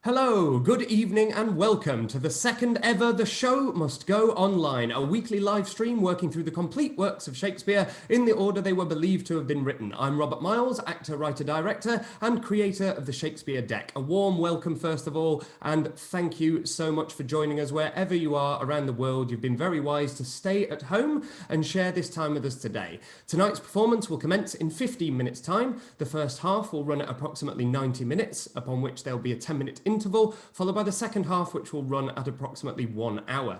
Hello, good evening and welcome to the second ever The Show Must Go Online, a weekly live stream working through the complete works of Shakespeare in the order they were believed to have been written. I'm Robert Myles, actor, writer, director and creator of the Shakespeare Deck. A warm welcome first of all, and thank you so much for joining us wherever you are around the world. You've been very wise to stay at home and share this time with us today. Tonight's performance will commence in 15 minutes time. The first half will run at approximately 90 minutes, upon which there'll be a 10-minute interval, followed by the second half, which will run at approximately 1 hour.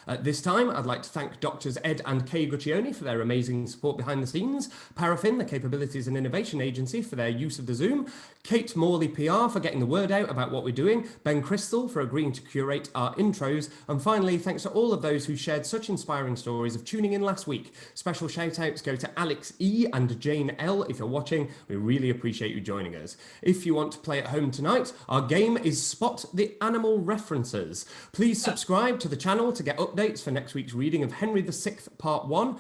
At this time, I'd like to thank Doctors Ed and Kay Guccione for their amazing support behind the scenes, Paraffin, the Capabilities and Innovation Agency, for their use of the Zoom, Kate Morley PR for getting the word out about what we're doing, Ben Crystal for agreeing to curate our intros, and finally, thanks to all of those who shared such inspiring stories of tuning in last week. Special shout-outs go to Alex E and Jane L. If you're watching, we really appreciate you joining us. If you want to play at home tonight, our game is Spot the Animal References. Please subscribe to the channel to get updates for next week's reading of Henry VI Part 1,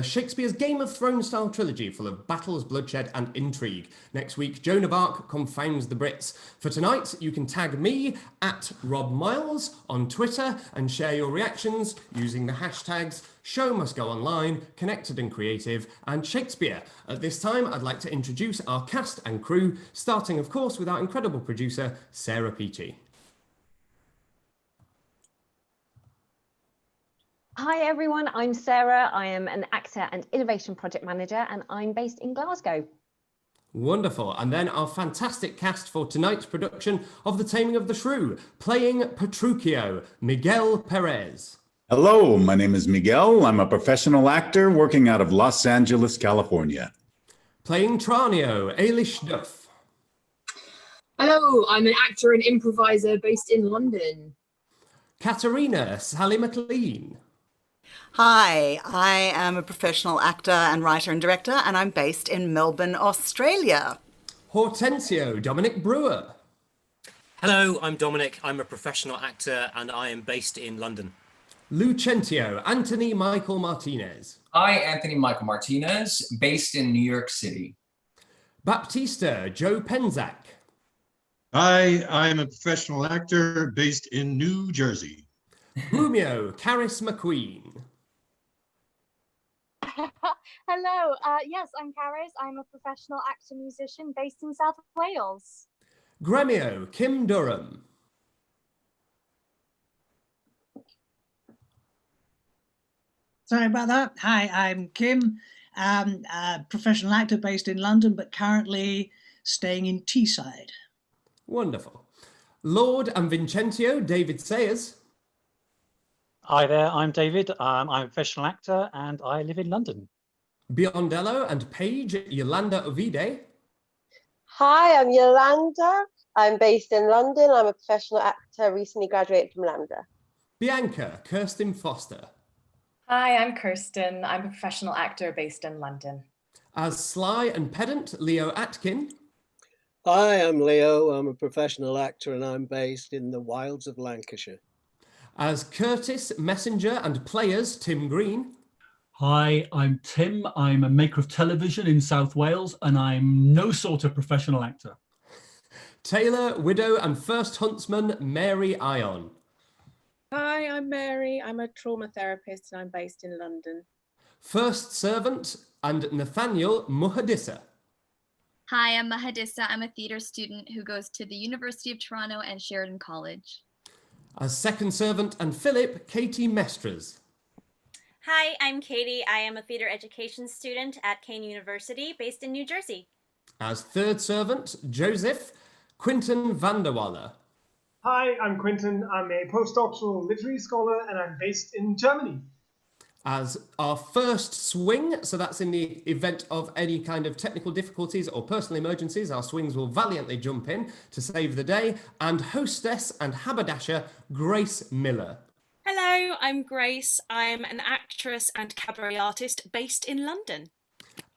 Shakespeare's Game of Thrones style trilogy full of battles, bloodshed and intrigue. Next week, Joan of Arc confounds the Brits. For tonight, you can tag me at Rob Myles on Twitter and share your reactions using the hashtags Show Must Go Online, Connected and Creative, and Shakespeare. At this time, I'd like to introduce our cast and crew, starting of course with our incredible producer, Sarah Peachy. Hi everyone, I'm Sarah. I am an actor and innovation project manager and I'm based in Glasgow. Wonderful. And then our fantastic cast for tonight's production of The Taming of the Shrew, playing Petruchio, Miguel Perez. Hello, my name is Miguel. I'm a professional actor working out of Los Angeles, California. Playing Tranio, Ailis Duff. Hello, I'm an actor and improviser based in London. KATHARINA, Sally Mclean. Hi, I am a professional actor and writer and director, and I'm based in Melbourne, Australia. HORTENSIO, Dominic Brewer. Hello, I'm Dominic. I'm a professional actor and I am based in London. LUCENTIO, Anthony Michael Martinez. Hi, Anthony Michael Martinez, based in New York City. BAPTISTA Joe Penczak. Hi, I'm a professional actor based in New Jersey. GRUMIO, Carys Mcqueen. Hello, yes, I'm Carys. I'm a professional actor musician based in South Wales. GREMIO Kim Durham. Sorry about that. Hi, I'm Kim. I'm a professional actor based in London, but currently staying in Teesside. Wonderful. Lord and Vincentio, David Sayers. Hi there, I'm David. I'm a professional actor and I live in London. Biondello and Paige, Yolanda Ovide. Hi, I'm Yolanda. I'm based in London. I'm a professional actor, recently graduated from LAMDA. Bianca, Kirsten Foster. Hi, I'm Kirsten. I'm a professional actor based in London. As Sly and Pedant Leo Atkin. Hi, I'm Leo. I'm a professional actor and I'm based in the wilds of Lancashire. As Curtis, Messenger and Players, Tim Green. Hi, I'm Tim. I'm a maker of television in South Wales and I'm no sort of professional actor. Tailor, Widow and First Huntsman, Mary Ion. Hi, I'm Mary. I'm a trauma therapist and I'm based in London. First Servant and Nathaniel Muhadissa. Hi, I'm Muhadissa. I'm a theatre student who goes to the University of Toronto and Sheridan College. As Second Servant and Philip, Katie Mestres. Hi, I'm Katie. I am a theatre education student at Kane University based in New Jersey. As Third Servant, Joseph, Quinton Vanderwaller. Hi, I'm Quinton. I'm a postdoctoral literary scholar and I'm based in Germany. As our first swing, so that's in the event of any kind of technical difficulties or personal emergencies, our swings will valiantly jump in to save the day, and hostess and haberdasher, Grace Miller. Hello, I'm Grace. I'm an actress and cabaret artist based in London.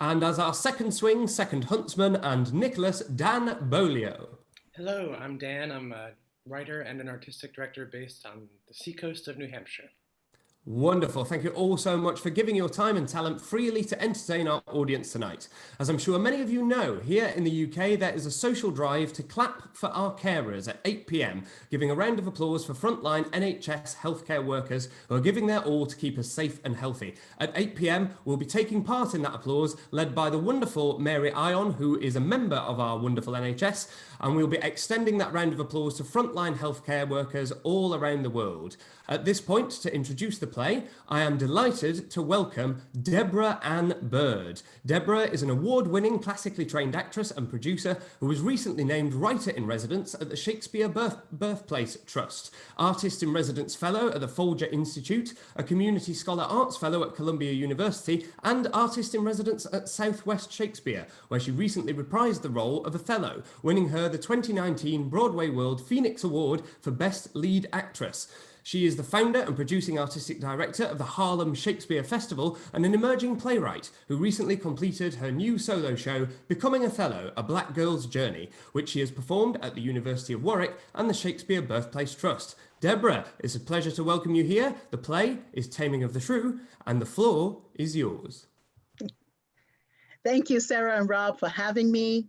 And as our second swing, second huntsman and Nicholas, Dan Bolio. Hello, I'm Dan. I'm a writer and an artistic director based on the seacoast of New Hampshire. Wonderful. Thank you all so much for giving your time and talent freely to entertain our audience tonight. As I'm sure many of you know, here in the UK, there is a social drive to clap for our carers at 8 p.m, giving a round of applause for frontline NHS healthcare workers who are giving their all to keep us safe and healthy. At 8 p.m, we'll be taking part in that applause, led by the wonderful Mary Ion, who is a member of our wonderful NHS, and we'll be extending that round of applause to frontline healthcare workers all around the world. At this point, to introduce the play, I am delighted to welcome Deborah Ann Bird. Deborah is an award-winning classically trained actress and producer who was recently named Writer-in-Residence at the Shakespeare Birthplace Trust, Artist-in-Residence Fellow at the Folger Institute, a Community Scholar Arts Fellow at Columbia University, and Artist-in-Residence at Southwest Shakespeare, where she recently reprised the role of Othello, winning her the 2019 Broadway World Phoenix Award for Best Lead Actress. She is the founder and producing artistic director of the Harlem Shakespeare Festival and an emerging playwright who recently completed her new solo show, Becoming Othello, A Black Girl's Journey, which she has performed at the University of Warwick and the Shakespeare Birthplace Trust. Deborah, it's a pleasure to welcome you here. The play is Taming of the Shrew, and the floor is yours. Thank you, Sarah and Rob, for having me.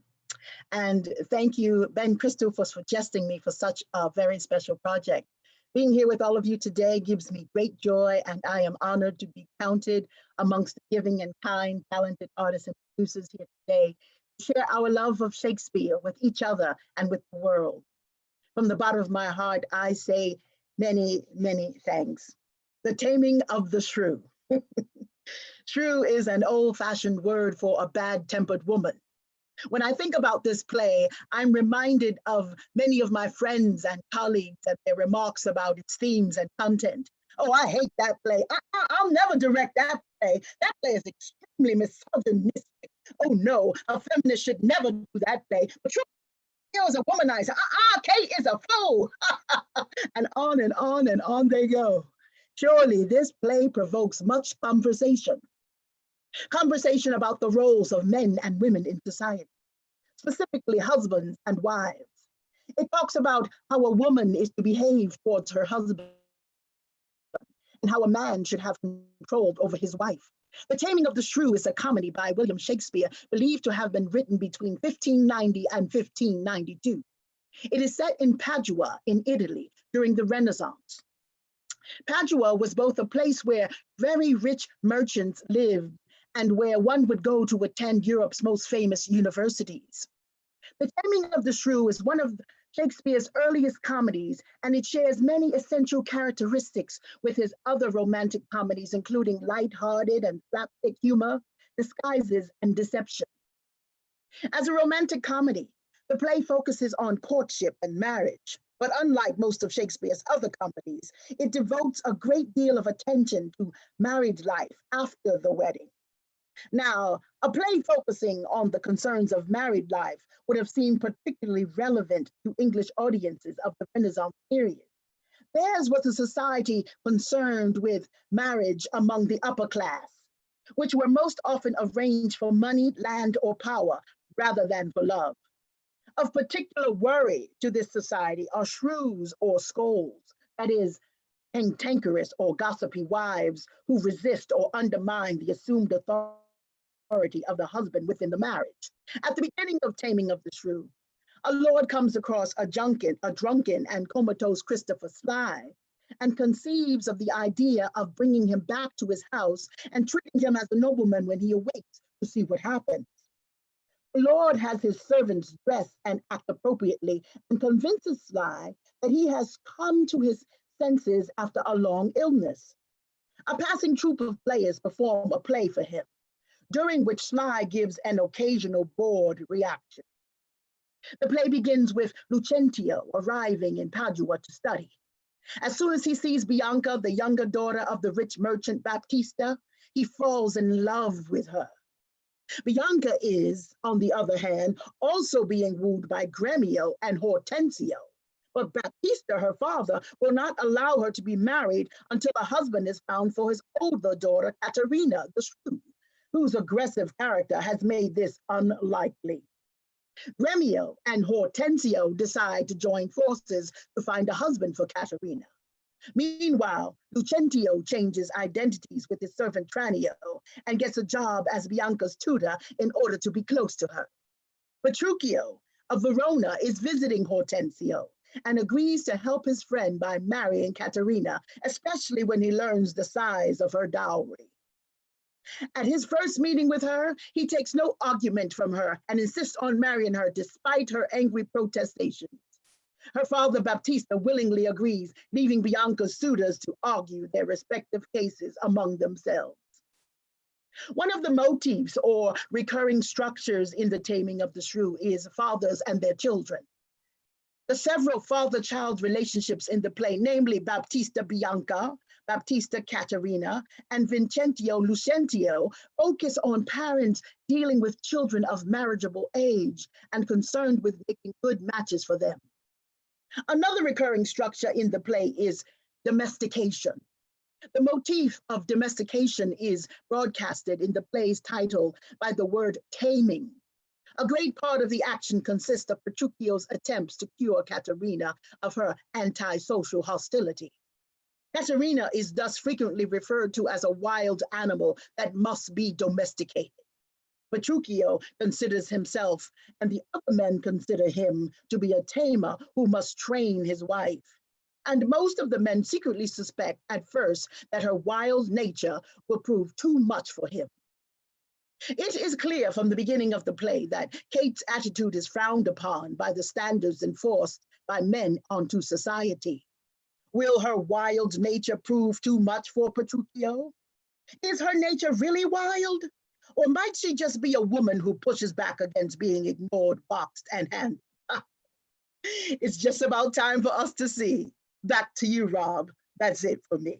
And thank you, Ben Crystal, for suggesting me for such a very special project. Being here with all of you today gives me great joy, and I am honored to be counted amongst the giving and kind, talented artists and producers here today to share our love of Shakespeare with each other and with the world. From the bottom of my heart, I say many, many thanks. The Taming of the Shrew. Shrew is an old-fashioned word for a bad-tempered woman. When I think about this play, I'm reminded of many of my friends and colleagues and their remarks about its themes and content. Oh, I hate that play. I'll never direct that play. That play is extremely misogynistic. Oh no, a feminist should never do that play. But Shrew is a womanizer. Kate is a fool. And on they go. Surely this play provokes much conversation. Conversation about the roles of men and women in society, specifically husbands and wives. It talks about how a woman is to behave towards her husband and how a man should have control over his wife. The Taming of the Shrew is a comedy by William Shakespeare, believed to have been written between 1590 and 1592. It is set in Padua in Italy during the Renaissance. Padua was both a place where very rich merchants lived and where one would go to attend Europe's most famous universities. The Taming of the Shrew is one of Shakespeare's earliest comedies, and it shares many essential characteristics with his other romantic comedies, including lighthearted and slapstick humor, disguises, and deception. As a romantic comedy, the play focuses on courtship and marriage, but unlike most of Shakespeare's other comedies, it devotes a great deal of attention to married life after the wedding. Now, a play focusing on the concerns of married life would have seemed particularly relevant to English audiences of the Renaissance period. Theirs was a society concerned with marriage among the upper class, which were most often arranged for money, land, or power rather than for love. Of particular worry to this society are shrews or scolds, that is, cantankerous or gossipy wives who resist or undermine the assumed authority of the husband within the marriage. At the beginning of Taming of the Shrew, a lord comes across a drunken and comatose Christopher Sly and conceives of the idea of bringing him back to his house and treating him as a nobleman when he awakes to see what happens. The Lord has his servants dress and act appropriately and convinces Sly that he has come to his senses after a long illness. A passing troupe of players perform a play for him, during which Sly gives an occasional bored reaction. The play begins with Lucentio arriving in Padua to study. As soon as he sees Bianca, the younger daughter of the rich merchant Baptista, he falls in love with her. Bianca is, on the other hand, also being wooed by GREMIO and HORTENSIO. But Baptista, her father, will not allow her to be married until a husband is found for his older daughter, KATHARINA, the Shrew, whose aggressive character has made this unlikely. GREMIO and HORTENSIO decide to join forces to find a husband for KATHARINA. Meanwhile, Lucentio changes identities with his servant Tranio and gets a job as Bianca's tutor in order to be close to her. Petruchio of Verona is visiting Hortensio and agrees to help his friend by marrying KATHARINA, especially when he learns the size of her dowry. At his first meeting with her, he takes no argument from her and insists on marrying her despite her angry protestations. Her father, Baptista, willingly agrees, leaving Bianca's suitors to argue their respective cases among themselves. One of the motifs or recurring structures in the Taming of the Shrew is fathers and their children. The several father-child relationships in the play, namely Baptista Bianca, Baptista KATHARINA, and VINCENTIO LUCENTIO, focus on parents dealing with children of marriageable age and concerned with making good matches for them. Another recurring structure in the play is domestication. The motif of domestication is broadcasted in the play's title by the word taming. A great part of the action consists of Petruchio's attempts to cure KATHARINA of her antisocial hostility. KATHARINA is thus frequently referred to as a wild animal that must be domesticated. Petruchio considers himself, and the other men consider him, to be a tamer who must train his wife. And most of the men secretly suspect at first that her wild nature will prove too much for him. It is clear from the beginning of the play that Kate's attitude is frowned upon by the standards enforced by men onto society. Will her wild nature prove too much for Petruchio? Is her nature really wild? Or might she just be a woman who pushes back against being ignored, boxed, and handled? It's just about time for us to see. Back to you, Rob. That's it for me.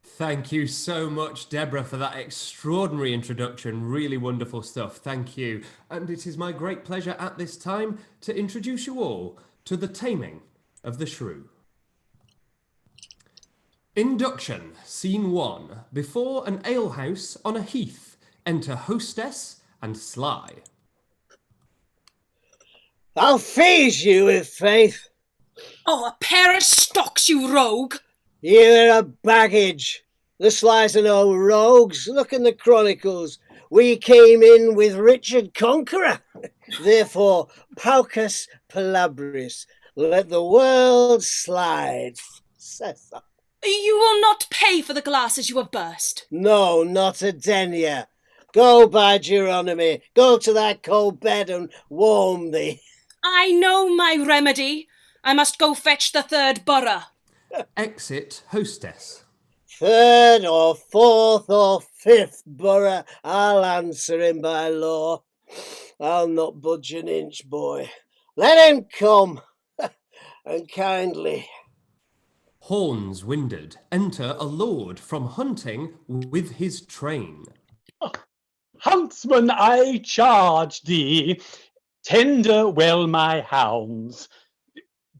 Thank you so much, Deborah, for that extraordinary introduction. Really wonderful stuff. Thank you. And it is my great pleasure at this time to introduce you all to the Taming of the Shrew. Induction, Scene 1. Before an alehouse on a heath, enter hostess and Sly. I'll feed you with faith. Oh, a pair of stocks, you rogue! You're a baggage. The Slys are no rogues. Look in the chronicles. We came in with Richard Conqueror. Therefore, paucus palabris. Let the world slide. You will not pay for the glasses you have burst. No, not a denier. Go by Geronimy. Go to that cold bed and warm thee. I know my remedy. I must go fetch the third borough. Exit hostess. Third or fourth or fifth borough, I'll answer him by law. I'll not budge an inch, boy. Let him come, and kindly. Horns winded. Enter a lord from hunting with his train. Huntsman, I charge thee, tender well my hounds.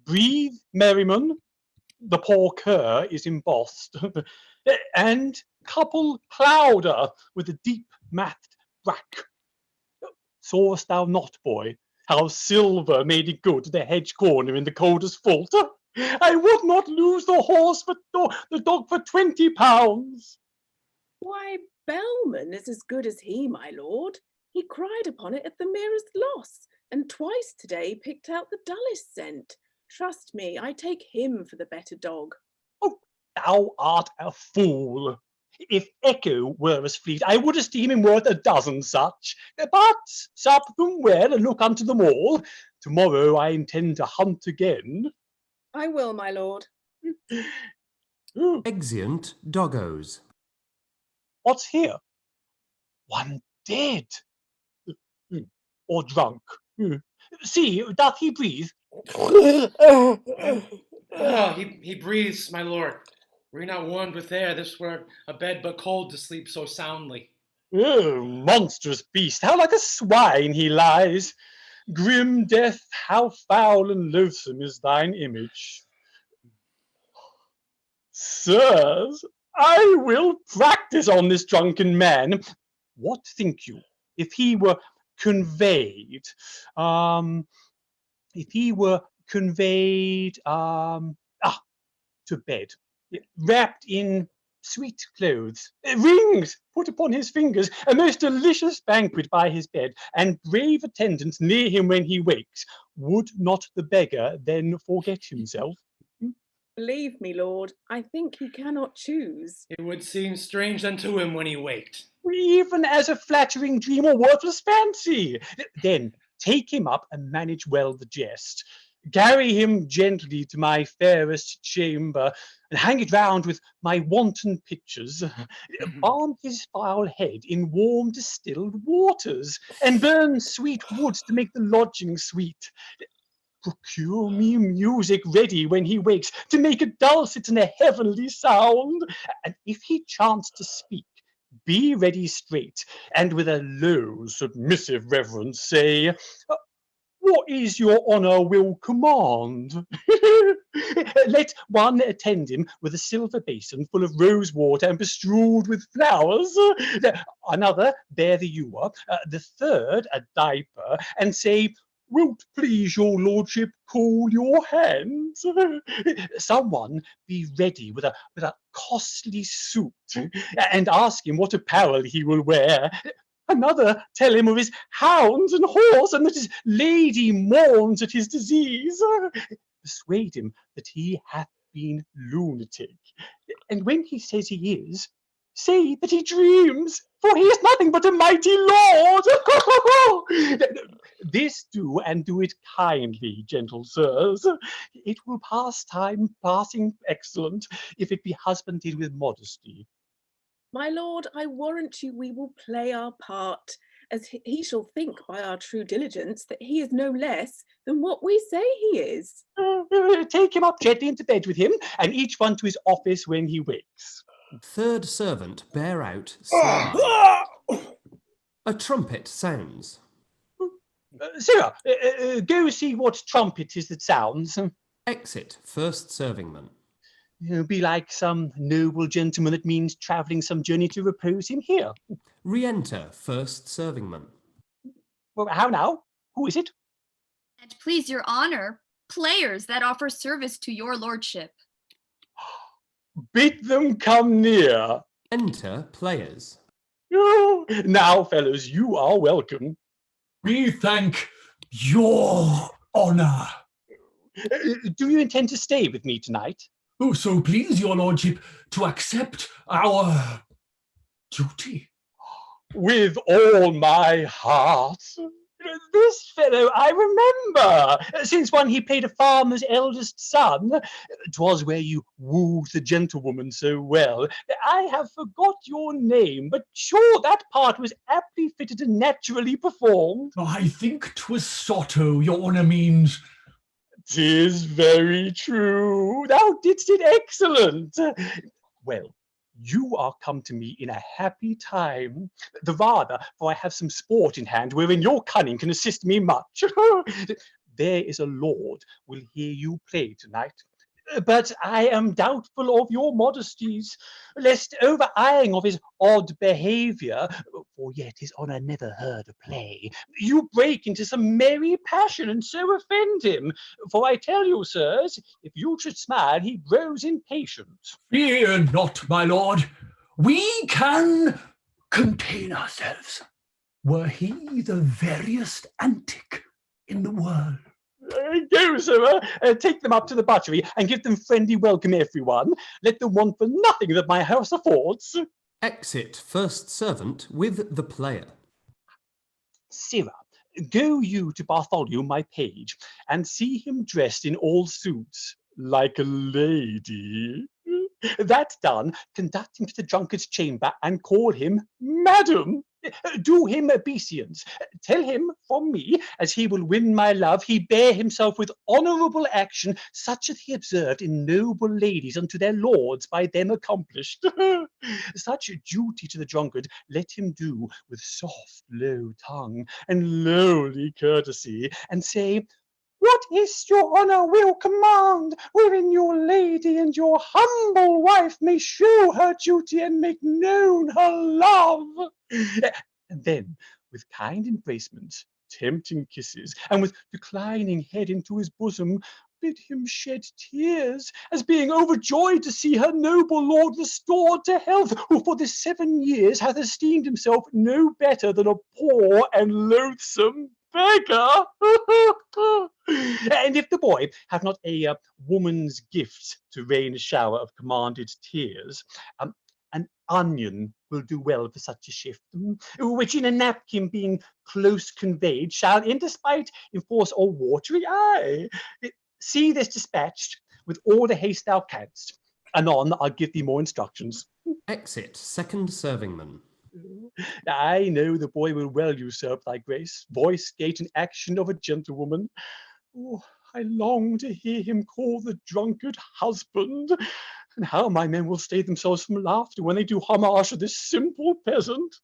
Breathe, Merriman, the poor cur is embossed, and couple Clowder with a deep mathed rack. Sawest thou not, boy, how silver made it good the hedge corner in the coldest fault? I would not lose the horse for the dog for £20. Why, Bellman is as good as he, my lord. He cried upon it at the merest loss, and twice today picked out the dullest scent. Trust me, I take him for the better dog. Oh, thou art a fool. If Echo were as fleet, I would esteem him worth a dozen such. But sup them well and look unto them all. Tomorrow I intend to hunt again. I will, my lord. Exeunt doggos. What's here? One dead. Or drunk. See, doth he breathe? Oh, he breathes, my lord. Were he not warmed with air, this were a bed but cold to sleep so soundly. Oh, monstrous beast, how like a swine he lies. Grim death, how foul and loathsome is thine image. Sirs, I will practice on this drunken man. What think you, if he were conveyed, to bed, wrapped in sweet clothes, rings put upon his fingers, a most delicious banquet by his bed, and brave attendants near him when he wakes. Would not the beggar then forget himself? Believe me, Lord, I think he cannot choose. It would seem strange unto him when he waked. Even as a flattering dream or worthless fancy. Then take him up and manage well the jest. Carry him gently to my fairest chamber, and hang it round with my wanton pictures. Balm his foul head in warm distilled waters, and burn sweet woods to make the lodging sweet. Procure me music ready when he wakes, to make a dulcet and a heavenly sound. And if he chance to speak, be ready straight, and with a low submissive reverence say, what is your honour will command? Let one attend him with a silver basin full of rose water and bestrewed with flowers. Another bear the ewer, the third a diaper, and say, wilt please your lordship cool your hands? Someone be ready with a costly suit, and ask him what apparel he will wear. Another tell him of his hounds and horse, and that his lady mourns at his disease. Persuade him that he hath been lunatic, and when he says he is, say that he dreams, for he is nothing but a mighty lord. This do, and do it kindly, gentle sirs. It will pass time passing excellent, if it be husbanded with modesty. My lord, I warrant you we will play our part, as he shall think by our true diligence that he is no less than what we say he is. Take him up gently into bed with him, and each one to his office when he wakes. Third servant bear out slide. A trumpet sounds. Sirrah, go see what trumpet is that sounds. Exit first servingman. Be like some noble gentleman that means travelling some journey to repose him here. Re-enter first servingman. Well, how now? Who is it? And please your honor, players that offer service to your lordship. Bid them come near. Enter players. Oh, now, fellows, you are welcome. We thank your honour. Do you intend to stay with me tonight? Oh, so please, your lordship, to accept our duty. With all my heart. This fellow I remember, since one he played a farmer's eldest son. 'Twas where you wooed the gentlewoman so well. I have forgot your name, but sure that part was aptly fitted and naturally performed. I think 'twas Sotto, your honour means. 'Tis very true. Thou didst it excellent. Well, you are come to me in a happy time. The rather, for I have some sport in hand wherein your cunning can assist me much. There is a lord will hear you play tonight. But I am doubtful of your modesties, lest over-eyeing of his odd behaviour, for yet his honour never heard a play, you break into some merry passion and so offend him. For I tell you, sirs, if you should smile, he grows impatient. Fear not, my lord. We can contain ourselves. Were he the veriest antic in the world. Go, sir, take them up to the buttery and give them friendly welcome, everyone. Let them want for nothing that my house affords. Exit first servant with the player. Sirrah, go you to Bartholomew, my page, and see him dressed in all suits, like a lady. That done, conduct him to the drunkard's chamber and call him Madam. Do him obeisance. Tell him from me, as he will win my love, he bear himself with honourable action, such as he observed in noble ladies unto their lords by them accomplished. Such duty to the drunkard let him do with soft low tongue and lowly courtesy, and say, what is your honour will command, wherein your lady and your humble wife may show her duty and make known her love? And then, with kind embracements, tempting kisses, and with declining head into his bosom, bid him shed tears, as being overjoyed to see her noble lord restored to health, who for this 7 years hath esteemed himself no better than a poor and loathsome beggar. And if the boy have not a woman's gift to rain a shower of commanded tears, an onion will do well for such a shift, which in a napkin being close conveyed shall in despite enforce all watery eye. See this dispatched with all the haste thou canst. Anon I'll give thee more instructions. Exit second servingman. I know the boy will well usurp thy grace, voice, gait, and action of a gentlewoman. Oh, I long to hear him call the drunkard husband, and how my men will stay themselves from laughter when they do homage to this simple peasant.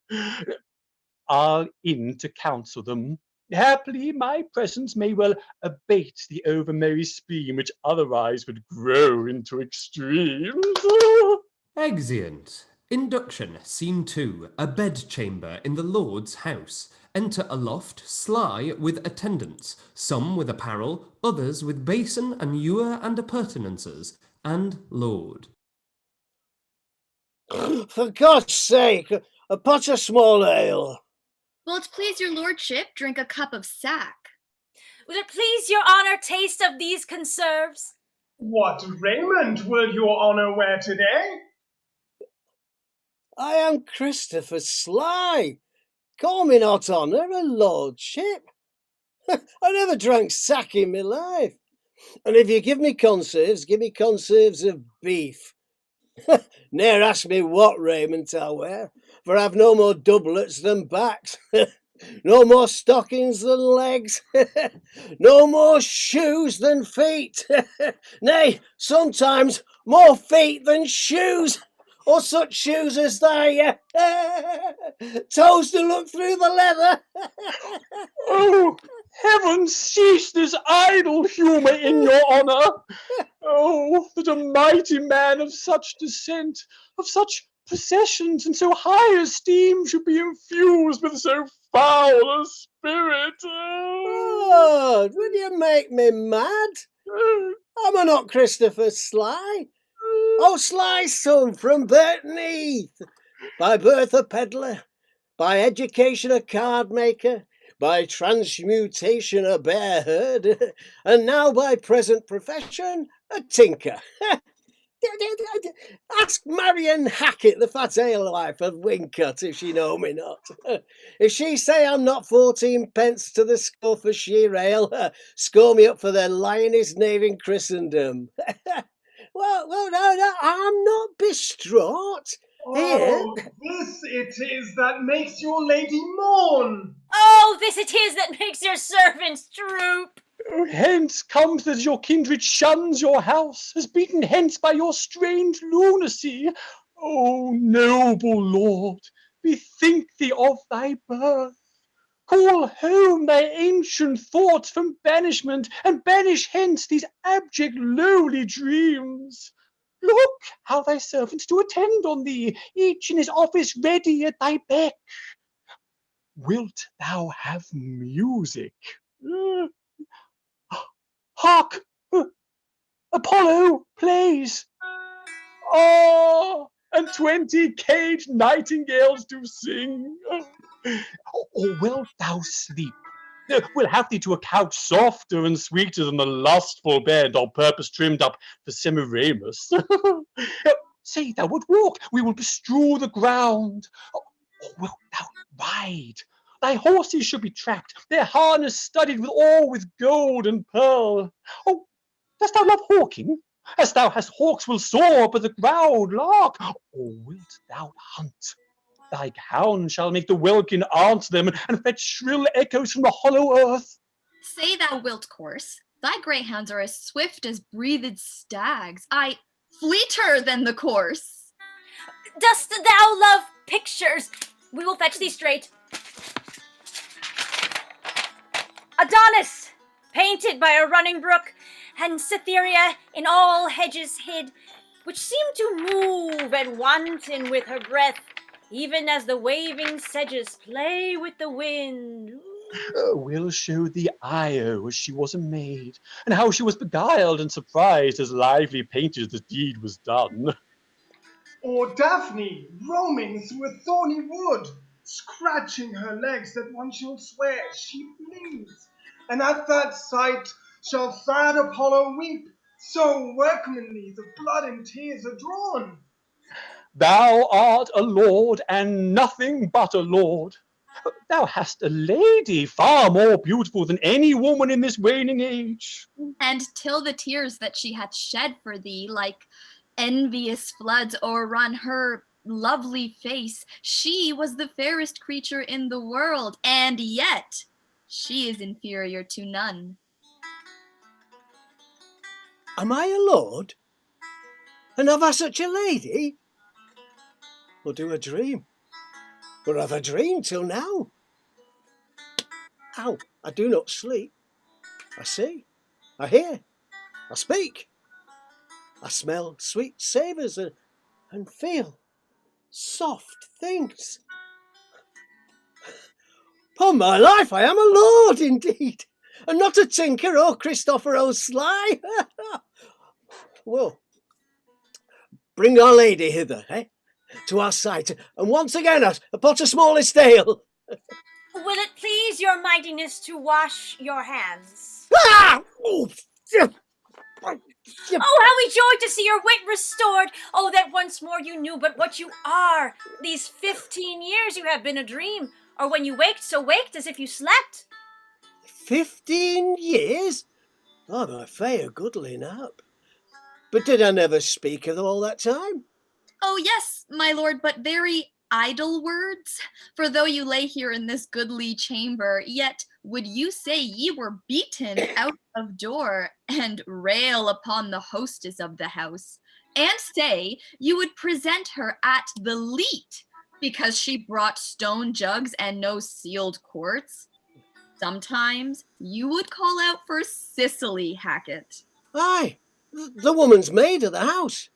I'll in to counsel them. Haply my presence may well abate the over-merry spleen which otherwise would grow into extremes. Exeunt. Induction, Scene 2, a bedchamber in the Lord's house. Enter a loft, sly, with attendants, some with apparel, others with basin and ewer and appurtenances, and Lord. For God's sake, a pot of small ale. Will't please your lordship drink a cup of sack? Will it please your honour taste of these conserves? What raiment will your honour wear today? I am Christopher Sly. Call me not honour, a lordship. I never drank sack in my life. And if you give me conserves of beef. Ne'er ask me what raiment I'll wear, for I've no more doublets than backs, no more stockings than legs, no more shoes than feet, nay, sometimes more feet than shoes, or such shoes as thy toes to look through the leather. Oh, heaven cease this idle humour in your honour. Oh, that a mighty man of such descent, of such possessions, and so high esteem should be infused with so foul a spirit. Lord, would you make me mad? Am I not Christopher Sly? Oh, Sly's son from Burton Heath, by birth a pedlar, by education a card maker, by transmutation a bear herd, and now by present profession a tinker. Ask Marion Hackett, the fat alewife of Wincott, if she know me not. If she say I'm not 14 pence to the score for sheer ale, score me up for the lionest knave in Christendom. Well, no, I'm not distraught. Oh, this it is that makes your lady mourn. Oh, this it is that makes your servants droop. Oh, hence comes that your kindred shuns your house, is beaten hence by your strange lunacy. O noble lord, bethink thee of thy birth. Call home thy ancient thoughts from banishment, and banish hence these abject lowly dreams. Look how thy servants do attend on thee, each in his office ready at thy beck. Wilt thou have music? Hark! Apollo plays. Oh, and 20 caged nightingales do sing. Or wilt thou sleep? We'll have thee to a couch softer and sweeter than the lustful bed on purpose trimmed up for Semiramis. Say thou wilt walk, we will bestrew the ground. Or wilt thou ride? Thy horses should be trapped, their harness studded with gold and pearl. Oh, dost thou love hawking? As thou hast hawks will soar but the ground lark. Or wilt thou hunt? Thy hound shall make the welkin answer them, and fetch shrill echoes from the hollow earth. Say thou wilt course. Thy greyhounds are as swift as breathed stags, aye, fleeter than the course. Dost thou love pictures? We will fetch thee straight. Adonis, painted by a running brook, and Cytherea in all hedges hid, which seemed to move and wanton with her breath, even as the waving sedges play with the wind. We'll show the Io as she was a maid, and how she was beguiled and surprised as lively painted as the deed was done. Or Daphne, roaming through a thorny wood, scratching her legs that one shall swear she bleeds. And at that sight shall sad Apollo weep, so workmanly the blood and tears are drawn. Thou art a lord, and nothing but a lord. Thou hast a lady far more beautiful than any woman in this waning age. And till the tears that she hath shed for thee, like envious floods o'errun her lovely face, she was the fairest creature in the world, and yet she is inferior to none. Am I a lord? And have I such a lady? Or do I dream? Or have I dreamed till now? Ow, I do not sleep. I see, I hear, I speak. I smell sweet savours and feel soft things. Upon my life, I am a lord indeed, and not a tinker or Christopher O'Sly. Well, bring our lady hither, to our sight, and once again a pot of smallest ale. Will it please your mightiness to wash your hands? Ah! Oh, how we joy to see your wit restored! Oh, that once more you knew but what you are. These 15 years you have been a dream, or when you waked, so waked as if you slept. 15 years? Oh, my fair goodly nap. But did I never speak of all that time? Oh yes, my lord, but very idle words. For though you lay here in this goodly chamber, yet would you say ye were beaten out of door, and rail upon the hostess of the house, and say you would present her at the leet, because she brought stone jugs and no sealed quarts? Sometimes you would call out for Cicely, Hackett. Aye, the woman's maid of the house.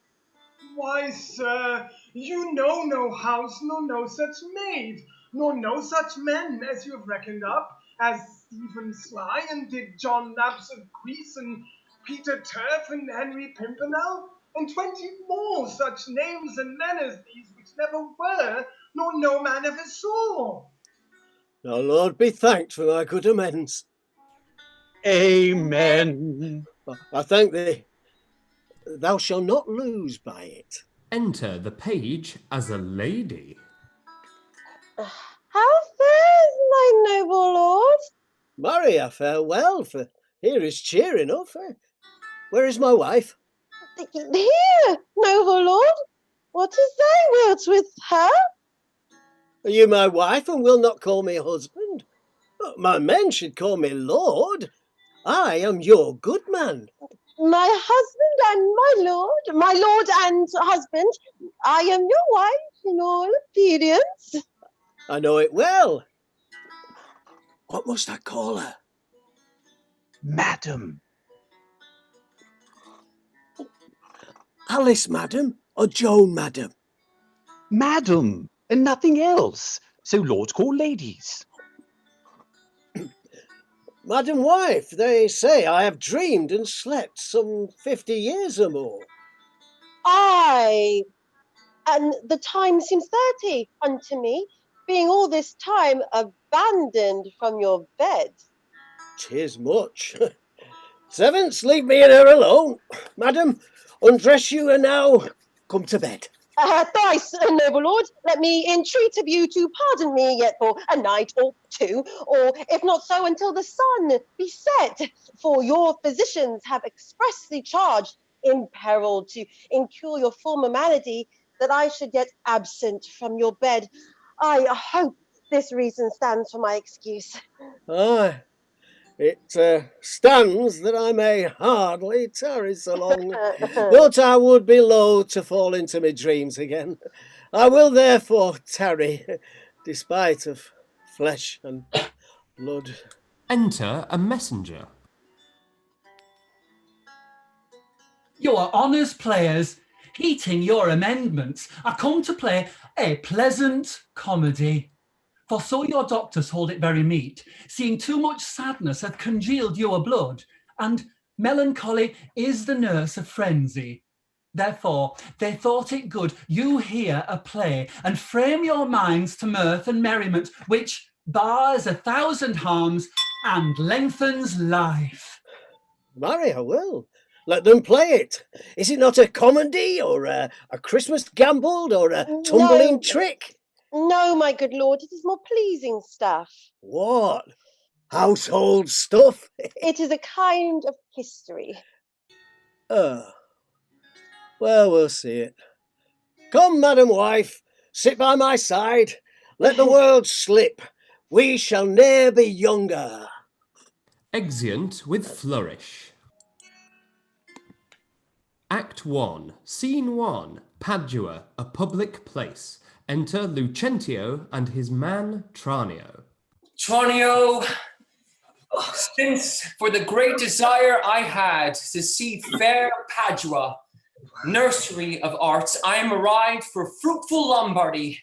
Why, sir, you know no house, nor no such maid, nor no such men as you have reckoned up, as Stephen Sly, and did John Naps of Greece, and Peter Turf, and Henry Pimpernel, and 20 more such names and men as these, which never were, nor no man ever saw. Now, Lord be thanked for my good amends. Amen. I thank thee. Thou shalt not lose by it. Enter the page as a lady. How fares my noble lord? Marry, I fare well, for here is cheer enough. Where is my wife? Here, noble lord. What is thy wilt with her? Are you my wife and will not call me husband? My men should call me lord. I am your good man. My husband and my lord and husband, I am your wife in all obedience. I know it well. What must I call her? Madam. Alice, madam, or Joan, madam? Madam, and nothing else. So lords call ladies. Madam wife, they say I have dreamed and slept some 50 years or more. Aye, and the time seems 30 unto me, being all this time abandoned from your bed. 'Tis much. Servants, leave me and her alone. Madam, undress you and now come to bed. Thrice, noble lord, let me entreat of you to pardon me yet for a night or two, or if not so, until the sun be set. For your physicians have expressly charged, in peril to incur your former malady, that I should get absent from your bed. I hope this reason stands for my excuse. Aye, it stands that I may hardly tarry so long, but I would be loath to fall into my dreams again. I will therefore tarry, despite of flesh and blood. Enter a messenger. Your honours players, heeding your amendments, I come to play a pleasant comedy. For so your doctors hold it very meet, seeing too much sadness hath congealed your blood, and melancholy is the nurse of frenzy. Therefore, they thought it good you hear a play, and frame your minds to mirth and merriment, which bars 1,000 harms and lengthens life. Marry, I will. Let them play it. Is it not a comedy, or a Christmas gamble, or a tumbling trick? No, my good lord, it is more pleasing stuff. What? Household stuff? It is a kind of history. Oh. Well, we'll see it. Come, madam wife, sit by my side. Let the world slip. We shall ne'er be younger. Exeunt with flourish. Act 1, Scene 1, Padua, a public place. Enter Lucentio and his man Tranio. Tranio, since for the great desire I had to see fair Padua, nursery of arts, I am arrived for fruitful Lombardy,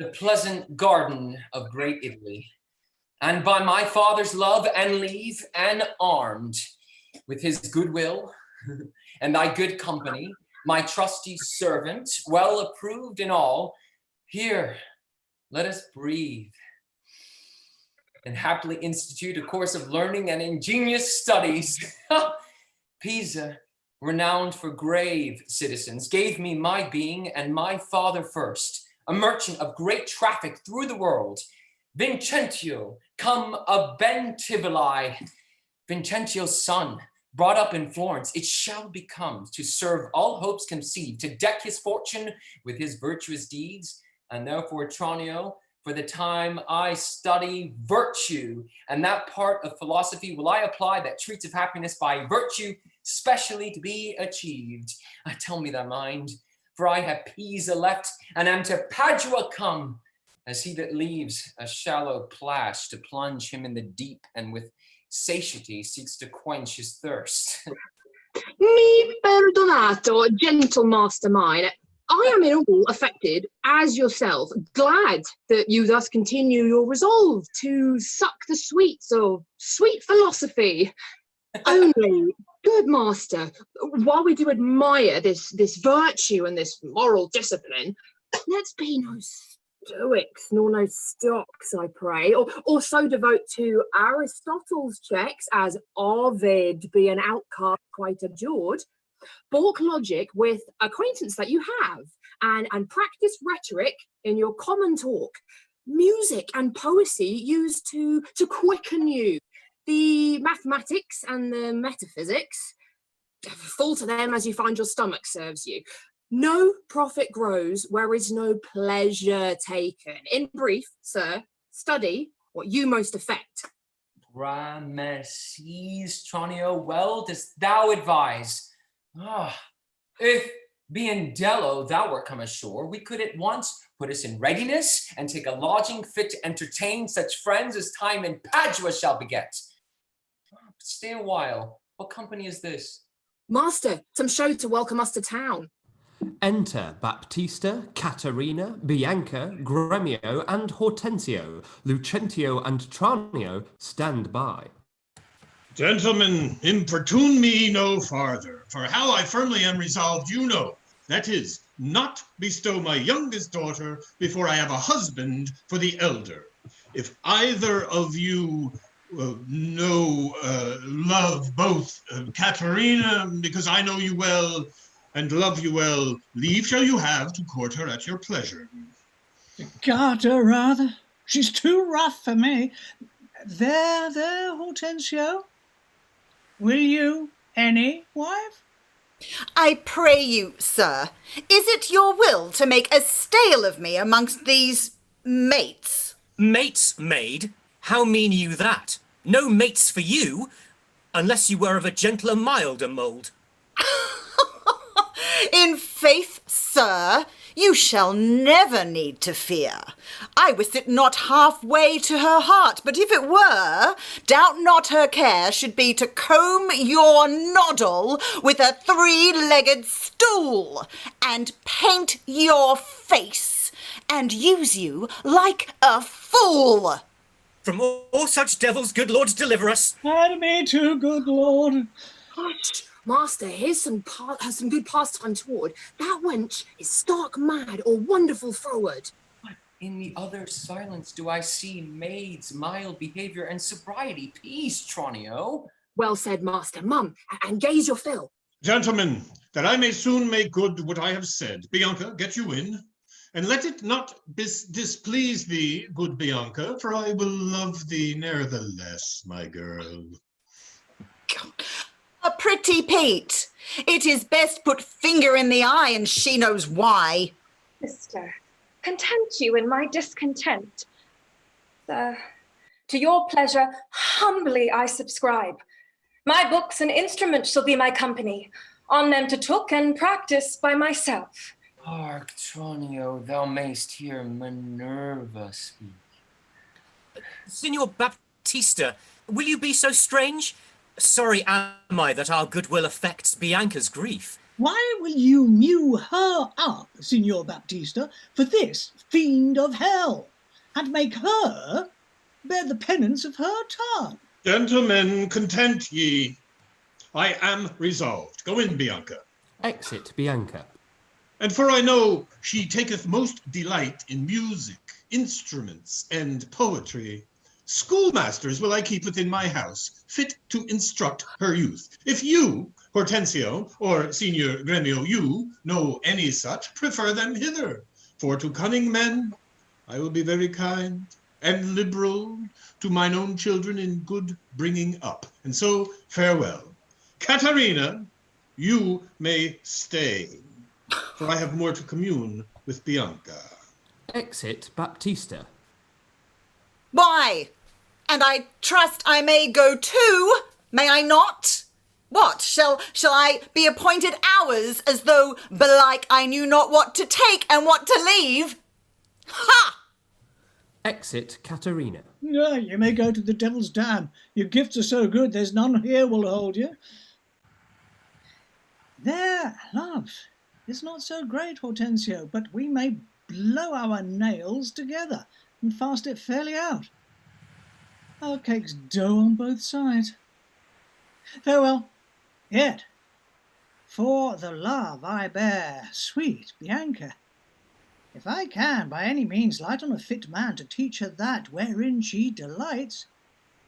the pleasant garden of great Italy. And by my father's love and leave, and armed with his goodwill and thy good company, my trusty servant, well approved in all, here, let us breathe and happily institute a course of learning and ingenious studies. Pisa, renowned for grave citizens, gave me my being and my father first, a merchant of great traffic through the world. Vincentio, come of Bentivoli, Vincentio's son, brought up in Florence, it shall become to serve all hopes conceived, to deck his fortune with his virtuous deeds. And therefore, Tranio, for the time I study virtue, and that part of philosophy will I apply that treats of happiness by virtue, specially to be achieved. Tell me thy mind, for I have Pisa left, and am to Padua come, as he that leaves a shallow plash to plunge him in the deep, and with satiety seeks to quench his thirst. Mi perdonato, gentle master mine. I am in all affected, as yourself, glad that you thus continue your resolve to suck the sweets of sweet philosophy. Only, good master, while we do admire this virtue and this moral discipline, let's be no stoics nor no stocks, I pray, or so devote to Aristotle's checks as Ovide be an outcast quite abjured. Balk logic with acquaintance that you have, and practice rhetoric in your common talk. Music and poesy used to quicken you. The mathematics and the metaphysics, fall to them as you find your stomach serves you. No profit grows where is no pleasure taken. In brief, sir, study what you most affect. Gramercies, Tranio, well dost thou advise. If Biondello thou wert come ashore, we could at once put us in readiness and take a lodging fit to entertain such friends as time in Padua shall beget. But stay a while. What company is this? Master, some show to welcome us to town. Enter Baptista, Katharina, Bianca, Gremio, and Hortensio. Lucentio and Tranio stand by. Gentlemen, importune me no farther, for how I firmly am resolved you know, that is, not bestow my youngest daughter before I have a husband for the elder. If either of you love both Katharina, because I know you well, and love you well, leave shall you have to court her at your pleasure. Garter, rather. She's too rough for me. There, Hortensio. Will you, any wife? I pray you, sir, is it your will to make a stale of me amongst these mates? Mates, maid? How mean you that? No mates for you, unless you were of a gentler, milder mould. In faith, sir, you shall never need to fear. I wist it not halfway to her heart, but if it were, doubt not her care should be to comb your noddle with a three-legged stool, and paint your face, and use you like a fool. From all such devils, good Lord, deliver us. And me too, good Lord. Hush, Master, here's some good pastime toward. That wench is stark mad or wonderful froward. In the other silence do I see maids, mild behavior, and sobriety. Peace, Tranio. Well said, Master. Mum, and gaze your fill. Gentlemen, that I may soon make good what I have said. Bianca, get you in. And let it not displease thee, good Bianca, for I will love thee nevertheless, my girl. A pretty Pete. It is best put finger in the eye, and she knows why. Sister, content you in my discontent. To your pleasure, humbly I subscribe. My books and instruments shall be my company, on them to took and practice by myself. Hark, Tranio, thou mayst hear Minerva speak. Signor Baptista, will you be so strange? Sorry am I that our goodwill affects Bianca's grief. Why will you mew her up, Signor Baptista, for this fiend of hell, and make her bear the penance of her tongue? Gentlemen, content ye. I am resolved. Go in, Bianca. Exit Bianca. And for I know she taketh most delight in music, instruments, and poetry, schoolmasters will I keep within my house, fit to instruct her youth. If you, Hortensio, or Senior GREMIO, you know any such, prefer them hither. For to cunning men I will be very kind and liberal to mine own children in good bringing up. And so farewell. KATHARINA, you may stay, for I have more to commune with Bianca. Exit Baptista. Why? And I trust I may go too, may I not? What, shall I be appointed hours, as though belike I knew not what to take and what to leave? Ha! Exit KATHARINA. No, you may go to the Devil's Dam. Your gifts are so good, there's none here will hold you. There, love, it's not so great, Hortensio, but we may blow our nails together and fast it fairly out. Our cake's dough on both sides. Farewell, yet, for the love I bear, sweet Bianca, if I can by any means light on a fit man to teach her that wherein she delights,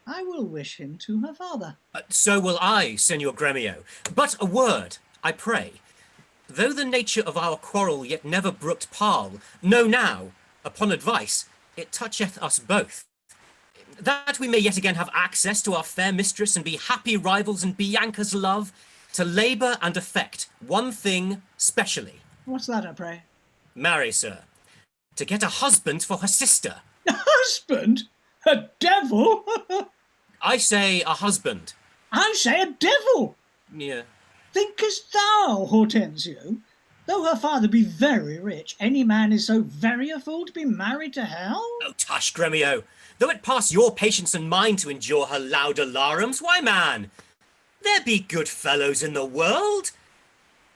I will wish him to her father. So will I, Senor GREMIO. But a word, I pray. Though the nature of our quarrel yet never brooked parle, know now, upon advice, it toucheth us both. That we may yet again have access to our fair mistress and be happy rivals in Bianca's love, to labour and effect one thing specially. What's that, I pray? Marry, sir, to get a husband for her sister. A husband? A devil? I say a husband. I say a devil. Yeah. Thinkest thou, Hortensio, though her father be very rich, any man is so very a fool to be married to hell? Oh, tush, GREMIO. Though it pass your patience and mine to endure her loud alarums, why, man, there be good fellows in the world,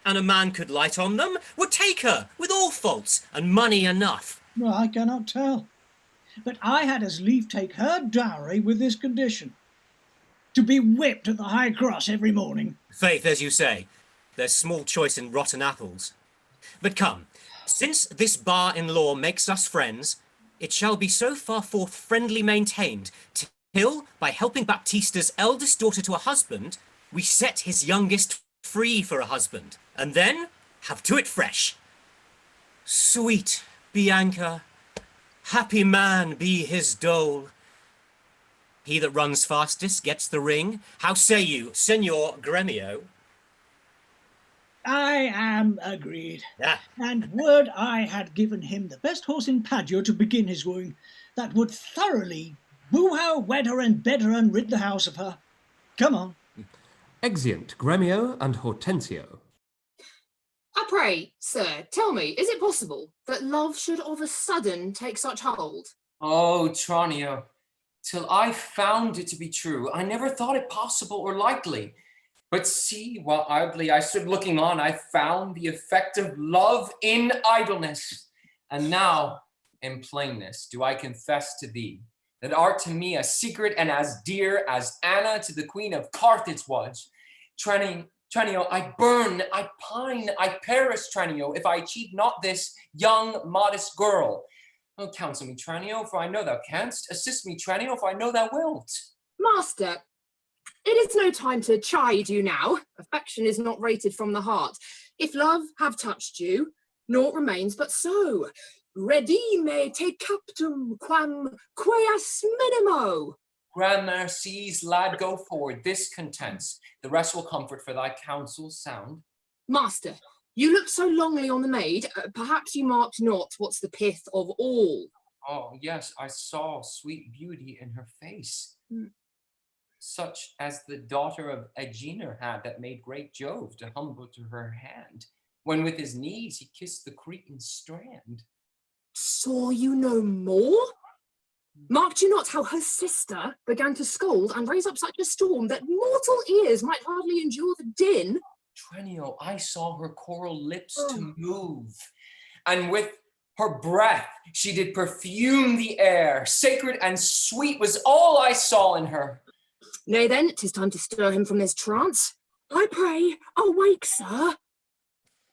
and a man could light on them, would take her, with all faults, and money enough. Well, I cannot tell. But I had as lief take her dowry with this condition, to be whipped at the high cross every morning. Faith, as you say, there's small choice in rotten apples. But come, since this bar in law makes us friends, it shall be so far forth friendly maintained, till, by helping Baptista's eldest daughter to a husband, we set his youngest free for a husband, and then have to it fresh. Sweet Bianca, happy man be his dole. He that runs fastest gets the ring. How say you, Senor GREMIO? I am agreed. Ah. And would I had given him the best horse in Padua to begin his wooing, that would thoroughly woo her, wed her, and bed her, and rid the house of her. Come on. Exeunt GREMIO and Hortensio. I pray, sir, tell me, is it possible that love should of a sudden take such hold? Oh, Tranio, till I found it to be true, I never thought it possible or likely. But see, while idly I stood looking on, I found the effect of love in idleness. And now, in plainness do I confess to thee, that art to me a secret and as dear as Anna to the Queen of Carthage was. Tranio, I burn, I pine, I perish, Tranio, if I achieve not this young, modest girl. Oh, counsel me, Tranio, for I know thou canst. Assist me, Tranio, for I know thou wilt. Master, it is no time to chide you now. Affection is not rated from the heart. If love have touched you, naught remains but so. Redime te captum quam queas minimo. Gramercies, lad, go forward. This contents. The rest will comfort for thy counsels sound. Master, you look so longly on the maid, perhaps you marked not what's the pith of all. Oh, yes, I saw sweet beauty in her face. Such as the daughter of Aegina had that made great Jove to humble to her hand, when with his knees he kissed the Cretan strand. Saw you no more? Marked you not how her sister began to scold and raise up such a storm that mortal ears might hardly endure the din? Tranio, I saw her coral lips to move, and with her breath she did perfume the air. Sacred and sweet was all I saw in her. Nay then, 'tis time to stir him from this trance. I pray, awake, sir.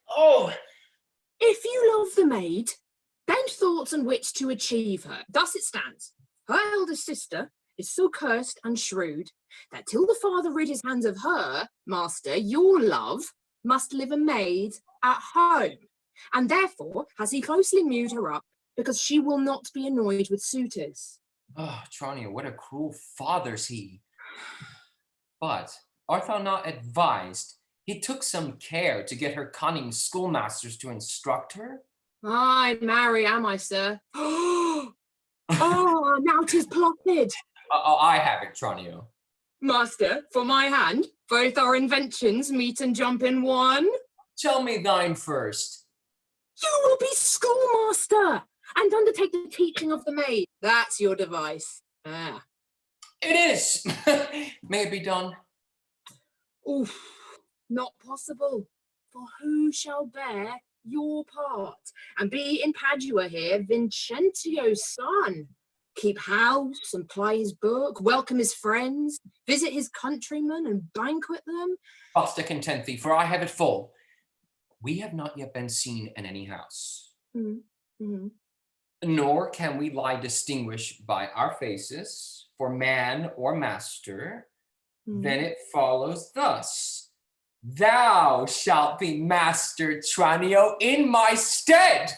Oh! If you love the maid, bend thoughts and wits to achieve her. Thus it stands. Her elder sister is so cursed and shrewd that till the father rid his hands of her, master, your love must live a maid at home. And therefore has he closely mewed her up, because she will not be annoyed with suitors. Oh, Tranio, what a cruel father's he. But art thou not advised he took some care to get her cunning schoolmasters to instruct her? Ay, marry am I, sir. Oh, now 'tis plotted. I have it, Tranio. Master, for my hand, both our inventions meet and jump in one. Tell me thine first. You will be schoolmaster and undertake the teaching of the maid. That's your device. Ah. It is. May it be done? Oof, not possible. For who shall bear your part and be in Padua here Vincentio's son? Keep house and ply his book, welcome his friends, visit his countrymen and banquet them. Basta content thee, for I have it full. We have not yet been seen in any house. Mm-hmm. Nor can we lie distinguished by our faces for man or master. Then it follows thus. Thou shalt be master, Tranio, in my stead.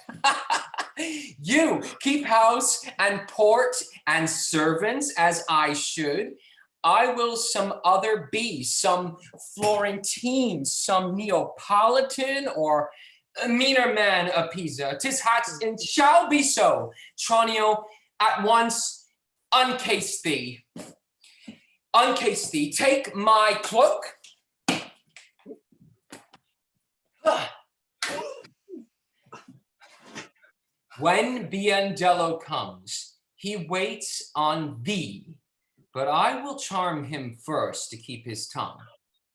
You keep house and port and servants as I should. I will some other be, some Florentine, some Neapolitan, or a meaner man of Pisa. 'Tis hath and shall be so. Tranio, at once uncase thee. Uncase thee. Take my cloak. When Biondello comes, he waits on thee, but I will charm him first to keep his tongue.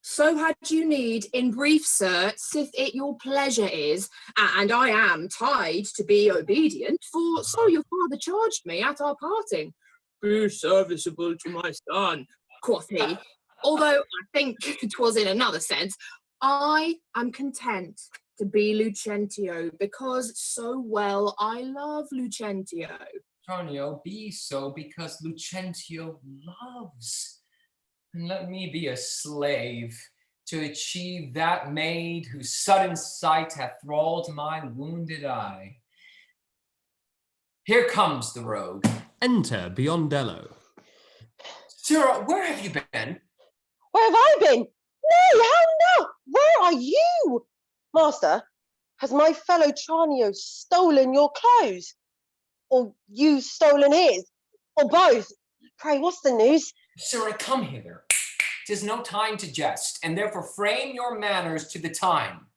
So had you need, in brief, sir, sith it your pleasure is, and I am tied to be obedient, for so your father charged me at our parting. Be serviceable to my son, quoth he, although I think 'twas in another sense. I am content to be Lucentio, because so well I love Lucentio. Tranio, be so because Lucentio loves. And let me be a slave to achieve that maid whose sudden sight hath thralled my wounded eye. Here comes the rogue. Enter Biondello. Sirrah, where have you been? Where have I been? Nay, how now? Where are you? Master, has my fellow Tranio stolen your clothes? Or you stolen his? Or both? Pray, what's the news? Sirrah, come hither. 'Tis no time to jest, and therefore frame your manners to the time.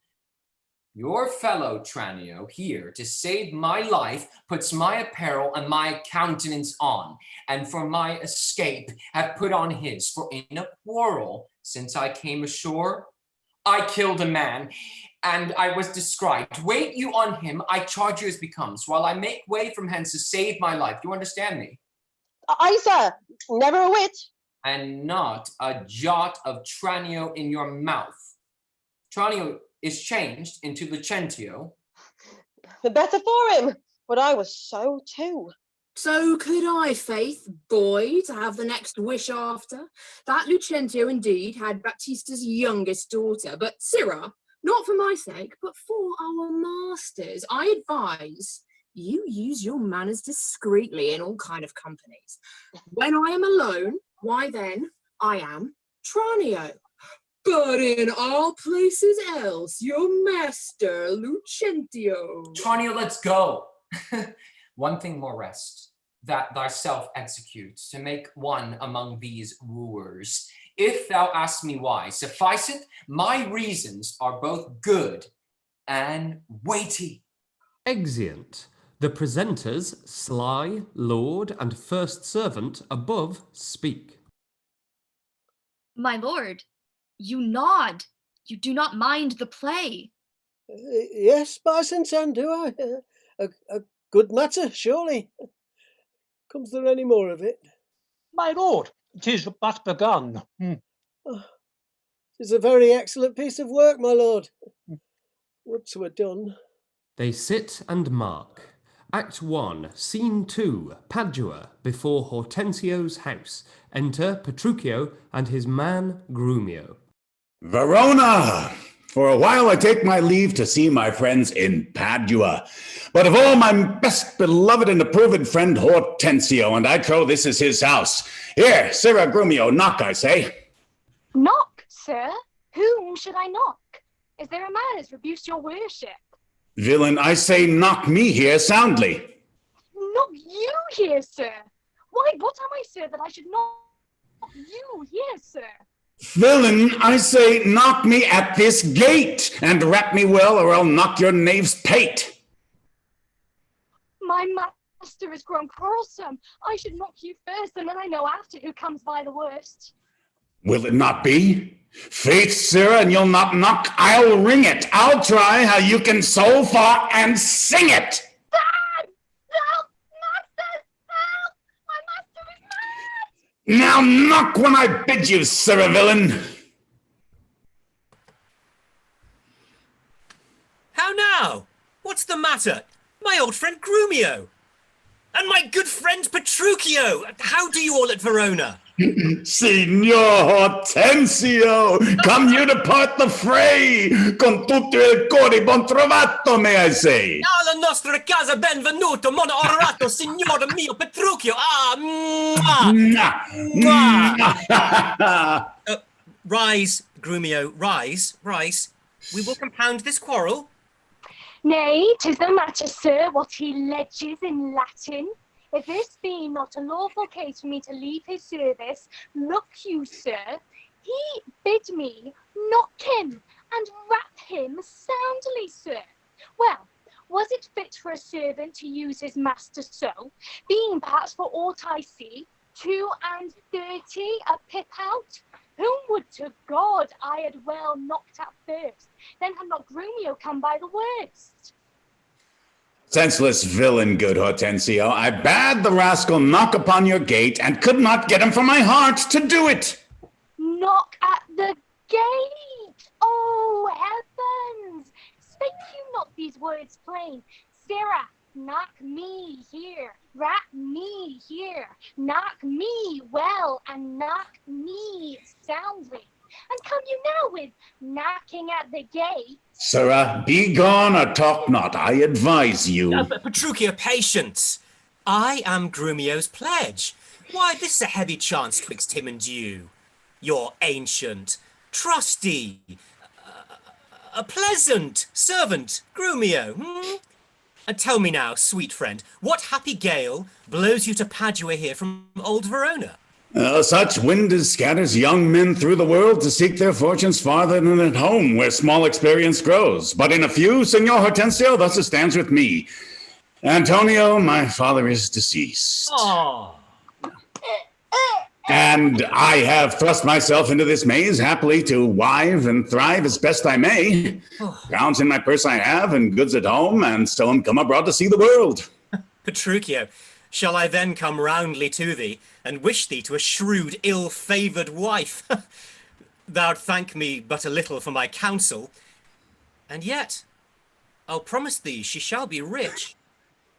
Your fellow Tranio here, to save my life, puts my apparel and my countenance on, and for my escape have put on his. For in a quarrel, since I came ashore, I killed a man, and I was described. Wait you on him, I charge you as becomes, while I make way from hence to save my life. Do you understand me? Aye, sir. Never a whit. And not a jot of tranio in your mouth. Tranio is changed into lucentio. The better for him, but I was so too. So could I, Faith, boy, to have the next wish after. That Lucentio indeed had Baptista's youngest daughter, but Sirrah, not for my sake, but for our master's, I advise you use your manners discreetly in all kind of companies. When I am alone, why then, I am Tranio. But in all places else, your master, Lucentio. Tranio, let's go. One thing more rest, that thyself executes, to make one among these wooers. If thou ask me why, suffice it, my reasons are both good and weighty. Exeunt. The presenters, Sly, Lord, and First Servant above speak. My lord, you nod. You do not mind the play. Yes, by St. Anne, do I? A good matter, surely. Comes there any more of it? My lord, 'tis but begun. Oh, 'tis a very excellent piece of work, my lord. Would 'twere done. They sit and mark. Act 1, Scene 2, Padua, before Hortensio's house. Enter Petruchio and his man GRUMIO. Verona! For a while I take my leave to see my friends in Padua. But of all my best beloved and approved friend Hortensio, and I trow this is his house. Here, Sirrah GRUMIO, knock, I say. Knock, sir? Whom should I knock? Is there a man has rebuked your worship? Villain, I say knock me here soundly. Knock you here, sir? Why, what am I, sir, that I should knock you here, sir? Villain, I say knock me at this gate, and rap me well, or I'll knock your knave's pate. My master has grown quarrelsome. I should knock you first, and then I know after who comes by the worst. Will it not be? Faith, sir, and you'll not knock, I'll ring it. I'll try how you can so far and sing it. Help! Master! Help! My master is mad! Now knock when I bid you, sirrah villain. How now? What's the matter? My old friend GRUMIO! And my good friend Petruchio! How do you all at Verona? Signor Hortensio, come you to part the fray, con tutto il cuore bon trovato, may I say. Alla nostra casa benvenuto, mono onorato, signor mio Petruchio. Rise, GRUMIO, rise. We will compound this quarrel. Nay, 'tis no matter, sir, what he ledges in Latin. If this be not a lawful case for me to leave his service, look you, sir, he bid me knock him and rap him soundly, sir. Well, was it fit for a servant to use his master so, being perhaps for aught I see, 32 a pip out? Whom would to God I had well knocked at first, then had not GRUMIO come by the worst. Senseless villain, good Hortensio, I bade the rascal knock upon your gate, and could not get him from my heart to do it. Knock at the gate! Oh, heavens! Speak you not these words plain? Sirrah, knock me here, rap me here, knock me well, and knock me soundly. And come you now with knocking at the gate? Sirrah, be gone or talk not, I advise you. Petruchio, patience. I am GRUMIO's pledge. Why, this is a heavy chance twixt him and you. Your ancient, trusty, a pleasant servant, GRUMIO. And tell me now, sweet friend, what happy gale blows you to Padua here from old Verona? Such wind as scatters young men through the world to seek their fortunes farther than at home, where small experience grows. But in a few, Signor Hortensio, thus it stands with me. Antonio, my father is deceased. Oh. And I have thrust myself into this maze happily to wive and thrive as best I may. Crowns in my purse I have, and goods at home, and so am come abroad to see the world. Petruchio, shall I then come roundly to thee, and wish thee to a shrewd, ill-favoured wife? Thou'lt thank me but a little for my counsel, and yet I'll promise thee she shall be rich.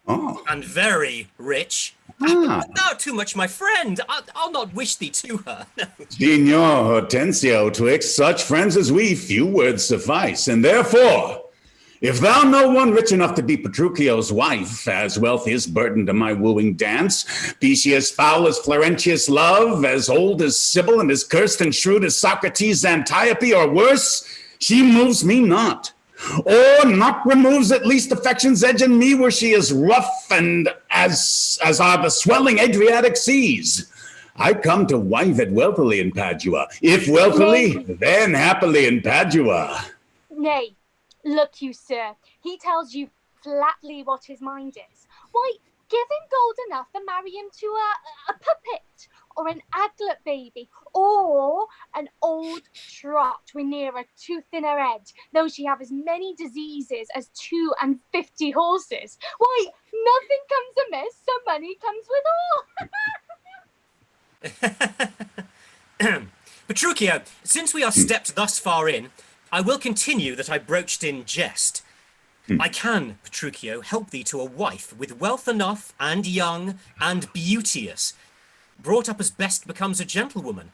Oh. And very rich. Ah. But thou too much my friend. I'll not wish thee to her. Signor Hortensio, twixt such friends as we, few words suffice, and therefore, if thou know one rich enough to be Petruchio's wife, as wealth is burden to my wooing dance, be she as foul as Florentius' love, as old as Sibyl, and as Kirsten shrewd as Socrates' Antiope, or worse, she moves me not. Or not removes at least affection's edge in me, where she is rough and as are the swelling Adriatic seas. I come to wive it wealthily in Padua. If wealthily, then happily in Padua. Nay, look you, sir. He tells you flatly what his mind is. Why, give him gold enough and marry him to a puppet, or an aglet baby, or an old trot with near a tooth in her head, though she have as many diseases as 52 horses. Why, nothing comes amiss, so money comes with all. Petruchio, since we are stepped thus far in, I will continue that I broached in jest. I can, Petruchio, help thee to a wife with wealth enough, and young, and beauteous, brought up as best becomes a gentlewoman.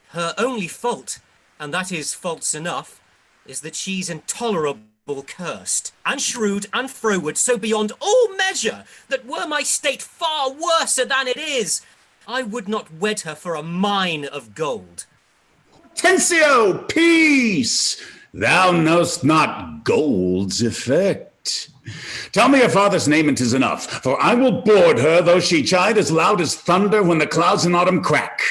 Her only fault, and that is faults enough, is that she's intolerable cursed, and shrewd, and froward, so beyond all measure, that were my state far worse than it is, I would not wed her for a mine of gold. Hortensio, peace! Thou know'st not gold's effect. Tell me her father's name, and 'tis enough, for I will board her, though she chide as loud as thunder when the clouds in autumn crack.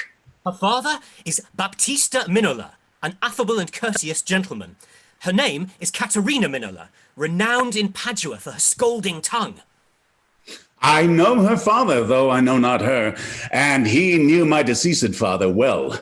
Her father is Baptista Minola, an affable and courteous gentleman. Her name is Katharina Minola, renowned in Padua for her scolding tongue. I know her father, though I know not her, and he knew my deceased father well.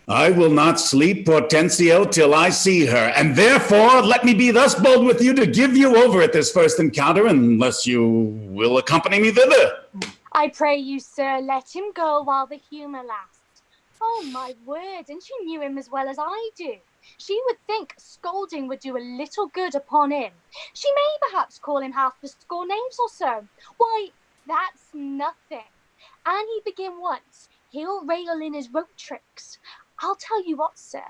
I will not sleep, Hortensio, till I see her, and therefore let me be thus bold with you to give you over at this first encounter, unless you will accompany me thither. I pray you, sir, let him go while the humour lasts. Oh, my word, and she knew him as well as I do. She would think scolding would do a little good upon him. She may perhaps call him half a score names or so. Why, that's nothing. And he begin once, he'll rail in his rope tricks. I'll tell you what, sir,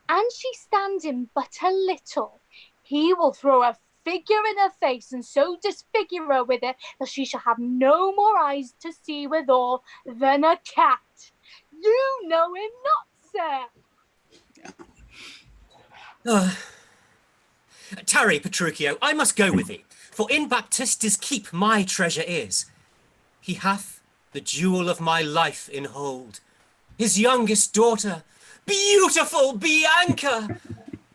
and she stand him but a little, he will throw a figure in her face and so disfigure her with it that she shall have no more eyes to see withal than a cat. You know him not, sir. Tarry, Petruchio, I must go with thee, for in Baptista's keep my treasure is. He hath the jewel of my life in hold, his youngest daughter, beautiful Bianca,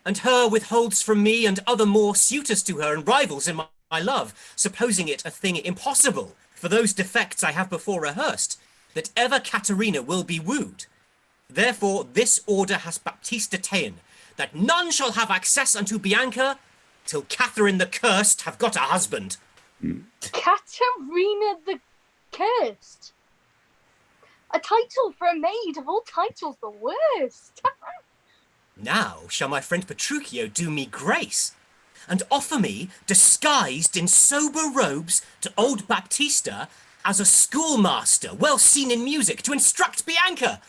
and her withholds from me and other more suitors to her and rivals in my love, supposing it a thing impossible, for those defects I have before rehearsed, that ever Katharina will be wooed. Therefore this order has Baptista ta'en, that none shall have access unto Bianca till Catherine the Cursed have got a husband. Katharina the Cursed? A title for a maid, of all titles the worst. Now shall my friend Petruchio do me grace, and offer me, disguised in sober robes, to old Baptista as a schoolmaster, well seen in music, to instruct Bianca,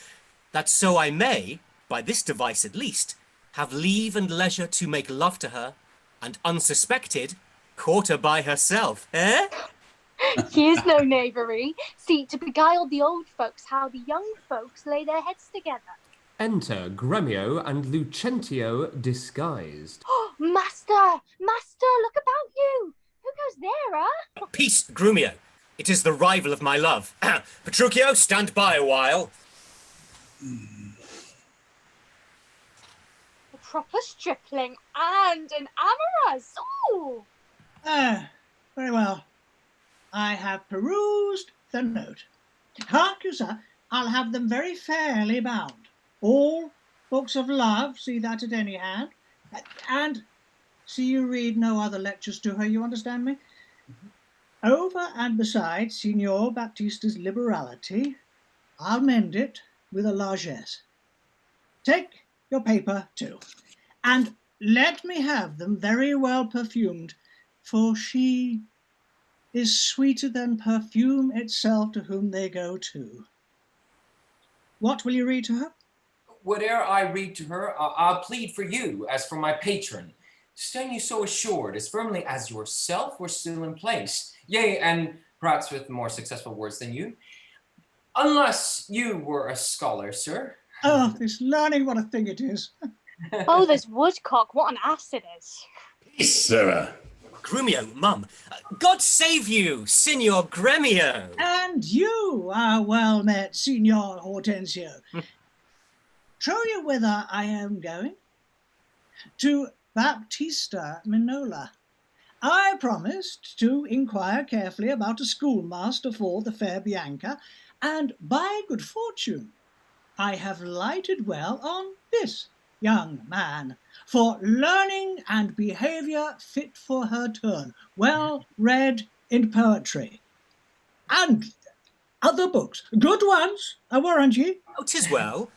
that so I may, by this device at least, have leave and leisure to make love to her, and unsuspected, court her by herself, eh? Here's no knavery. See, to beguile the old folks, how the young folks lay their heads together. Enter Gremio and Lucentio disguised. Master, look about you. Who goes there, huh? Peace, Grumio. It is the rival of my love. Petruchio, stand by a while. A proper stripling and an amorous. Ooh. Very well. I have perused the note. Hark you, sir, I'll have them very fairly bound. All books of love, see that at any hand. And see you read no other lectures to her, you understand me? Over and beside Signor Baptista's liberality, I'll mend it with a largesse. Take your paper too, and let me have them very well perfumed, for she is sweeter than perfume itself to whom they go to. What will you read to her? Whate'er I read to her, I'll plead for you as for my patron. Stand you so assured, as firmly as yourself were still in place, yea, and perhaps with more successful words than you, unless you were a scholar, sir. Oh, this learning, what a thing it is. Oh, this woodcock, what an ass it is. Peace, sir. Grumio, Mum. God save you, Signor Gremio. And you are well met, Signor Hortensio. Trow you whither I am going? To Baptista Minola. I promised to inquire carefully about a schoolmaster for the fair Bianca, and by good fortune I have lighted well on this young man, for learning and behaviour fit for her turn, well read in poetry, and other books, good ones, I warrant ye. Oh, 'tis well,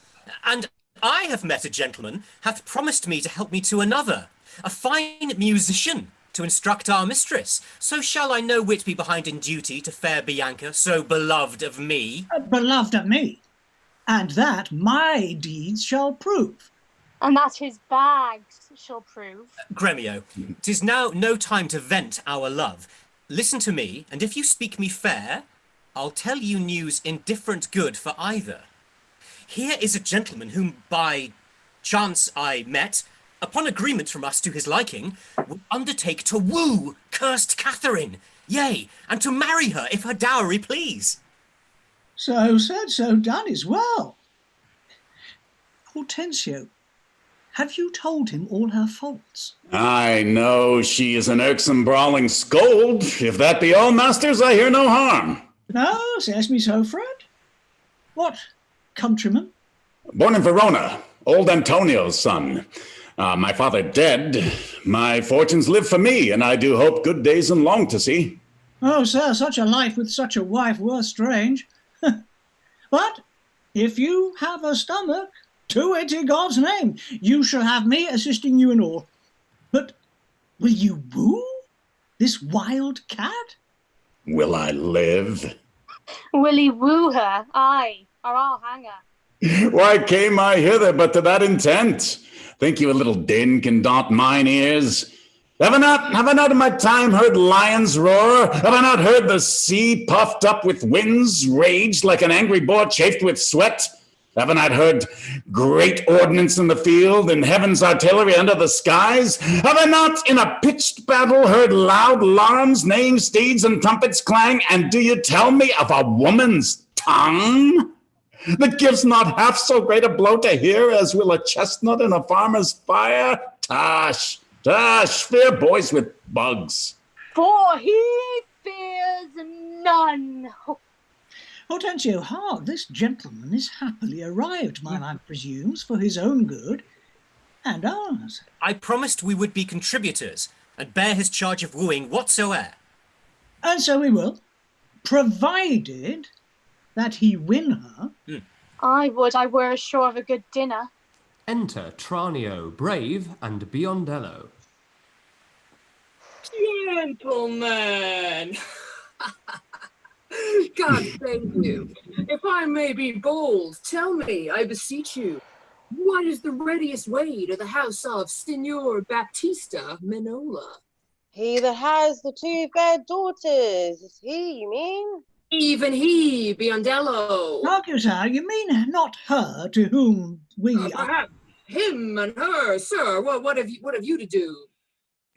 and I have met a gentleman hath promised me to help me to another, a fine musician, to instruct our mistress. So shall I no whit be behind in duty to fair Bianca, so beloved of me? Beloved of me, and that my deeds shall prove. And that his bags shall prove. Gremio, 'tis now no time to vent our love. Listen to me, and if you speak me fair, I'll tell you news indifferent good for either. Here is a gentleman whom by chance I met, upon agreement from us to his liking, would undertake to woo cursed Catharine, yea, and to marry her if her dowry please. So said, so done is well. Hortensio, have you told him all her faults? I know she is an irksome brawling scold. If that be all, masters, I hear no harm. No, says me so, friend. What countryman? Born in Verona, old Antonio's son. My father dead, my fortunes live for me, and I do hope good days and long to see. Oh, sir, such a life with such a wife were strange. But if you have a stomach, to it in God's name. You shall have me assisting you in all. But will you woo this wild cat? Will I live? Will he woo her? Aye, or I'll hang her. Why came I hither but to that intent? Think you a little din can daunt mine ears? Have I not in my time heard lions roar? Have I not heard the sea puffed up with winds rage like an angry boar chafed with sweat? Have I not heard great ordnance in the field and heaven's artillery under the skies? Have I not in a pitched battle heard loud alarms, neighing steeds and trumpets clang? And do you tell me of a woman's tongue that gives not half so great a blow to hear as will a chestnut in a farmer's fire? Tosh, fear boys with bugs. For he fears none. Hortensio, hark, this gentleman is happily arrived, my man presumes, for his own good and ours. I promised we would be contributors and bear his charge of wooing whatsoe'er. And so we will, provided that he win her. I would I were sure of a good dinner. Enter Tranio, Brave, and Biondello. Gentlemen! God thank you. If I may be bold, tell me, I beseech you, what is the readiest way to the house of Signor Baptista Minola? He that has the 2 fair daughters, is he, you mean? Even he, Biondello. Hark you, sir, you mean not her to whom we Perhaps him and her, sir. What have you to do?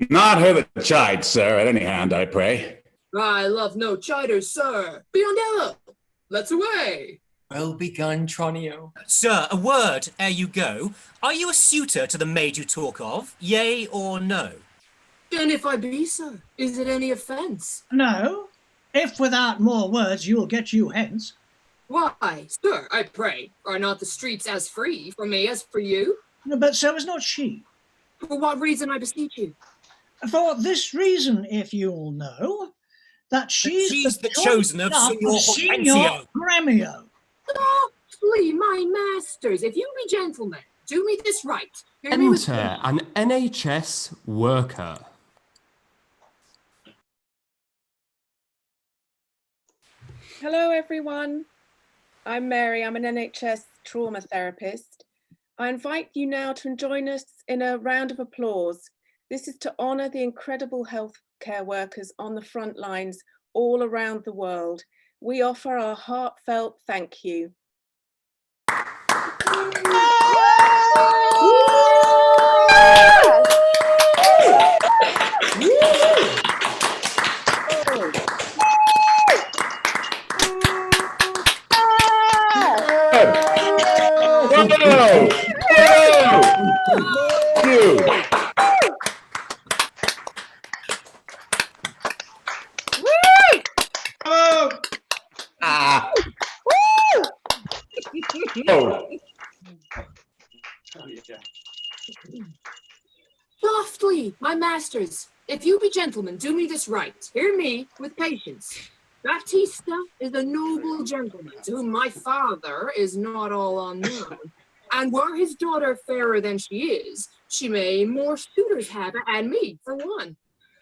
Not her that chides, sir, at any hand, I pray. I love no chiders, sir. Biondello, let's away. Well begun, Tranio. Sir, a word ere you go. Are you a suitor to the maid you talk of, yea or no? And if I be, sir, is it any offence? No, if without more words you'll get you hence. Why, sir, I pray, are not the streets as free for me as for you? No, but so is not she. For what reason, I beseech you? For this reason, if you'll know, that she's the chosen of Signor Hortensio. GREMIO. Softly, my masters, if you be gentlemen, do me this right. Hear me with Enter an NHS worker. Hello, everyone. I'm Mary. I'm an NHS trauma therapist. I invite you now to join us in a round of applause. This is to honour the incredible healthcare workers on the front lines all around the world. We offer our heartfelt thank you. Softly, my masters, if you be gentlemen, do me this right. Hear me with patience. Baptista is a noble gentleman to whom my father is not all unknown. And were his daughter fairer than she is, she may more suitors have, and me for one.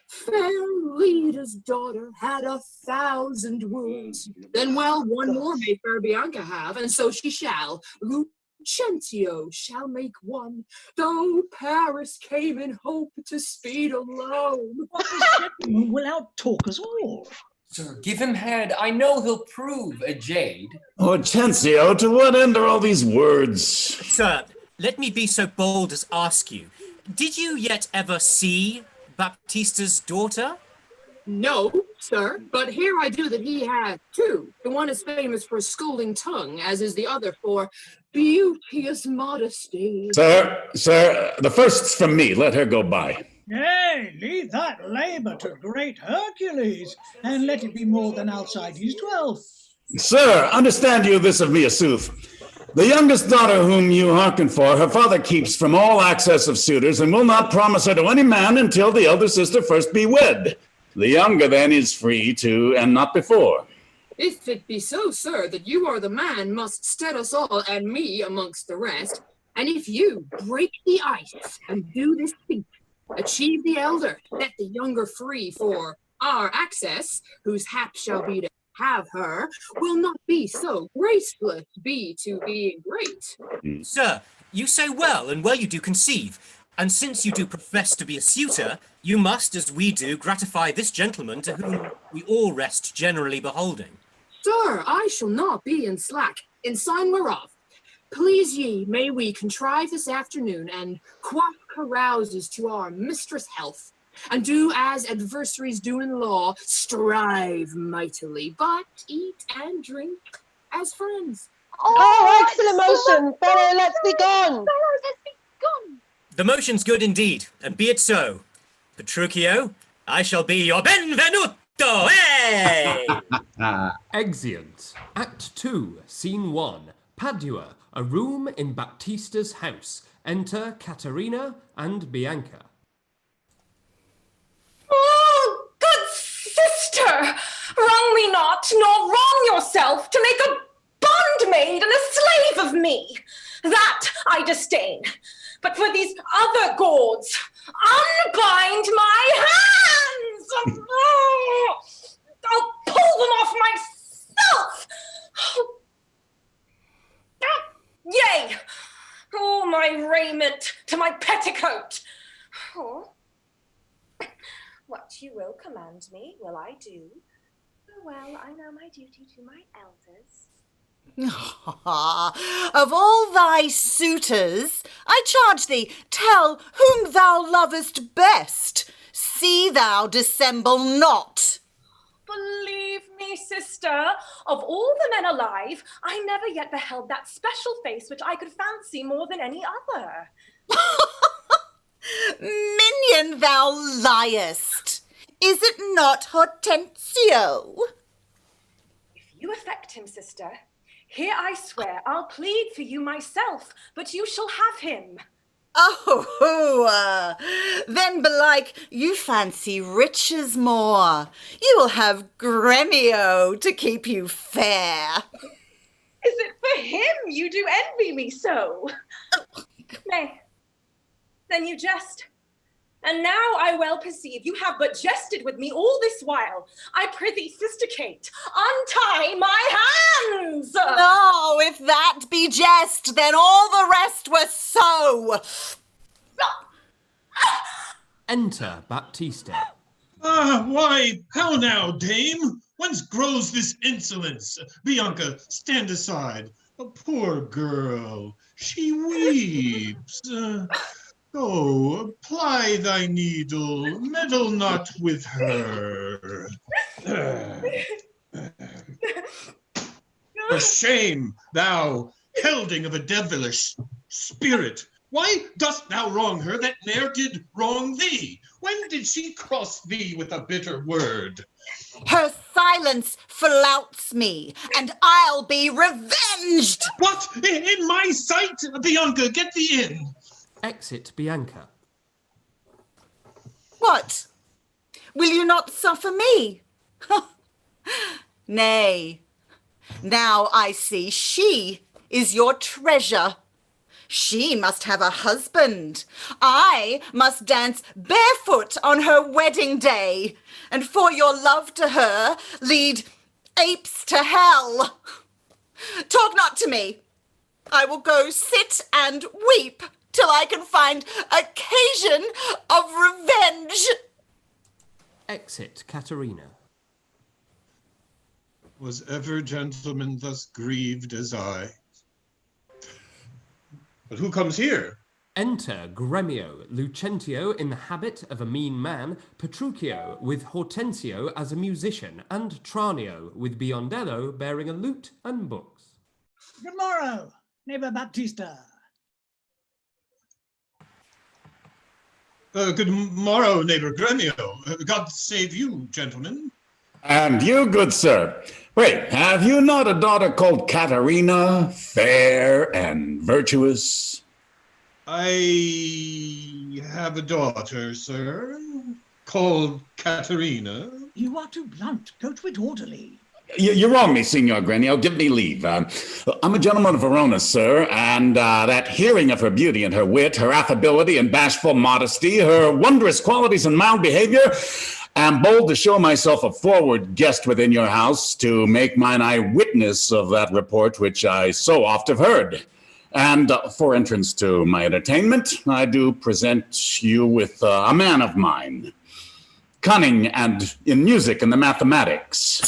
Fair Leda's daughter had 1,000 wounds. Then well, one more may fair Bianca have, and so she shall. Lucentio shall make one, though Paris came in hope to speed alone. Will out-talk us all. Sir, give him head. I know he'll prove a jade. Hortensio, to what end are all these words? Sir, let me be so bold as ask you, did you yet ever see Baptista's daughter? No, sir, but here I do that he had two. The one is famous for a scolding tongue, as is the other for beauteous modesty. Sir, the first's from me. Let her go by. Nay, leave that labour to great Hercules, and let it be more than outside his 12. Sir, understand you this of me a sooth. The youngest daughter whom you hearken for, her father keeps from all access of suitors, and will not promise her to any man until the elder sister first be wed. The younger then is free to, and not before. If it be so, sir, that you are the man, must stead us all, and me amongst the rest. And if you break the ice and do this feat, achieve the elder, set the younger free for our access, whose hap shall be to have her, will not be so graceless be to being great. Sir, you say well, and well you do conceive. And since you do profess to be a suitor, you must, as we do, gratify this gentleman to whom we all rest generally beholding. Sir, I shall not be in slack, in sign whereof. Please ye, may we contrive this afternoon and quaff carouses to our mistress health, and do as adversaries do in law, strive mightily, but eat and drink as friends. Oh, excellent motion! Pharaoh, let's be gone! The motion's good indeed, and be it so. Petruchio, I shall be your benvenuto, hey! Exeunt. Act 2, Scene 1. Padua, a room in Baptista's house. Enter KATHARINA and Bianca. Oh, good sister! Wrong me not, nor wrong yourself, to make a bondmaid and a slave of me. That I disdain. But for these other gauds, unbind my hands! I'll pull them off myself! Yea! Oh, my raiment to my petticoat! Oh. What you will command me, will I do? Oh, well, I know my duty to my elders. Of all thy suitors, I charge thee, tell whom thou lovest best. See thou dissemble not. Believe me, sister, of all the men alive, I never yet beheld that special face which I could fancy more than any other. Minion, thou liest. Is it not Hortensio? If you affect him, sister, Here I swear I'll plead for you myself, but you shall have him. Oh, then belike you fancy riches more. You will have GREMIO to keep you fair. Is it for him you do envy me so? Nay, then you jest. And now I well perceive you have but jested with me all this while. I prithee, Sister Kate, untie my hands! No, if that be jest, then all the rest was so. Enter Baptista. Ah, why, how now, dame? Whence grows this insolence? Bianca, stand aside. A poor girl, she weeps. Go, ply thy needle, meddle not with her. For shame, thou helding of a devilish spirit! Why dost thou wrong her that ne'er did wrong thee? When did she cross thee with a bitter word? Her silence flouts me, and I'll be revenged! What? In my sight? Bianca, get thee in! Exit Bianca. What? Will you not suffer me? Nay, now I see she is your treasure. She must have a husband. I must dance barefoot on her wedding day, and for your love to her, lead apes to hell. Talk not to me. I will go sit and weep till I can find occasion of revenge. Exit KATHARINA. Was ever gentleman thus grieved as I? But who comes here? Enter GREMIO, LUCENTIO in the habit of a mean man, PETRUCHIO with HORTENSIO as a musician, and TRANIO with Biondello bearing a lute and books. Good morrow, neighbour Baptista. Good morrow, neighbor GREMIO. God save you, gentlemen. And you, good sir. Wait, have you not a daughter called KATHARINA, fair and virtuous? I have a daughter, sir, called KATHARINA. You are too blunt. Go to it orderly. You wrong me, Signor GREMIO. Give me leave. I'm a gentleman of Verona, sir, and that hearing of her beauty and her wit, her affability and bashful modesty, her wondrous qualities and mild behavior, am bold to show myself a forward guest within your house to make mine eye witness of that report which I so oft have heard. And for entrance to my entertainment, I do present you with a man of mine, cunning and in music and the mathematics,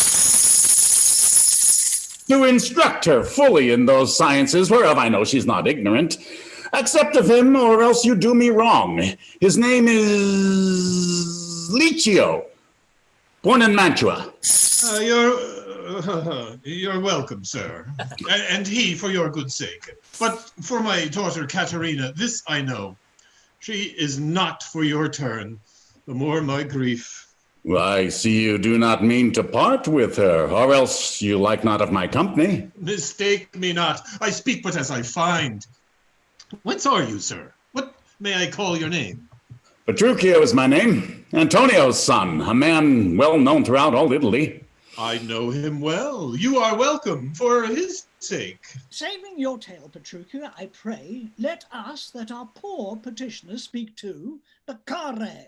to instruct her fully in those sciences whereof I know she's not ignorant. Accept of him, or else you do me wrong. His name is Licio, born in Mantua. You're welcome, sir, and he for your good sake. But for my daughter KATHARINA, this I know, she is not for your turn. The more my grief. Well, I see you do not mean to part with her, or else you like not of my company. Mistake me not. I speak but as I find. Whence are you, sir? What may I call your name? Petruchio is my name, Antonio's son, a man well known throughout all Italy. I know him well. You are welcome for his sake. Saving your tale, Petruchio, I pray, let us that are poor petitioners speak to the Carys.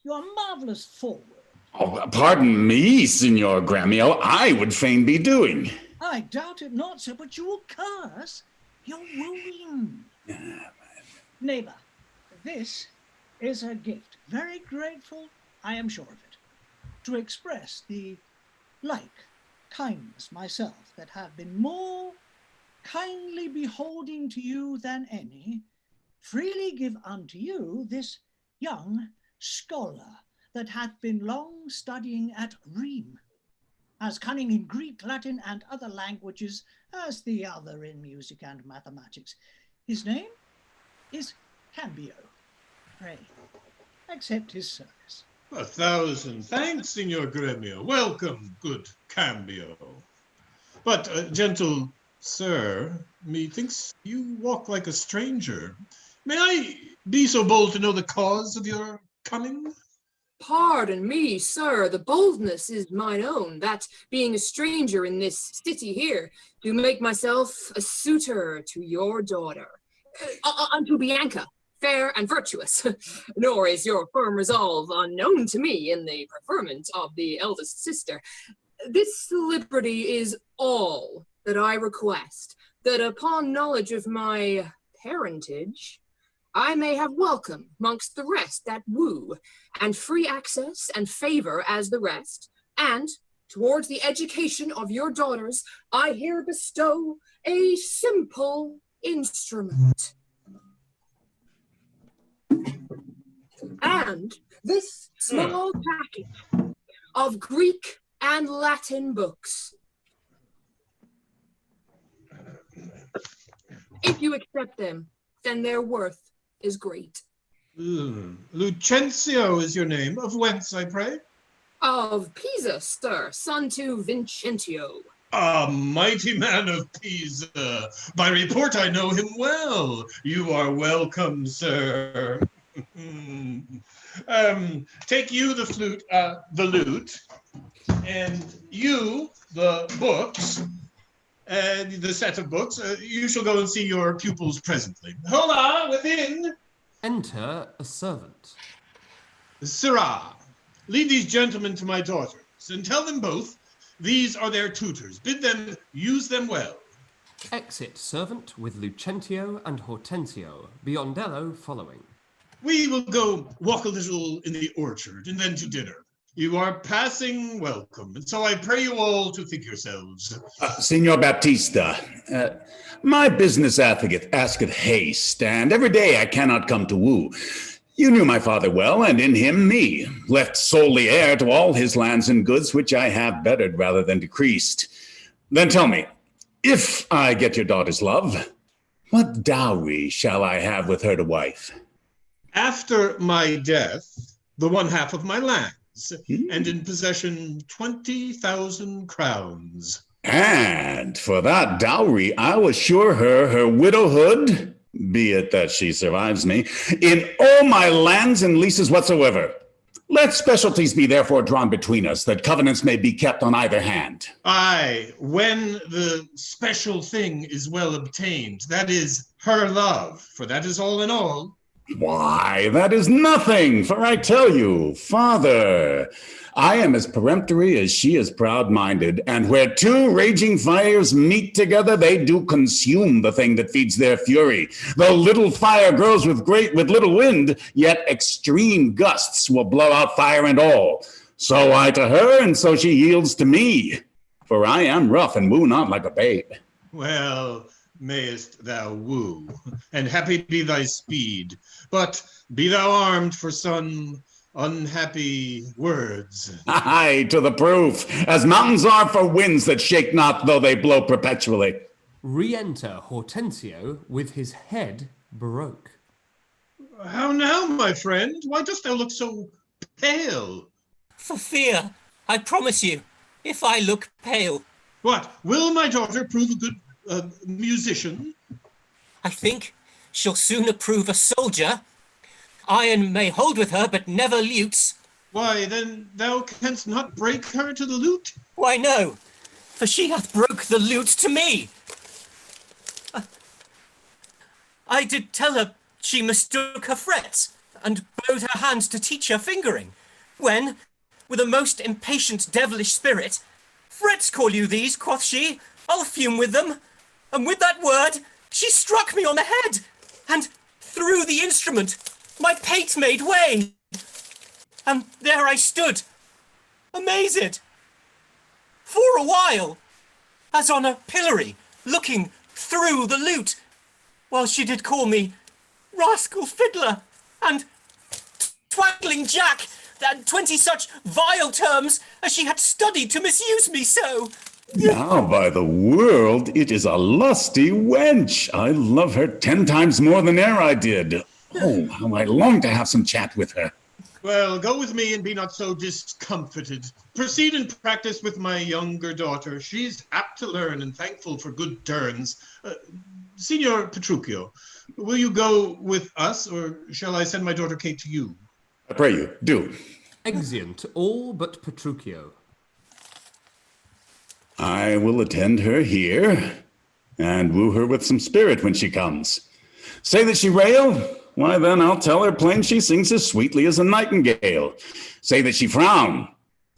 You are marvellous forward. Oh, pardon me, Signor GREMIO, I would fain be doing. I doubt it not, sir, but you will curse your wooing. Neighbour, this is a gift. Very grateful, I am sure of it. To express the kindness myself that have been more kindly beholding to you than any, freely give unto you this young scholar that hath been long studying at Rheims, as cunning in Greek, Latin, and other languages as the other in music and mathematics. His name is Cambio. Pray, accept his service. 1,000 thanks, Signor GREMIO. Welcome, good Cambio. But, gentle Sir, methinks you walk like a stranger. May I be so bold to know the cause of your coming? Pardon me, sir, the boldness is mine own, that being a stranger in this city here, to make myself a suitor to your daughter, unto Bianca, fair and virtuous. Nor is your firm resolve unknown to me in the preferment of the eldest sister. This liberty is all that I request, that upon knowledge of my parentage, I may have welcome mongst the rest that woo, and free access and favor as the rest, and towards the education of your daughters, I here bestow a simple instrument. And this small package of Greek and Latin books. If you accept them, then their worth is great. Lucentio is your name. Of whence, I pray? Of Pisa, sir, son to Vincentio. A mighty man of Pisa. By report, I know him well. You are welcome, sir. Take you the lute, and you the books, and the set of books. You shall go and see your pupils presently. Hola, within! Enter a servant. Sirrah, lead these gentlemen to my daughters, and tell them both these are their tutors. Bid them use them well. Exit servant with Lucentio and Hortensio, Biondello following. We will go walk a little in the orchard, and then to dinner. You are passing welcome, and so I pray you all to think yourselves. Signor Baptista, my business asketh haste, and every day I cannot come to woo. You knew my father well, and in him me, left solely heir to all his lands and goods, which I have bettered rather than decreased. Then tell me, if I get your daughter's love, what dowry shall I have with her to wife? After my death, the one half of my lands, and in possession 20,000 crowns. And for that dowry, I'll assure her widowhood, be it that she survives me, in all my lands and leases whatsoever. Let specialties be therefore drawn between us, that covenants may be kept on either hand. Aye, when the special thing is well obtained, that is her love, for that is all in all. Why, that is nothing, for I tell you, Father, I am as peremptory as she is proud-minded, and where two raging fires meet together, they do consume the thing that feeds their fury. Though little fire grows with little wind, yet extreme gusts will blow out fire and all. So I to her, and so she yields to me, for I am rough and woo not like a babe. Well, mayest thou woo, and happy be thy speed. But be thou armed for some unhappy words. Aye, to the proof, as mountains are for winds that shake not, though they blow perpetually. Re-enter Hortensio with his head broke. How now, my friend? Why dost thou look so pale? For fear, I promise you, if I look pale. What, will my daughter prove a good musician? I think she'll sooner prove a soldier. Iron may hold with her, but never lutes. Why, then thou canst not break her to the lute? Why, no, for she hath broke the lute to me. I did tell her she mistook her frets, and bowed her hands to teach her fingering, when, with a most impatient devilish spirit, frets call you these, quoth she, I'll fume with them. And with that word, she struck me on the head, and through the instrument, my pate made way. And there I stood, amazed, for a while, as on a pillory, looking through the lute, while she did call me rascal fiddler, and twaddling jack, and 20 such vile terms as she had studied to misuse me so. Now, by the world, it is a lusty wench. I love her 10 times more than e'er I did. Oh, how I long to have some chat with her. Well, go with me and be not so discomfited. Proceed and practice with my younger daughter. She's apt to learn and thankful for good turns. Signor Petruchio, will you go with us, or shall I send my daughter Kate to you? I pray you, do. Exeunt all but Petruchio. I will attend her here, and woo her with some spirit when she comes. Say that she rail? Why, then I'll tell her plain she sings as sweetly as a nightingale. Say that she frown?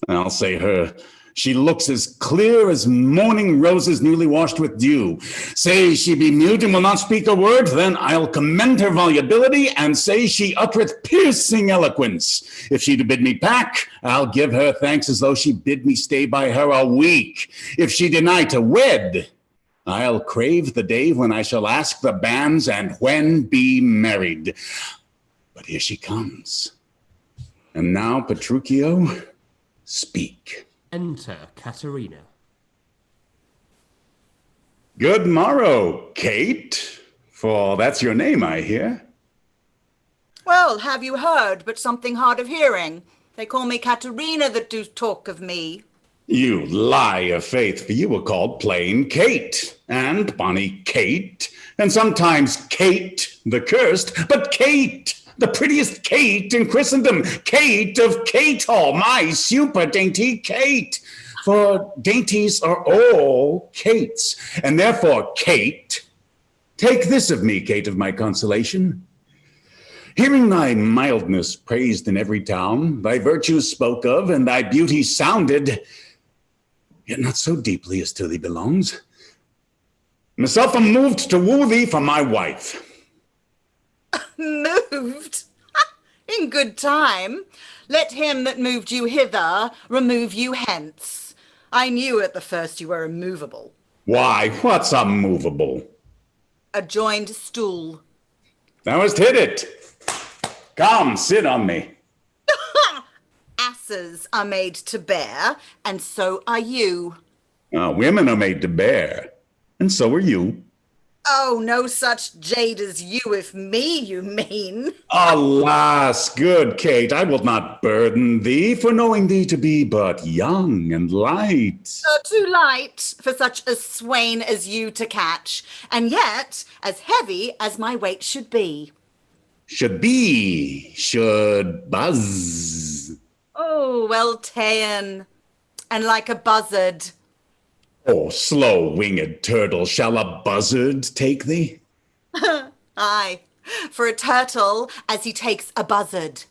I'll say her she looks as clear as morning roses newly washed with dew. Say she be mute and will not speak a word, then I'll commend her volubility, and say she uttereth piercing eloquence. If she do bid me pack, I'll give her thanks as though she bid me stay by her a week. If she deny to wed, I'll crave the day when I shall ask the banns and when be married. But here she comes. And now, Petruchio, speak. Enter KATHARINA. Good morrow, Kate, for that's your name, I hear. Well, have you heard but something hard of hearing? They call me KATHARINA that do talk of me. You lie of faith, for you were called plain Kate, and bonny Kate, and sometimes Kate the cursed, but Kate, the prettiest Kate in Christendom, Kate of Kate Hall, my super dainty Kate. For dainties are all Kates, and therefore, Kate, take this of me, Kate of my consolation. Hearing thy mildness praised in every town, thy virtues spoke of, and thy beauty sounded, yet not so deeply as to thee belongs. Myself am moved to woo thee for my wife. Moved? In good time. Let him that moved you hither remove you hence. I knew at the first you were immovable. Why, what's unmovable? A joined stool. Thou hast hit it. Come, sit on me. Asses are made to bear, and so are you. Women are made to bear, and so are you. Oh, no such jade as you with me, you mean? Alas, good Kate, I will not burden thee, for knowing thee to be but young and light. Too light for such a swain as you to catch, and yet as heavy as my weight should be. Should buzz. Oh, well ta'en, and like a buzzard. Oh, slow-winged turtle, shall a buzzard take thee? Aye, for a turtle as he takes a buzzard.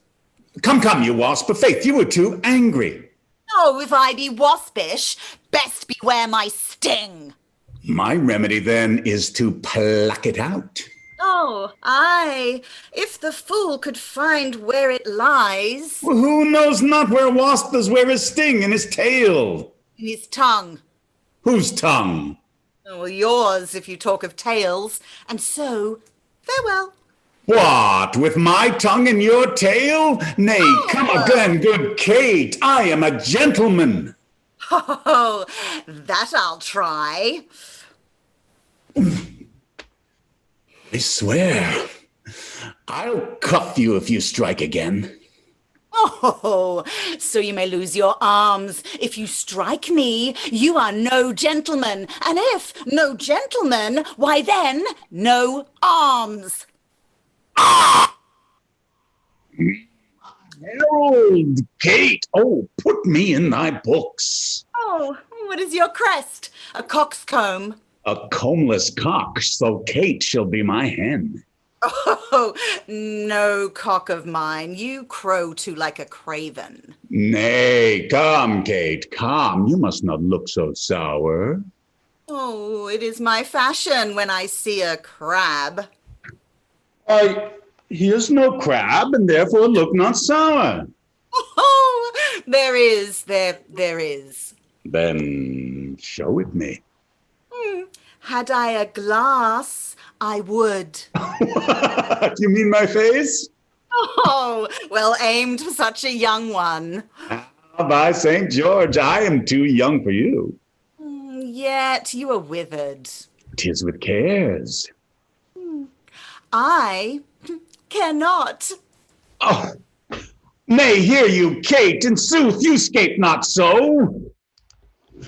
Come, you wasp, of faith, you were too angry. Oh, if I be waspish, best beware my sting. My remedy, then, is to pluck it out. Oh, aye, if the fool could find where it lies. Well, who knows not where a wasp does wear his sting in his tail? In his tongue. Whose tongue? Oh, yours, if you talk of tails. And so, farewell. What, with my tongue in your tail? Nay, come again, good Kate, I am a gentleman. Oh, that I'll try. I swear, I'll cuff you if you strike again. Oh, so you may lose your arms. If you strike me, you are no gentleman. And if no gentleman, why then, no arms. Old Kate, oh, put me in thy books. Oh, what is your crest? A coxcomb? A combless cock, so Kate shall be my hen. Oh, no cock of mine. You crow too like a craven. Nay, come, Kate, come. You must not look so sour. Oh, it is my fashion when I see a crab. Here's no crab, and therefore look not sour. Oh, there is. Then show it me. Had I a glass, I would. What, you mean my face? Oh, well aimed for such a young one. By St. George, I am too young for you. Yet you are withered. 'Tis with cares. I cannot. Oh, Nay, hear you, Kate, in sooth, you scape not so.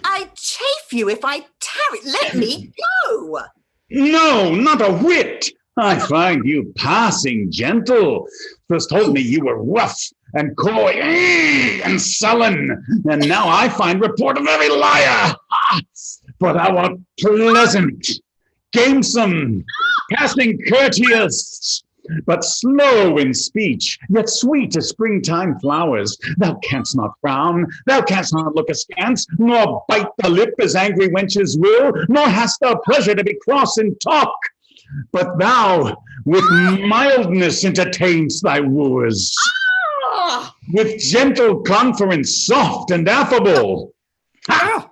I chafe you if I tarry. Let me go. No, not a whit. I find you passing gentle. First told me you were rough and coy and sullen, and now I find report a very liar. For thou art pleasant, gamesome, passing courteous, but slow in speech, yet sweet as springtime flowers. Thou canst not frown, thou canst not look askance, nor bite the lip as angry wenches will, nor hast thou pleasure to be cross in talk. But thou with mildness entertainst thy wooers, with gentle conference, soft and affable. Ha!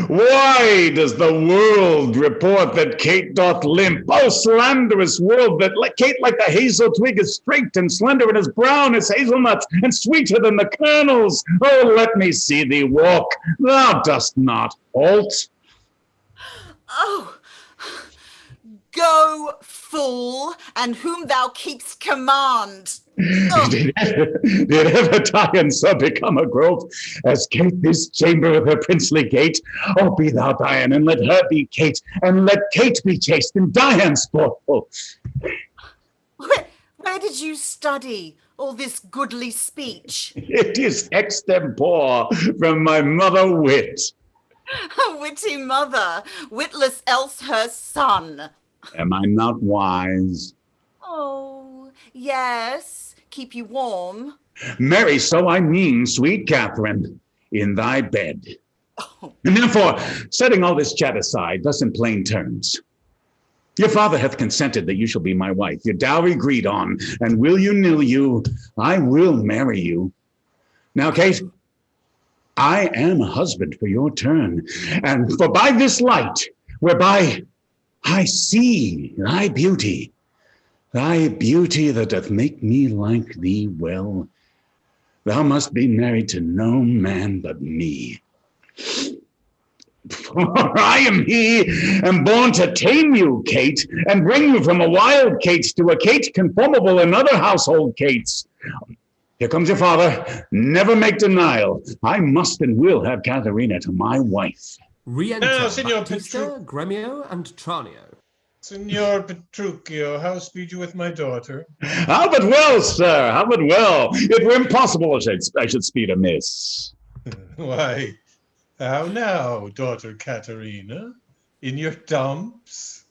Why does the world report that Kate doth limp? Oh, slanderous world, that Kate like the hazel twig is straight and slender and as brown as hazelnuts and sweeter than the kernels. Oh, let me see thee walk. Thou dost not halt. Oh, go, fool, and whom thou keepst command. Did ever Dian so become a grove as Kate this chamber of her princely gate? Oh, be thou Dian, and let her be Kate, and let Kate be chaste, and Dian sportful. Where did you study all this goodly speech? It is extempore from my mother wit. A witty mother, witless else her son. Am I not wise? Oh, yes. Keep you warm. Marry, so I mean, sweet Catherine, in thy bed. And therefore, setting all this chat aside, thus in plain terms, your father hath consented that you shall be my wife, your dowry agreed on, and will you nill you, I will marry you. Now, Kate, I am a husband for your turn, and for by this light, whereby I see thy beauty that doth make me like thee well, thou must be married to no man but me. For I am he, am born to tame you, Kate, and bring you from a wild Kate to a Kate conformable in other household Kates. Here comes your father. Never make denial. I must and will have Katharina to my wife. Re-enter Signor Baptista, Gremio, and Tranio. Signor Petruchio, how speed you with my daughter? How but well, sir, how but well. It were impossible I should speed amiss. Why, how now, daughter Katharina? In your dumps?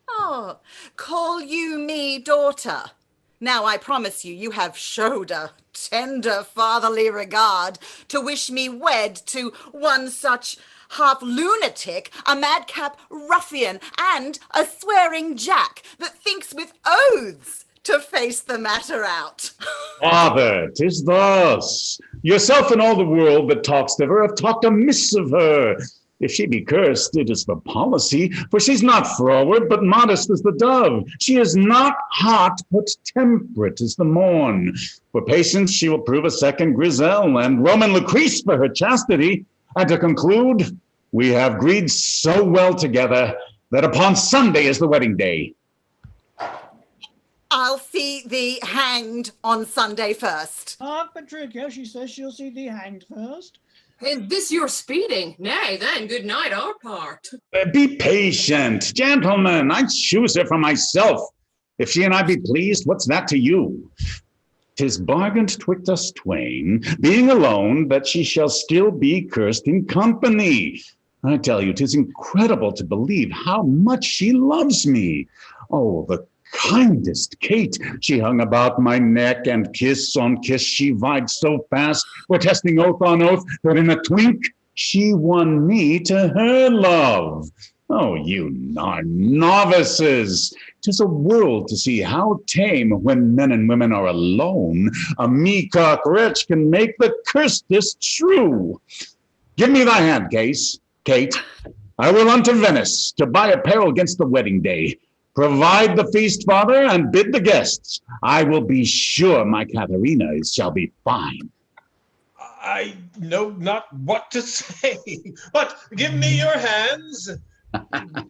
Oh, call you me daughter. Now I promise you, you have showed a tender fatherly regard to wish me wed to one such half lunatic, a madcap ruffian, and a swearing jack that thinks with oaths to face the matter out. Father, 'tis thus. Yourself and all the world that talks of her have talked amiss of her. If she be cursed, it is for policy, for she's not froward, but modest as the dove. She is not hot, but temperate as the morn. For patience, she will prove a second Griselle, and Roman Lucrece for her chastity. And to conclude, we have agreed so well together that upon Sunday is the wedding day. I'll see thee hanged on Sunday first. Petruchio, she says she'll see thee hanged first. Is this your speeding? Nay, then, good night our part. Be patient, gentlemen. I choose her for myself. If she and I be pleased, what's that to you? 'Tis bargained twixt us twain, being alone, that she shall still be cursed in company. I tell you, 'tis incredible to believe how much she loves me. Oh, the kindest Kate. She hung about my neck, and kiss on kiss she vied so fast, protesting oath on oath, that in a twink she won me to her love. Oh, you are novices. 'Tis a world to see how tame, when men and women are alone, a meacock wretch can make the cursedest shrew. Give me thy hand, Kate. I will unto Venice to buy apparel against the wedding day. Provide the feast, father, and bid the guests. I will be sure my Katharina shall be fine. I know not what to say, but give me your hands.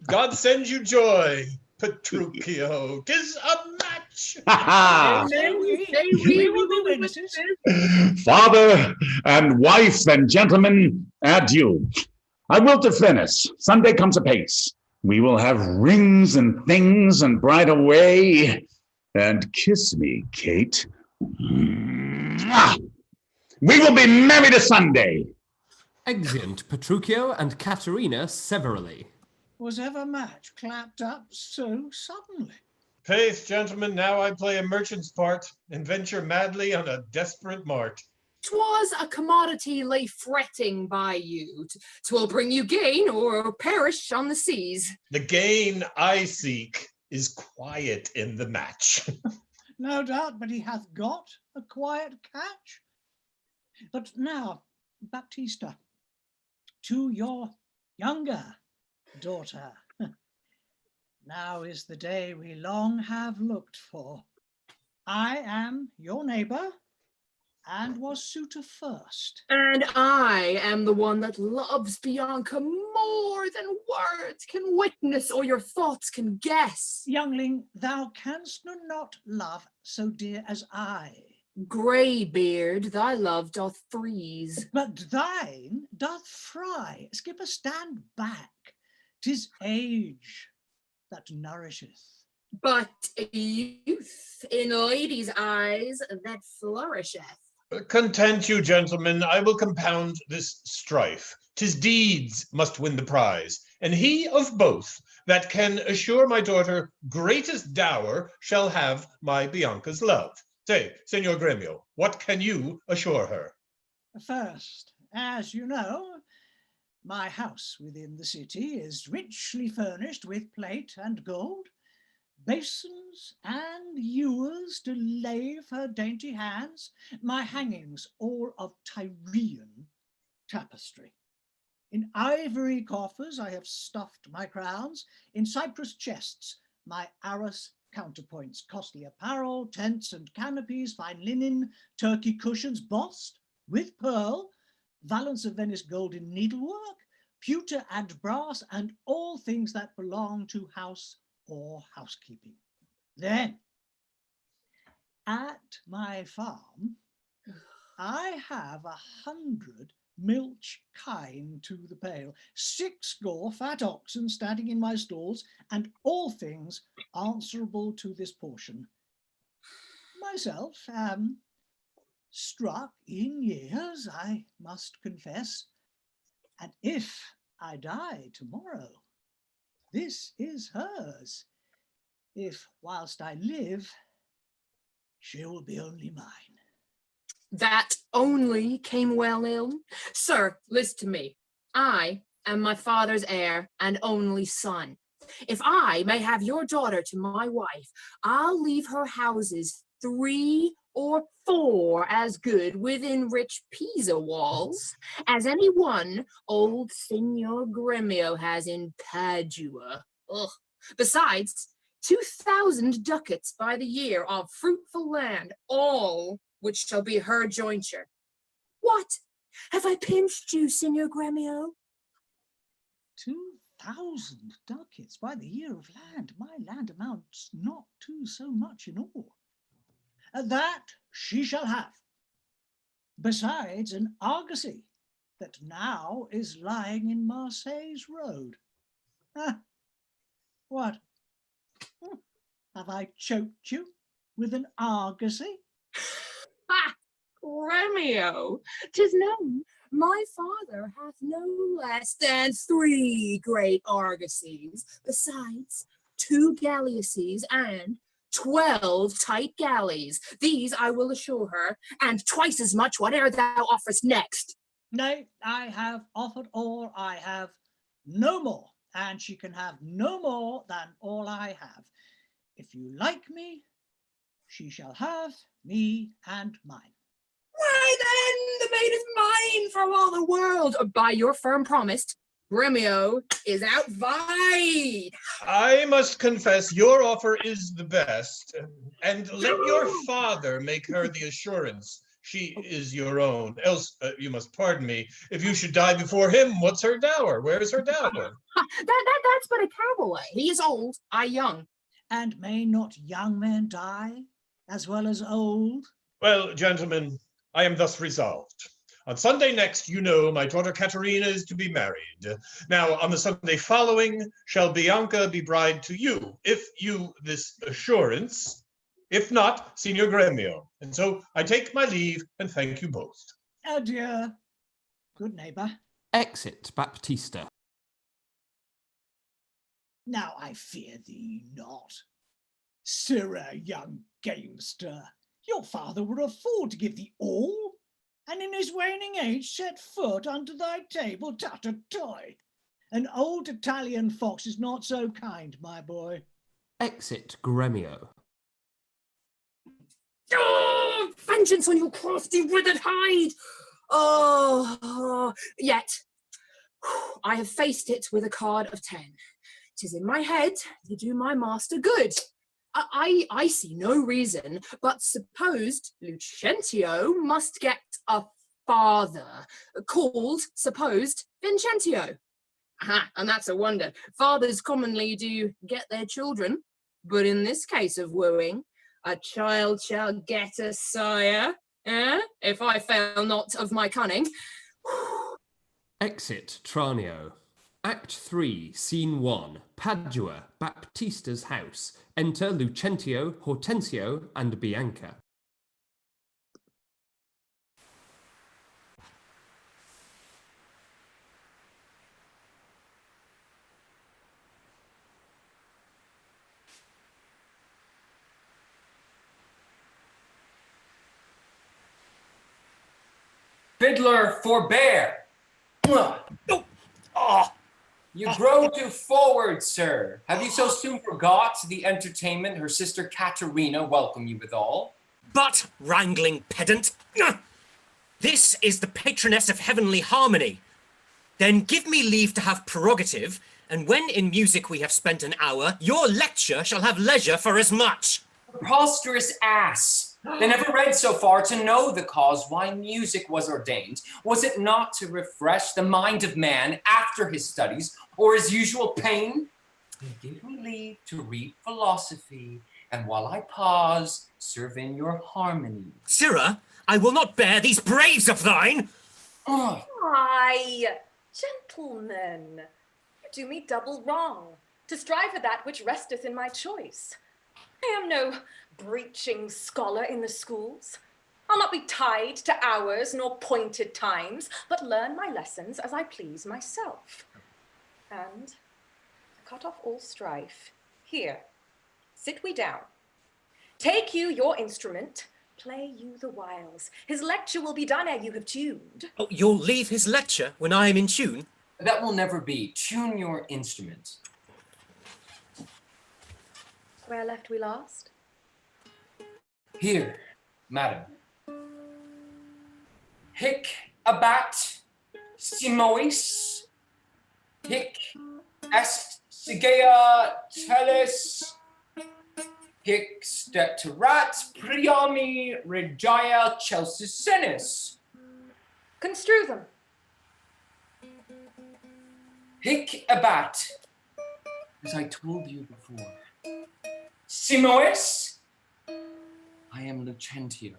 God send you joy, Petruchio. 'Tis a match. We will be witnesses. Father and wife and gentlemen, adieu. I will to Venice. Sunday comes apace. We will have rings and things and bride away. And kiss me, Kate. Mwah! We will be married a Sunday. Exeunt Petruchio and KATHARINA severally. Was ever match clapped up so suddenly? Faith, gentlemen, now I play a merchant's part and venture madly on a desperate mart. 'Twas a commodity lay fretting by you. 'Twill bring you gain or perish on the seas. The gain I seek is quiet in the match. No doubt, but he hath got a quiet catch. But now, Baptista, to your younger daughter. Now is the day we long have looked for. I am your neighbor and was suitor first. And I am the one that loves Bianca more than words can witness or your thoughts can guess. Youngling, thou canst not love so dear as I. Greybeard, thy love doth freeze. But thine doth fry. Skipper, stand back. 'Tis age that nourisheth. But youth in ladies' eyes that flourisheth. Content you, gentlemen, I will compound this strife. 'Tis deeds must win the prize, and he of both that can assure my daughter greatest dower shall have my Bianca's love. Say, Signor GREMIO, what can you assure her? First, as you know, my house within the city is richly furnished with plate and gold, basins and ewers to lave her dainty hands, my hangings all of Tyrian tapestry. In ivory coffers I have stuffed my crowns, in cypress chests my arras counterpoints, costly apparel, tents and canopies, fine linen, Turkey cushions bossed with pearl, valance of Venice golden needlework, pewter and brass, and all things that belong to house or housekeeping. Then, at my farm, I have 100 milch kine to the pail, 60 fat oxen standing in my stalls, and all things answerable to this portion. Myself am struck in years, I must confess, and if I die tomorrow, this is hers. If whilst I live, she will be only mine. That only came well ill. Sir, list to me. I am my father's heir and only son. If I may have your daughter to my wife, I'll leave her houses 3 or 4 as good within rich Pisa walls as any one old Signor GREMIO has in Padua. Ugh. Besides, 2,000 ducats by the year of fruitful land, all which shall be her jointure. What? Have I pinched you, Signor GREMIO? 2,000 ducats by the year of land. My land amounts not to so much in all. That she shall have, besides an argosy that now is lying in Marseille's road. What? Have I choked you with an argosy? Ha! GREMIO, 'tis known my father hath no less than 3 great argosies, besides 2 galleasses and 12 tight galleys. These I will assure her, and twice as much whate'er thou offerest next. Nay, I have offered all, I have no more, and she can have no more than all I have. If you like me, she shall have me and mine. Why then, the maid is mine for all the world. By your firm promise, GREMIO is outvied. I must confess your offer is the best, and let your father make her the assurance she is your own. Else, you must pardon me, if you should die before him, what's her dower? Where is her dower? That's but a cowboy. He is old, I young. And may not young men die, as well as old? Well, gentlemen, I am thus resolved. On Sunday next, you know, my daughter KATHARINA is to be married. Now, on the Sunday following, shall Bianca be bride to you, if you this assurance, if not, Signor GREMIO. And so I take my leave and thank you both. Adieu, good neighbour. Exit Baptista. Now I fear thee not. Sirrah, young gamester, your father would afford to give thee all, and in his waning age set foot under thy table tattered toy. An old Italian fox is not so kind, my boy. Exit Gremio. Oh, vengeance on your crafty withered hide! Yet I have faced it with a card of 10. 'Tis in my head to do my master good. I see no reason, but supposed Lucentio must get a father, called, supposed, Vincentio. Aha, and that's a wonder. Fathers commonly do get their children, but in this case of wooing, a child shall get a sire, if I fail not of my cunning. Exit TRANIO. Act 3, Scene 1, Padua, Baptista's house. Enter Lucentio, Hortensio, and Bianca. Fiddler, forbear! You grow too forward, sir. Have you so soon forgot the entertainment her sister KATHARINA welcome you withal? But, wrangling pedant, this is the patroness of heavenly harmony. Then give me leave to have prerogative, and when in music we have spent an hour, your lecture shall have leisure for as much. Preposterous ass! They never read so far to know the cause why music was ordained. Was it not to refresh the mind of man after his studies or his usual pain? Give me leave to read philosophy, and while I pause, serve in your harmony. Sirrah, I will not bear these braves of thine. Why, gentlemen, you do me double wrong, to strive for that which resteth in my choice. I am no breaching scholar in the schools. I'll not be tied to hours nor pointed times, but learn my lessons as I please myself. And to cut off all strife, here, sit we down. Take you your instrument, play you the whiles. His lecture will be done ere you have tuned. Oh, you'll leave his lecture when I am in tune? That will never be. Tune your instrument. Where left we last? Here, madam. Hic abat simois, hic est sigea telis, hic steterat priami regia Chelsesenis. Construe them. Hic abat, as I told you before. Simois, I am Lucentio,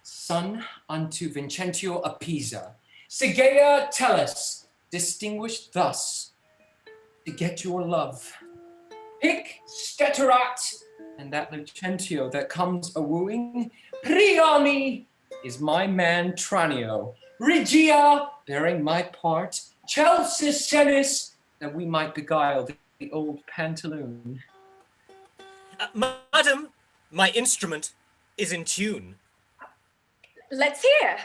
son unto Vincentio of Pisa. Sigea Tellus, distinguished thus, to get your love. Hic steterat, and that Lucentio that comes a-wooing, Priami is my man Tranio. Regia, bearing my part, Chelsesenis, that we might beguile the old pantaloon. Madam, my instrument is in tune. Let's hear.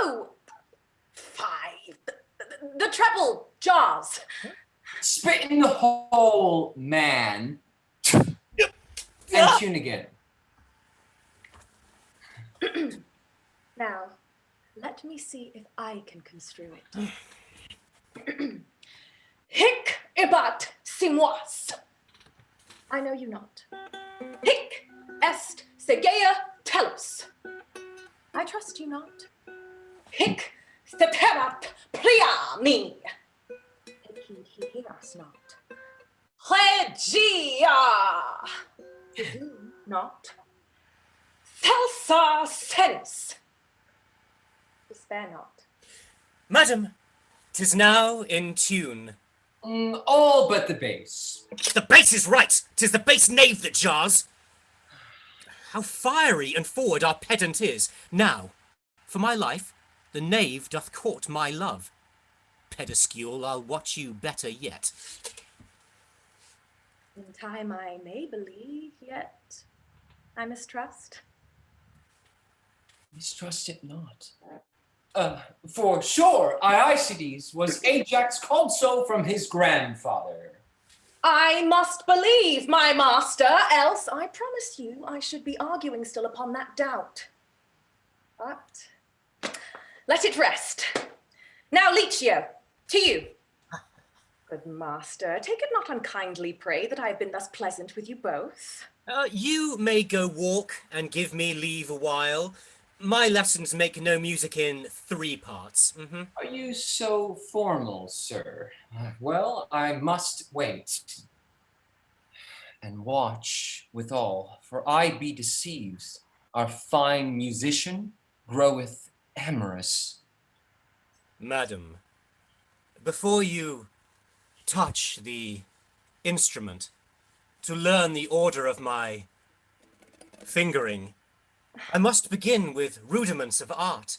Oh, 5. The treble, jaws. Spit in the hole, man. And tune again. Now, let me see if I can construe it. Hic ebat simois. I know you not. Hic est Segea tellus. I trust you not. Hic seperat plia me. Heed he hear us not. Regia. You do not. Celsa senis. Despair not. Madam, 'tis now in tune. All but the bass. The bass is right! 'Tis the bass knave that jars. How fiery and forward our pedant is. Now, for my life, the knave doth court my love. Pedescule, I'll watch you better yet. In time I may believe, yet I mistrust. Mistrust it not. For sure, Aeacides was Ajax called so from his grandfather. I must believe, my master, else I promise you I should be arguing still upon that doubt. But let it rest. Now, Lucio, to you. Good master, take it not unkindly, pray, that I have been thus pleasant with you both. You may go walk and give me leave a while. My lessons make no music in 3 parts. Are you so formal, sir? Well, I must wait and watch withal, for I be deceived. Our fine musician groweth amorous. Madam, before you touch the instrument to learn the order of my fingering, I must begin with rudiments of art,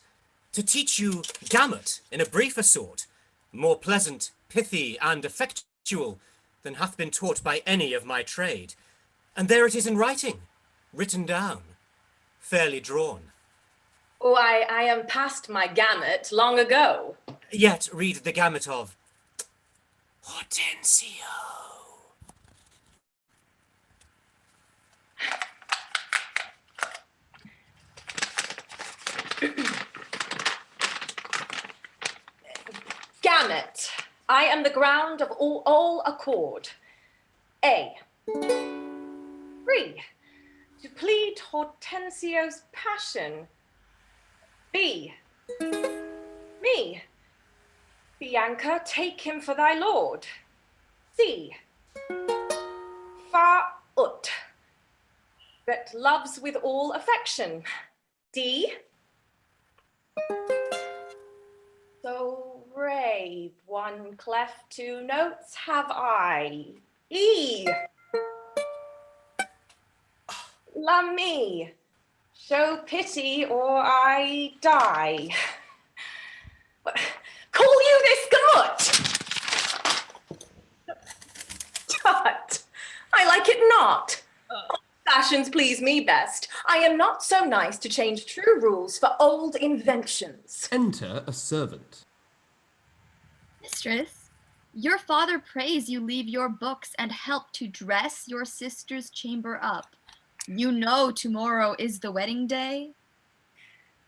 to teach you gamut in a briefer sort, more pleasant, pithy, and effectual than hath been taught by any of my trade. And there it is in writing, written down, fairly drawn. Oh, I am past my gamut long ago. Yet read the gamut of Hortensio. Gamut. I am the ground of all accord. A. 3. To plead Hortensio's passion. B. Me. Bianca, take him for thy lord. C. Far ut. That loves with all affection. D. So brave, 1 clef, 2 notes have I. E. La me. Show pity or I die. Call you this gut? Tut. I like it not. Fashions please me best. I am not so nice to change true rules for old inventions. Enter a servant. Mistress, your father prays you leave your books and help to dress your sister's chamber up. You know tomorrow is the wedding day.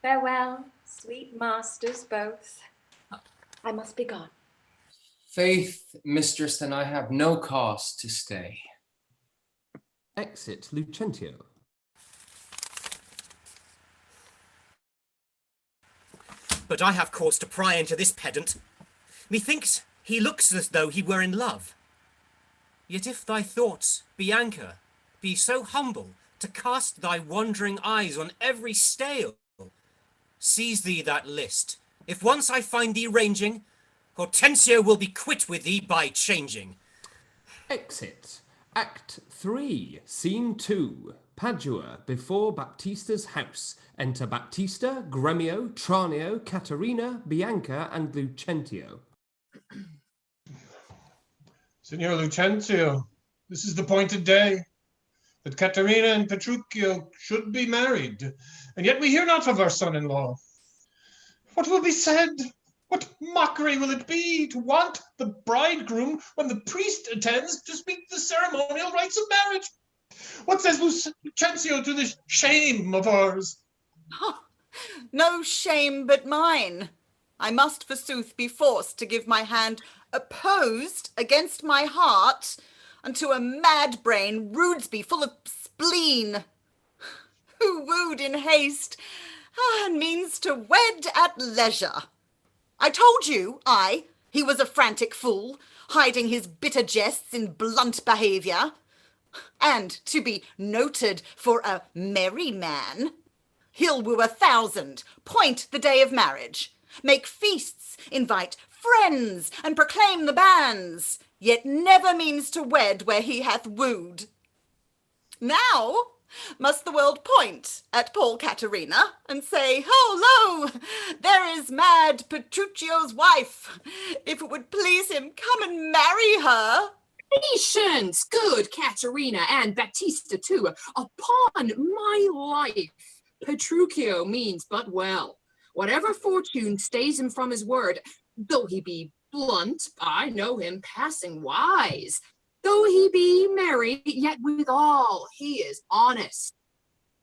Farewell, sweet masters both. I must be gone. Faith, mistress, then I have no cause to stay. Exit Lucentio. But I have cause to pry into this pedant. Methinks he looks as though he were in love. Yet if thy thoughts, Bianca, be so humble to cast thy wandering eyes on every stale, seize thee that list. If once I find thee ranging, Hortensio will be quit with thee by changing. Exit. Act 3, Scene 2. Padua, before Baptista's house. Enter Baptista, Gremio, Tranio, KATHARINA, Bianca, and Lucentio. Signor Lucentio, this is the appointed day that KATHARINA and PETRUCHIO should be married, and yet we hear not of our son-in-law. What will be said? What mockery will it be to want the bridegroom when the priest attends to speak the ceremonial rites of marriage? What says Lucentio to this shame of ours? Oh, no shame but mine. I must forsooth be forced to give my hand opposed against my heart unto a mad brain Rudesby full of spleen. who wooed in haste, and means to wed at leisure. I told you, he was a frantic fool, hiding his bitter jests in blunt behaviour, and to be noted for a merry man. He'll woo 1,000, point the day of marriage, make feasts, invite friends, and proclaim the banns, yet never means to wed where he hath wooed. Now must the world point at poor Katharina and say, "Ho, lo, there is mad Petruchio's wife. If it would please him, come and marry her." Patience, good Katharina, and Baptista too. Upon my life, Petruchio means but well. Whatever fortune stays him from his word, though he be blunt, I know him passing wise. Though he be merry, yet withal he is honest.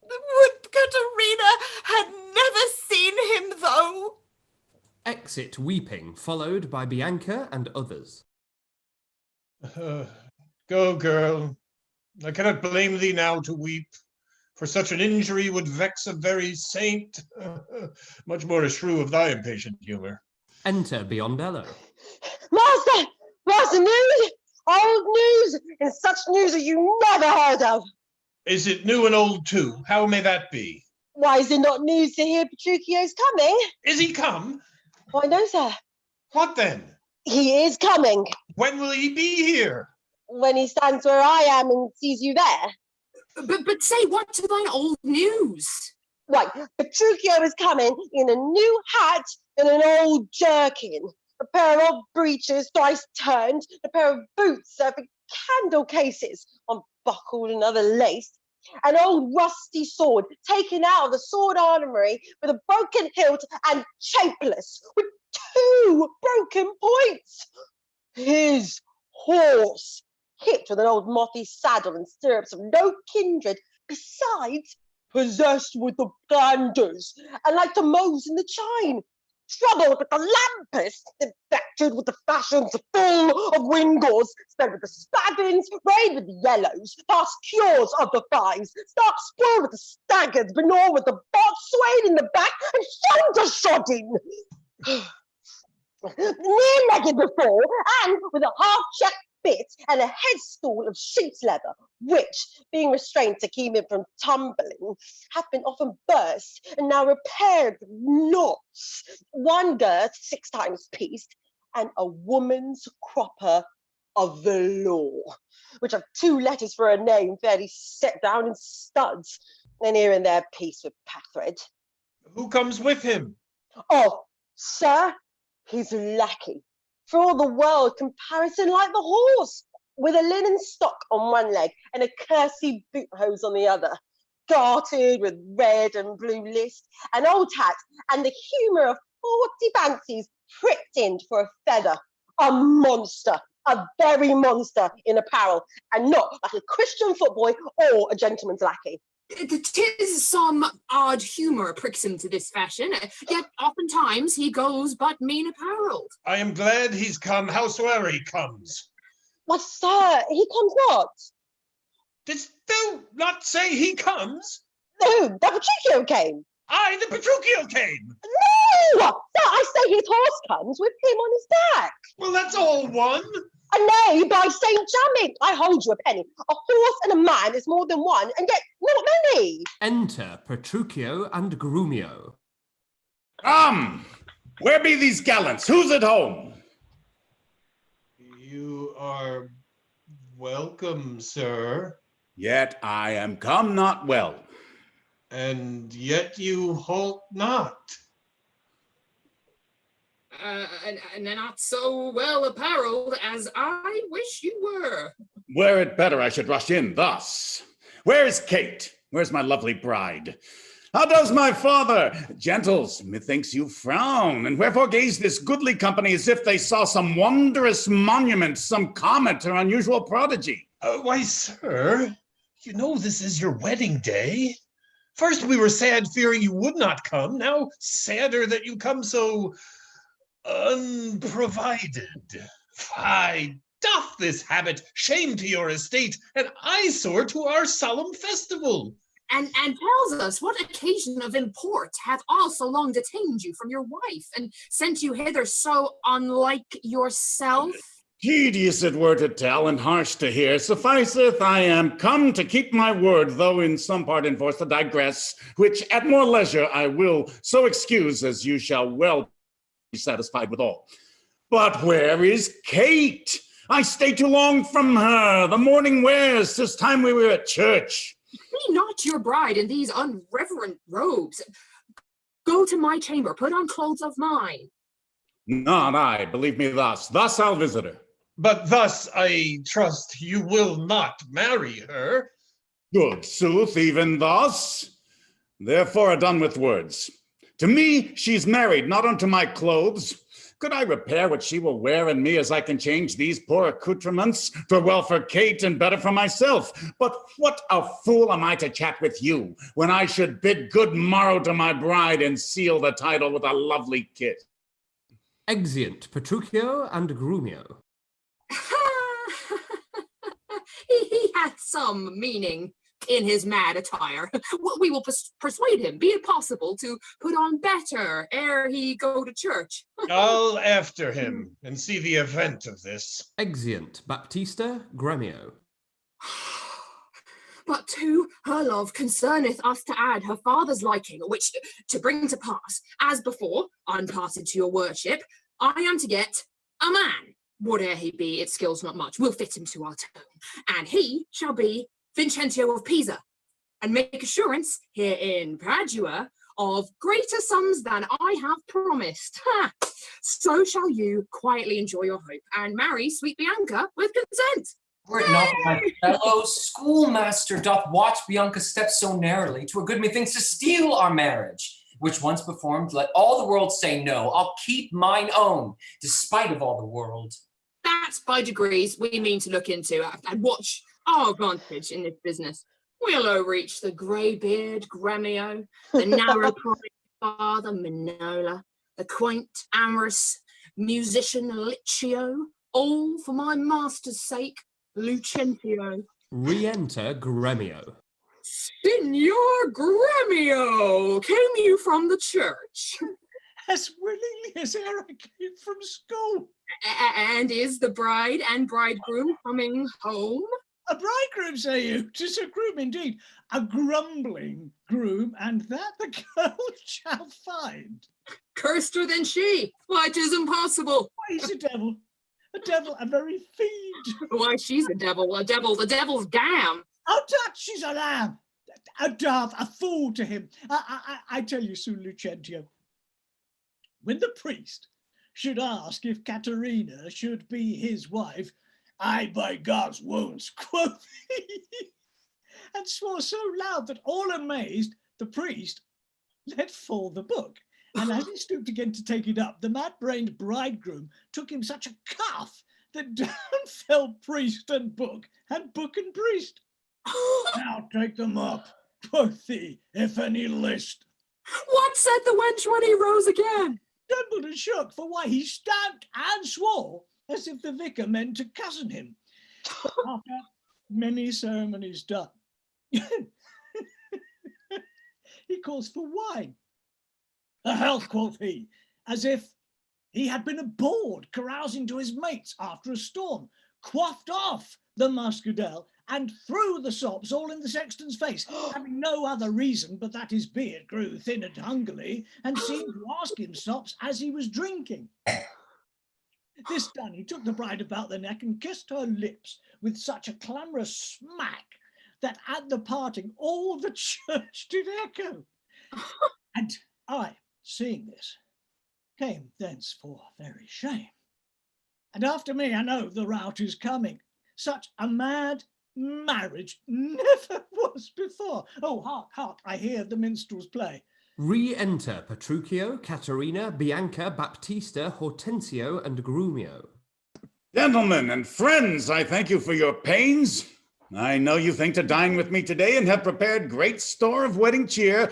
Would Katharina had never seen him, though. Exit weeping, followed by Bianca and others. Go, girl. I cannot blame thee now to weep, for such an injury would vex a very saint. Much more a shrew of thy impatient humour. Enter Biondello. Master, news! Old news, and such news as you never heard of. Is it new and old too? How may that be? Why, is it not news to hear Petruchio's coming? Is he come? Why, no, sir. What then? He is coming. When will he be here? When he stands where I am and sees you there. But say, what's thine old news? Right, Petruchio is coming in a new hat and an old jerkin, a pair of breeches twice turned, a pair of boots serving candle cases, one buckled and other laced, an old rusty sword taken out of the sword armory with a broken hilt and shapeless, with 2 broken points. His horse, hipped with an old mothy saddle and stirrups of no kindred, besides possessed with the glanders, and like the moles in the chine, troubled with the lampus, infected with the fashions, full of wingles, spent with the spavins, rayed with the yellows, past cures of the fives, stark spoiled with the staggers, benor with the bot, swayed in the back, and shoulder shodding. Near-legged before, and with a half-checked bit and a headstool of sheep's leather, which, being restrained to keep him from tumbling, have been often burst and now repaired with knots, one girth 6 times pieced, and a woman's cropper of velour, which have 2 letters for a name fairly set down in studs, and here and there pieced with packthread. Who comes with him? Oh, sir, his lackey, for all the world comparison like the horse, with a linen stock on one leg and a kersey boot hose on the other, gartered with red and blue list, an old hat, and the humour of 40 fancies pricked in for a feather. A monster, a very monster in apparel, and not like a Christian footboy or a gentleman's lackey. 'Tis some odd humour pricks him to this fashion, yet oftentimes he goes but mean apparelled. I am glad he's come, howsoever he comes. Why, sir, he comes not. Didst thou not say he comes? No, the Petruchio came. Aye, the Petruchio came. No! Sir, I say his horse comes with him on his back. Well, that's all one. Nay, by St. Jamin, I hold you a penny. A horse and a man is more than one, and yet not many. Enter Petruchio and Grumio. Come! Where be these gallants? Who's at home? You are welcome, sir. Yet I am come not well. And yet you halt not. And not so well apparelled as I wish you were. Were it better I should rush in thus. Where is Kate? Where's my lovely bride? How does my father? Gentles, methinks you frown, and wherefore gaze this goodly company as if they saw some wondrous monument, some comet or unusual prodigy? Why, sir, you know this is your wedding day. First we were sad fearing you would not come, now sadder that you come so unprovided. Fie, doth this habit shame to your estate, and eyesore to our solemn festival? and tells us what occasion of import hath all so long detained you from your wife, and sent you hither so unlike yourself? Tedious it were to tell, and harsh to hear. Sufficeth, I am come to keep my word, though in some part enforced to digress, which at more leisure I will so excuse as you shall well be satisfied withal. But where is Kate? I stay too long from her. The morning wears, 'tis time we were at church. Be not your bride in these unreverent robes. Go to my chamber, put on clothes of mine. Not I, believe me thus. Thus I'll visit her. But thus I trust you will not marry her. Good sooth, even thus. Therefore adone with words. To me she's married, not unto my clothes. Could I repair what she will wear in me as I can change these poor accoutrements? 'Twere well for Kate and better for myself. But what a fool am I to chat with you, when I should bid good morrow to my bride and seal the title with a lovely kiss. Exeunt Petruchio and GRUMIO. He hath some meaning in his mad attire. We will persuade him, be it possible, to put on better ere he go to church. I'll after him and see the event of this. Exeunt Baptista GREMIO. But to her love concerneth us to add her father's liking, which to bring to pass, as before, unparted to your worship, I am to get a man. Whate'er he be, it skills not much, we'll fit him to our tone. And he shall be Vincentio of Pisa, and make assurance here in Padua of greater sums than I have promised. Ha! So shall you quietly enjoy your hope, and marry sweet Bianca with consent. Were it not my fellow schoolmaster doth watch Bianca step so narrowly, 'twere good methinks to steal our marriage, which once performed, let all the world say no. I'll keep mine own, despite of all the world. That's by degrees we mean to look into and watch our advantage in this business. We'll overreach the grey-beard Gremio, the narrow-priced father Minola, the quaint, amorous musician Liccio, all for my master's sake, Lucentio. Re-enter GREMIO. Signor Gremio, came you from the church? As willingly as e'er I came from school. And is the bride and bridegroom coming home? A bridegroom, say you? 'Tis a groom indeed, a grumbling groom, and that the girl shall find. Cursed her than she. Why, 'tis impossible. Why, he's a devil, a very fiend. Why, she's a devil, the devil's dam. Oh, tut, she's a lamb, a dove, a fool to him. I tell you soon, Lucentio, when the priest should ask if KATHARINA should be his wife, I, by God's wounds, quoth he, and swore so loud that all amazed, the priest let fall the book. And as he stooped again to take it up, the mad-brained bridegroom took him such a cuff that down fell priest and book and priest. Now take them up, quoth he, if any list. What said the wench when he rose again? Trembled and shook, for why he stamped and swore as if the vicar meant to cozen him. But after many ceremonies done, he calls for wine. A health, quoth he, as if he had been aboard carousing to his mates after a storm, quaffed off the muscadel and threw the sops all in the sexton's face, having no other reason but that his beard grew thin and hungerly, and seemed to ask him sops as he was drinking. This done, he took the bride about the neck and kissed her lips with such a clamorous smack that at the parting all the church did echo. And I, seeing this, came thence for very shame. And after me, I know the rout is coming. Such a mad marriage never was before. Oh, hark, hark, I hear the minstrels play. Re-enter Petruchio, KATHARINA, Bianca, Baptista, Hortensio, and GRUMIO. Gentlemen and friends, I thank you for your pains. I know you think to dine with me today and have prepared great store of wedding cheer,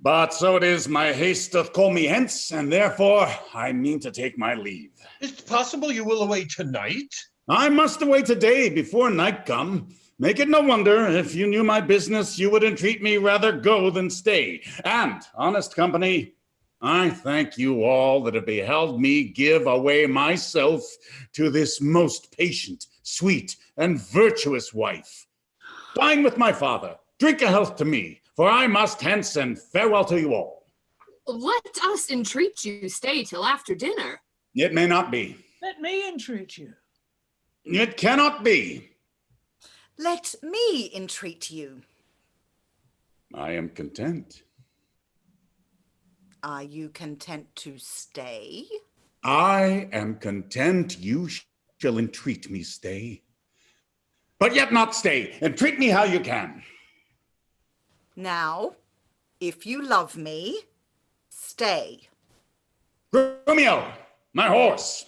but so it is my haste doth call me hence, and therefore I mean to take my leave. Is it possible you will away tonight? I must away today before night come. Make it no wonder, if you knew my business, you would entreat me rather go than stay. And, honest company, I thank you all that have beheld me give away myself to this most patient, sweet, and virtuous wife. Dine with my father, drink a health to me, for I must hence, and farewell to you all. Let us entreat you stay till after dinner. It may not be. Let me entreat you. It cannot be. Let me entreat you. I am content. Are you content to stay? I am content you shall entreat me stay. But yet not stay. Entreat me how you can. Now, if you love me, stay. GRUMIO, my horse.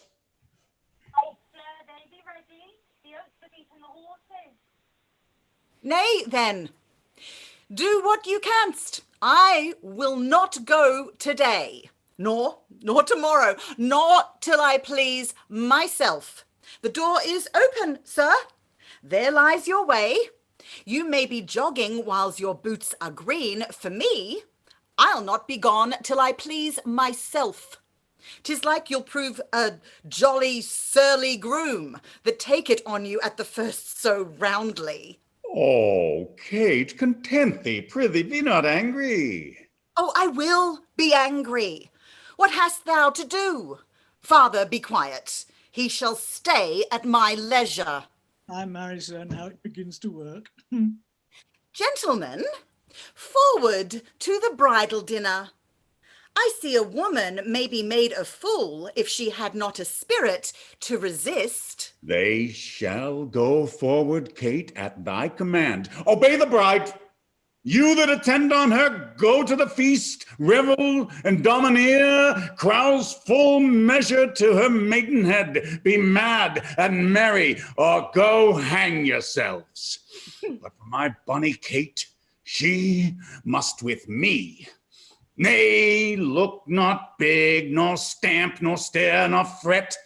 Nay, then, do what you canst. I will not go today, nor tomorrow, nor till I please myself. The door is open, sir. There lies your way. You may be jogging whiles your boots are green. For me, I'll not be gone till I please myself. 'Tis like you'll prove a jolly surly groom that take it on you at the first so roundly. Oh, Kate, content thee, prithee, be not angry. Oh, I will be angry. What hast thou to do? Father, be quiet. He shall stay at my leisure. I'm married, sir, now it begins to work. Gentlemen, forward to the bridal dinner. I see a woman may be made a fool if she had not a spirit to resist. They shall go forward, Kate, at thy command. Obey the bride. You that attend on her, go to the feast, revel and domineer, carouse full measure to her maidenhead, be mad and merry, or go hang yourselves. But for my bonny Kate, she must with me. Nay, look not big, nor stamp, nor stare, nor fret.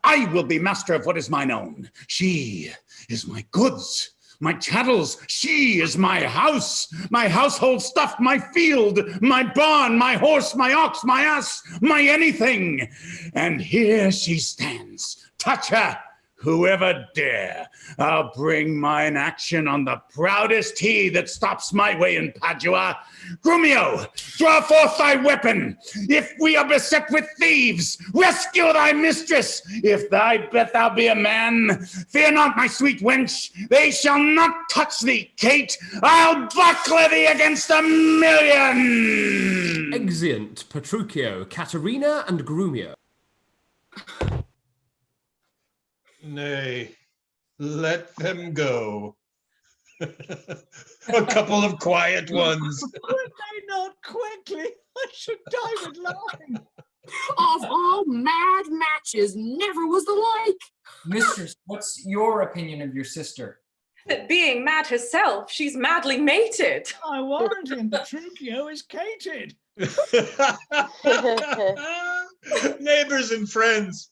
I will be master of what is mine own. She is my goods, my chattels. She is my house, my household stuff, my field, my barn, my horse, my ox, my ass, my anything. And here she stands. Touch her, whoever dare. I'll bring mine action on the proudest he that stops my way in Padua. GRUMIO, draw forth thy weapon. If we are beset with thieves, rescue thy mistress. If thy bet thou be a man, fear not, my sweet wench. They shall not touch thee, Kate. I'll buckler thee against 1,000,000. Exeunt Petruchio, KATHARINA, and GRUMIO. Nay, let them go. A couple of quiet ones. Would they not quickly? I should die with laughing. Of all mad matches, never was the like. Mistress, what's your opinion of your sister? That being mad herself, she's madly mated. I warrant him, Petruchio is cated. Neighbors and friends.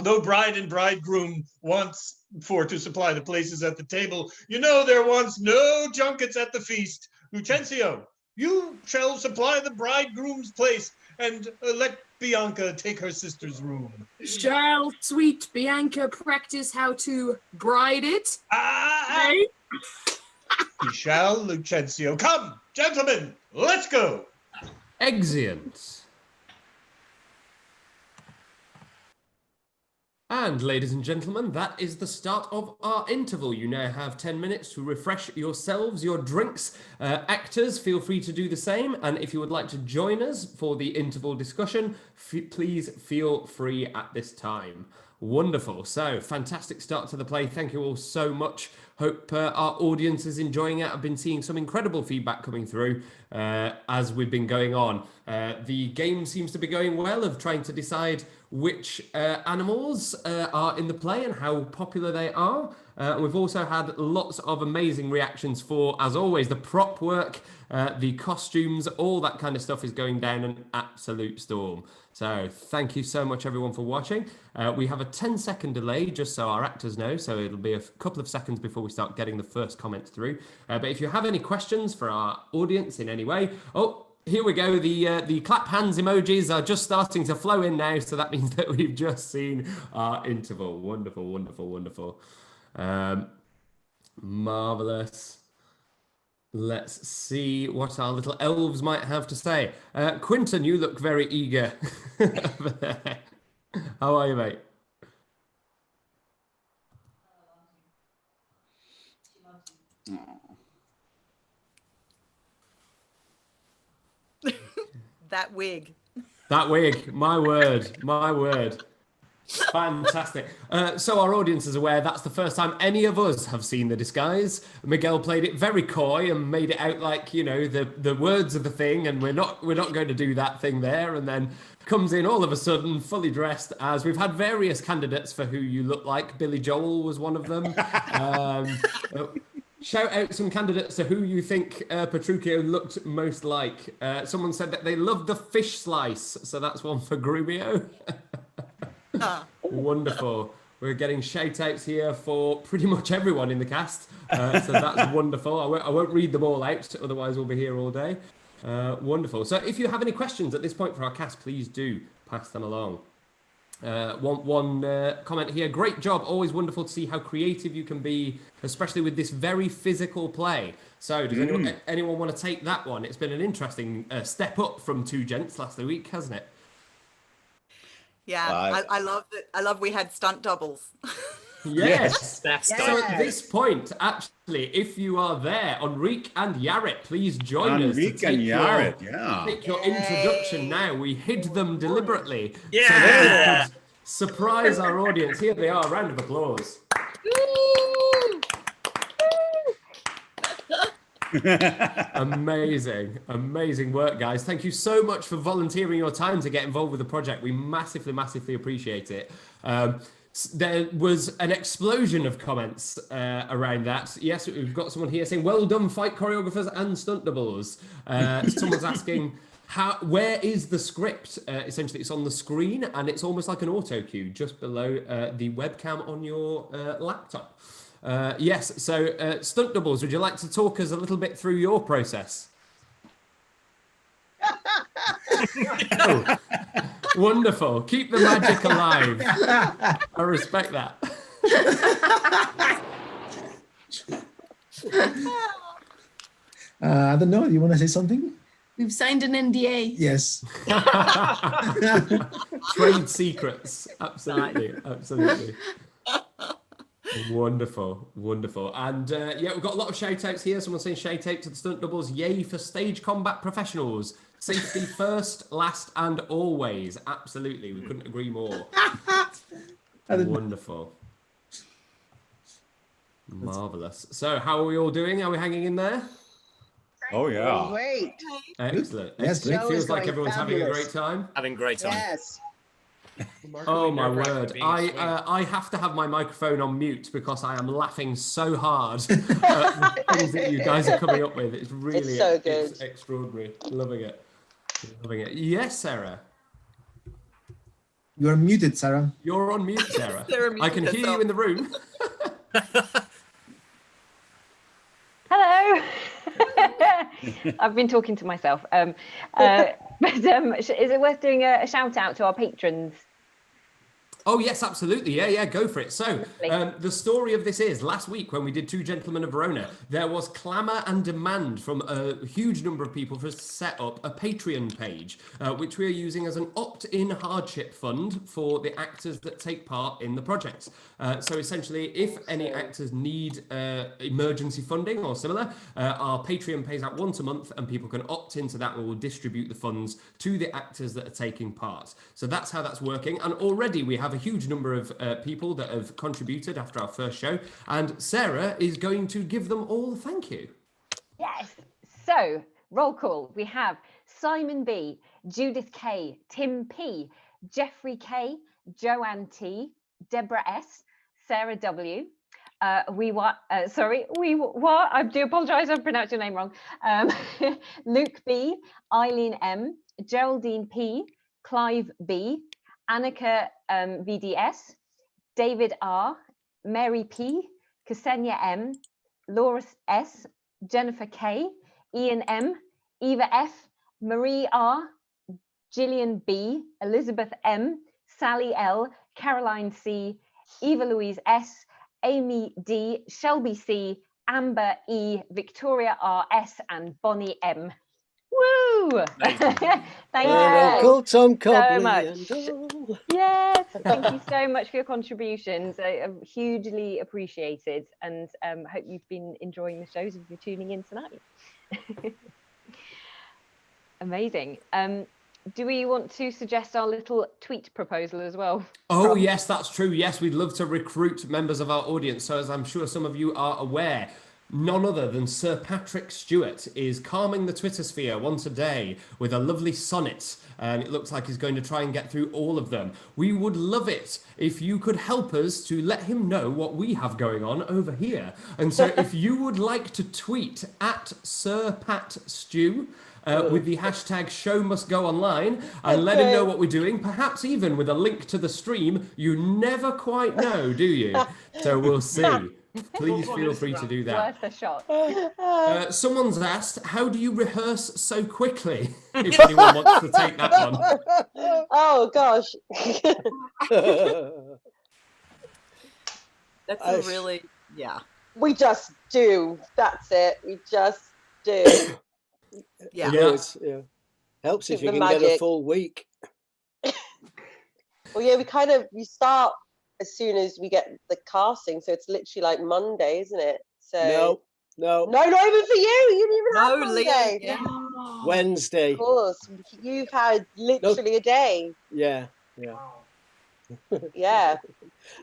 Though bride and bridegroom wants for to supply the places at the table, you know there wants no junkets at the feast. Lucentio, you shall supply the bridegroom's place and let Bianca take her sister's room. Shall sweet Bianca practice how to bride it? He shall, Lucentio. Come, gentlemen, let's go. Exeunt. And ladies and gentlemen, that is the start of our interval. You now have 10 minutes to refresh yourselves, your drinks. Actors, feel free to do the same. And if you would like to join us for the interval discussion, please feel free at this time. Wonderful. So, fantastic start to the play. Thank you all so much. Hope our audience is enjoying it. I've been seeing some incredible feedback coming through as we've been going on. The game seems to be going well of trying to decide which animals are in the play and how popular they are. We've also had lots of amazing reactions for, as always, the prop work, the costumes, all that kind of stuff is going down an absolute storm. So thank you so much, everyone, for watching. We have a 10-second delay, just so our actors know, so it'll be a couple of seconds before we start getting the first comments through. But if you have any questions for our audience in any way, here we go. The clap hands emojis are just starting to flow in now, so that means that we've just seen our interval. Wonderful, wonderful, wonderful. Marvelous. Let's see what our little elves might have to say. Quinton, you look very eager over there. How are you, mate? That wig. That wig, my word, my word. Fantastic. So our audience is aware that's the first time any of us have seen the disguise. Miguel played it very coy and made it out like, you know, the words of the thing, and we're not going to do that thing there, and then comes in all of a sudden fully dressed as we've had various candidates for who you look like. Billy Joel was one of them. Shout out some candidates to who you think Petruchio looked most like. Someone said that they loved the fish slice, so that's one for GRUMIO. Wonderful. We're getting shout outs here for pretty much everyone in the cast, so that's wonderful. I won't read them all out, otherwise we'll be here all day. Wonderful. So if you have any questions at this point for our cast, please do pass them along. One comment here. Great job. Always wonderful to see how creative you can be, especially with this very physical play. So does anyone want to take that one? It's been an interesting step up from two gents last week, hasn't it? Yeah, I love it. I love we had stunt doubles. Yes. That's So at this point, actually, if you are there, Enrique and Yaret, please join us. Enrique and Yaret, yeah. Take your introduction now. We hid them deliberately. Yeah. So that we could surprise our audience. Here they are. Round of applause. Amazing work, guys. Thank you so much for volunteering your time to get involved with the project. We massively appreciate it. There was an explosion of comments around that. Yes, we've got someone here saying, well done, fight choreographers and stunt doubles. Someone's asking, where is the script? Essentially, it's on the screen, and it's almost like an auto cue just below the webcam on your laptop. Yes, so stunt doubles, would you like to talk us a little bit through your process? Oh, wonderful. Keep the magic alive. I respect that. I don't know. Do you want to say something? We've signed an NDA. Yes. Trade secrets. Absolutely. Wonderful. And yeah, we've got a lot of shout outs here. Someone's saying shout out to the stunt doubles. Yay for stage combat professionals. Safety first, last, and always. Absolutely. We couldn't agree more. Wonderful. Marvelous. So how are we all doing? Are we hanging in there? Oh, yeah. Great. Excellent. Yes, It feels like everyone's having a great time. Having a great time. Yes. Oh my word! I have to have my microphone on mute because I am laughing so hard at the things that you guys are coming up with. It's really so good. It's extraordinary. Loving it. Yes, Sarah. You're muted, Sarah. You're on mute, Sarah. Sarah I can hear you in the room. Hello. I've been talking to myself. But is it worth doing a shout out to our patrons? Oh, yes, absolutely. Yeah, go for it. So the story of this is, last week when we did Two Gentlemen of Verona, there was clamour and demand from a huge number of people for us to set up a Patreon page, which we are using as an opt-in hardship fund for the actors that take part in the project. So essentially, if any actors need emergency funding or similar, our Patreon pays out once a month and people can opt into that, and we'll distribute the funds to the actors that are taking part. So that's how that's working. And already we have a huge number of people that have contributed after our first show, and Sarah is going to give them all a thank you. Yes. So roll call. We have Simon B, Judith K, Tim P, Jeffrey K, Joanne T, Deborah S, Sarah W, I do apologise, I've pronounced your name wrong. Luke B, Eileen M, Geraldine P, Clive B, Annika VDS, David R, Mary P, Ksenia M, Laura S, Jennifer K, Ian M, Eva F, Marie R, Gillian B, Elizabeth M, Sally L, Caroline C, Eva Louise S, Amy D, Shelby C, Amber E, Victoria RS, and Bonnie M. Woo! Thank you Uncle Tom so Cobley much. Yes, thank you so much for your contributions. Hugely appreciated, and hope you've been enjoying the shows if you're tuning in tonight. Amazing. Do we want to suggest our little tweet proposal as well? Oh, yes, that's true. Yes, we'd love to recruit members of our audience. So as I'm sure some of you are aware, none other than Sir Patrick Stewart is calming the Twitter sphere once a day with a lovely sonnet. And it looks like he's going to try and get through all of them. We would love it if you could help us to let him know what we have going on over here. And so if you would like to tweet at Sir Pat Stew, with the hashtag show must go online and let him know what we're doing, perhaps even with a link to the stream. You never quite know, do you? So we'll see. Please feel free to do that. Worth a shot. Someone's asked, how do you rehearse so quickly? If anyone wants to take that one. Oh, gosh. That's a really, yeah. We just do. That's it. We just do. Yeah. Yeah. Helps if you can get a full week. Well, yeah, we start as soon as we get the casting, so it's literally like Monday, isn't it? So no, not even for you. You didn't even have Monday. Yeah. Wednesday. Of course, you've had literally a day. Yeah. Yeah.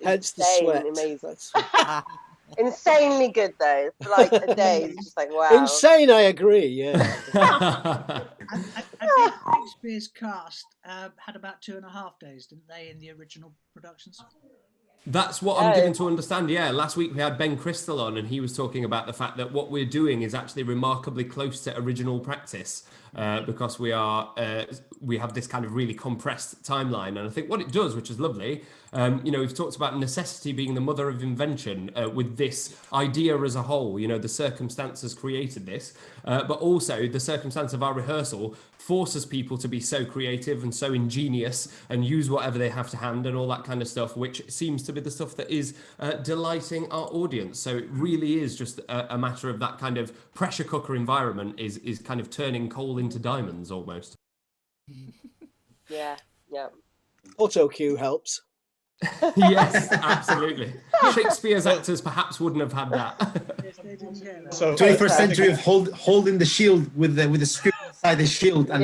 Hence the Insane, sweat. amazing. Insanely good though. For like a day, it's just like wow. Insane, I agree. Yeah. I think Shakespeare's cast had about 2.5 days, didn't they, in the original productions? That's what I'm given to understand. Yeah, last week we had Ben Crystal on, and he was talking about the fact that what we're doing is actually remarkably close to original practice because we have this kind of really compressed timeline. And I think what it does, which is lovely, we've talked about necessity being the mother of invention with this idea as a whole. The circumstances created this, but also the circumstance of our rehearsal forces people to be so creative and so ingenious and use whatever they have to hand and all that kind of stuff, which seems to be the stuff that is delighting our audience. So it really is just a matter of that kind of pressure cooker environment is kind of turning coal into diamonds almost. Yeah. Auto cue helps. Yes, absolutely. Shakespeare's actors perhaps wouldn't have had that. So 21st century of holding the shield with the script inside the shield and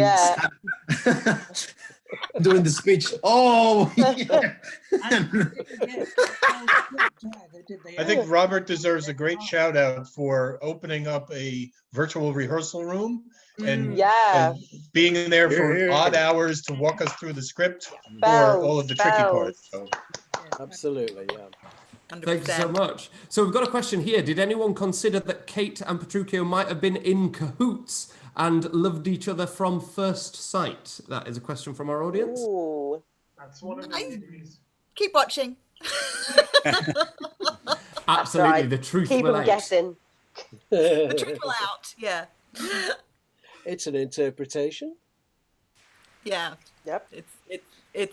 doing the speech. Oh, yeah. I think Robert deserves a great shout out for opening up a virtual rehearsal room and being in there for odd hours to walk us through the script for all of the tricky parts. So. Absolutely, yeah. 100%. Thank you so much. So we've got a question here. Did anyone consider that Kate and Petruchio might have been in cahoots and loved each other from first sight? That is a question from our audience. Ooh. That's one of the movies. Keep watching. Absolutely, right. the truth Keep will them out. guessing. The truth will out. Yeah. It's an interpretation. Yeah. Yep. It's an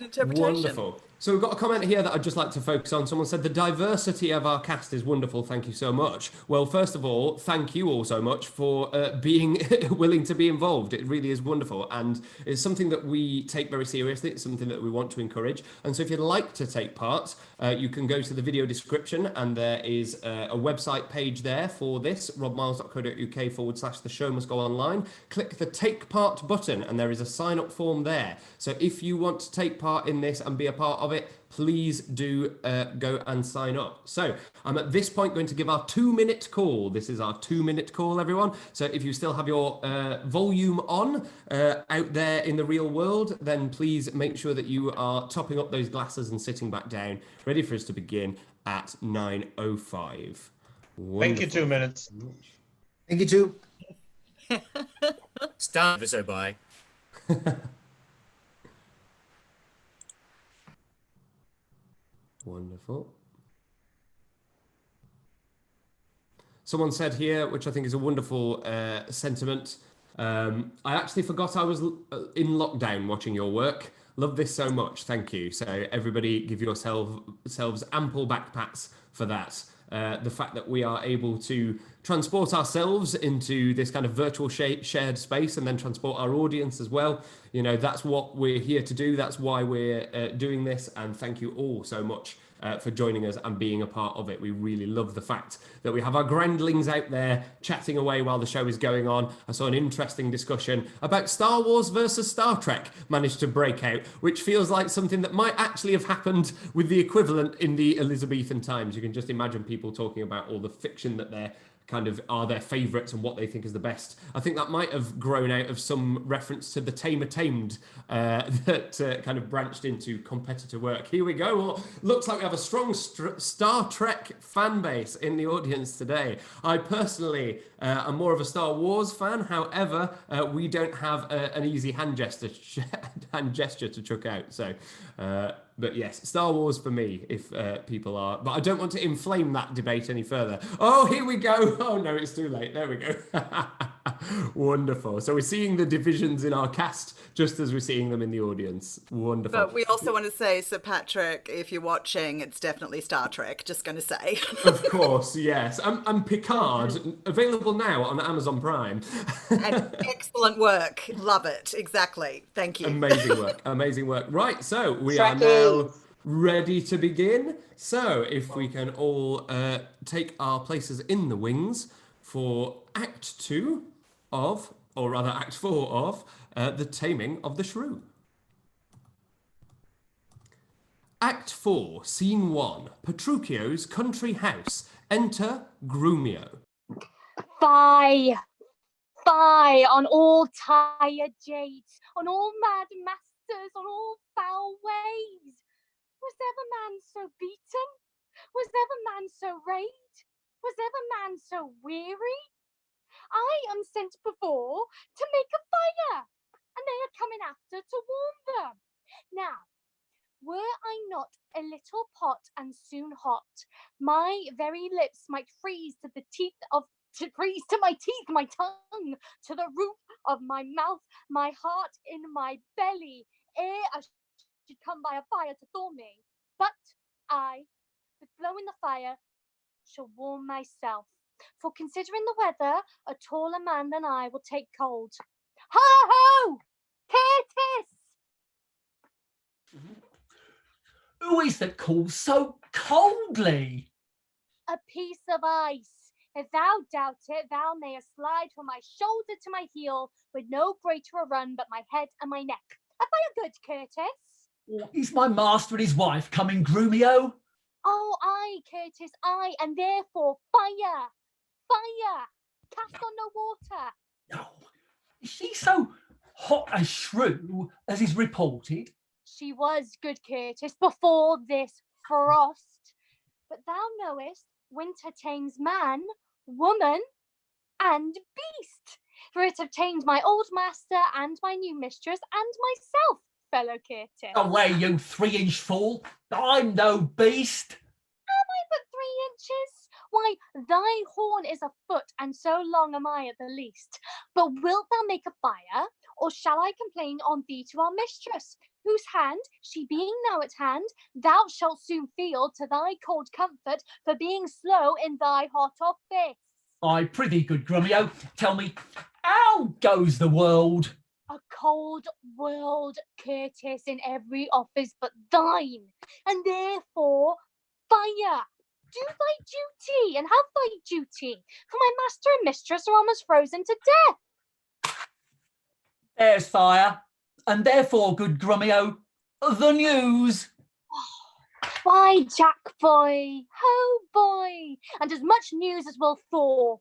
interpretation. Wonderful. So we've got a comment here that I'd just like to focus on. Someone said, the diversity of our cast is wonderful. Thank you so much. Well, first of all, thank you all so much for being willing to be involved. It really is wonderful. And it's something that we take very seriously. It's something that we want to encourage. And so if you'd like to take part, you can go to the video description and there is a website page there for this, robmiles.co.uk/the show must go online. Click the take part button and there is a sign up form there. So if you want to take part in this and be a part of of it, please do go and sign up. So I'm at this point going to give our 2-minute call. This is our 2-minute call, everyone. So if you still have your volume on out there in the real world, then please make sure that you are topping up those glasses and sitting back down, ready for us to begin at 9:05. Thank you, 2 minutes. Thank you, too. Stand so by. Wonderful. Someone said here, which I think is a wonderful sentiment, I actually forgot I was in lockdown watching your work. Love this so much. Thank you. So everybody give yourselves ample backpats for that. The fact that we are able to transport ourselves into this kind of virtual shared space and then transport our audience as well. You know, that's what we're here to do. That's why we're doing this. And thank you all so much for joining us and being a part of it. We really love the fact that we have our groundlings out there chatting away while the show is going on. I saw an interesting discussion about Star Wars versus Star Trek managed to break out, which feels like something that might actually have happened with the equivalent in the Elizabethan times. You can just imagine people talking about all the fiction that they're kind of are their favourites and what they think is the best. I think that might have grown out of some reference to the Tamer Tamed that kind of branched into competitor work. Here we go. Well, looks like we have a strong Star Trek fan base in the audience today. I personally am more of a Star Wars fan. However, we don't have an easy hand gesture to chuck out. So, but yes, Star Wars for me, if people are. But I don't want to inflame that debate any further. Oh, here we go. Oh, no, it's too late. There we go. Wonderful. So we're seeing the divisions in our cast just as we're seeing them in the audience. Wonderful. But we also want to say, Sir Patrick, if you're watching, it's definitely Star Trek, just going to say. Of course, yes. And Picard, available now on Amazon Prime. And excellent work. Love it. Exactly. Thank you. Amazing work. Amazing work. Right, so we are now ready to begin. So if we can all take our places in the wings for Act 2 of, or rather Act 4 of, The Taming of the Shrew. Act 4, Scene 1, Petruchio's country house. Enter GRUMIO. Fie! Fie on all tired jades, on all mad masters, on all foul ways. Was ever man so beaten? Was ever man so raged? Was ever man so weary? I am sent before to make a fire, and they are coming after to warm them. Now, were I not a little pot and soon hot, my very lips might freeze to the teeth of freeze to my teeth, my tongue, to the roof of my mouth, my heart in my belly, ere I should come by a fire to thaw me. But I, with blowing the fire, shall warm myself. For considering the weather, a taller man than I will take cold. Ho-ho! Curtis! Who is that calls so coldly? A piece of ice. If thou doubt it, thou mayest slide from my shoulder to my heel with no greater a run but my head and my neck. Have I a good, Curtis? Is my master and his wife coming, GRUMIO? Oh, aye, Curtis, aye, and therefore fire! Fire! Cast on no water. No. Is she so hot as Shrew as is reported? She was, good Curtis, before this frost. But thou knowest, winter tames man, woman, and beast. For it have tamed my old master and my new mistress and myself, fellow Curtis. Away, you 3-inch fool. I'm no beast. Am I but 3 inches? Why, thy horn is a foot, and so long am I at the least. But wilt thou make a fire, or shall I complain on thee to our mistress, whose hand, she being now at hand, thou shalt soon feel to thy cold comfort for being slow in thy hot office? I prithee, good GRUMIO, tell me, how goes the world? A cold world, Curtis, in every office but thine, and therefore fire. Do thy duty, and have thy duty, for my master and mistress are almost frozen to death. There's fire, and therefore, good GRUMIO, the news. Oh, Why, Jack boy, ho boy, and as much news as will thaw.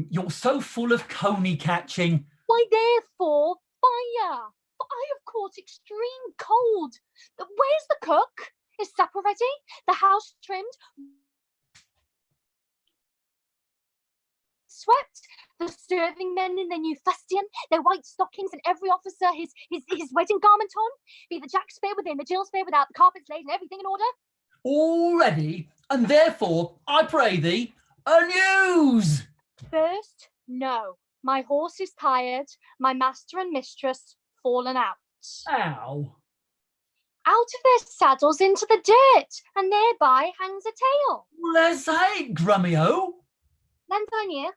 You're so full of coney catching. Why, therefore, fire, for I have caught extreme cold. Where's the cook? Is supper ready? The house trimmed? Swept? The serving men in their new fustian, their white stockings, and every officer his wedding garment on? Be the Jack spare within, the Jill spare without, the carpets laid, and everything in order? All ready, and therefore, I pray thee, a news! First, no. My horse is tired, my master and mistress fallen out. Ow. Out of their saddles into the dirt, and thereby hangs a tail. Let's say, GRUMIO. NATHANIEL.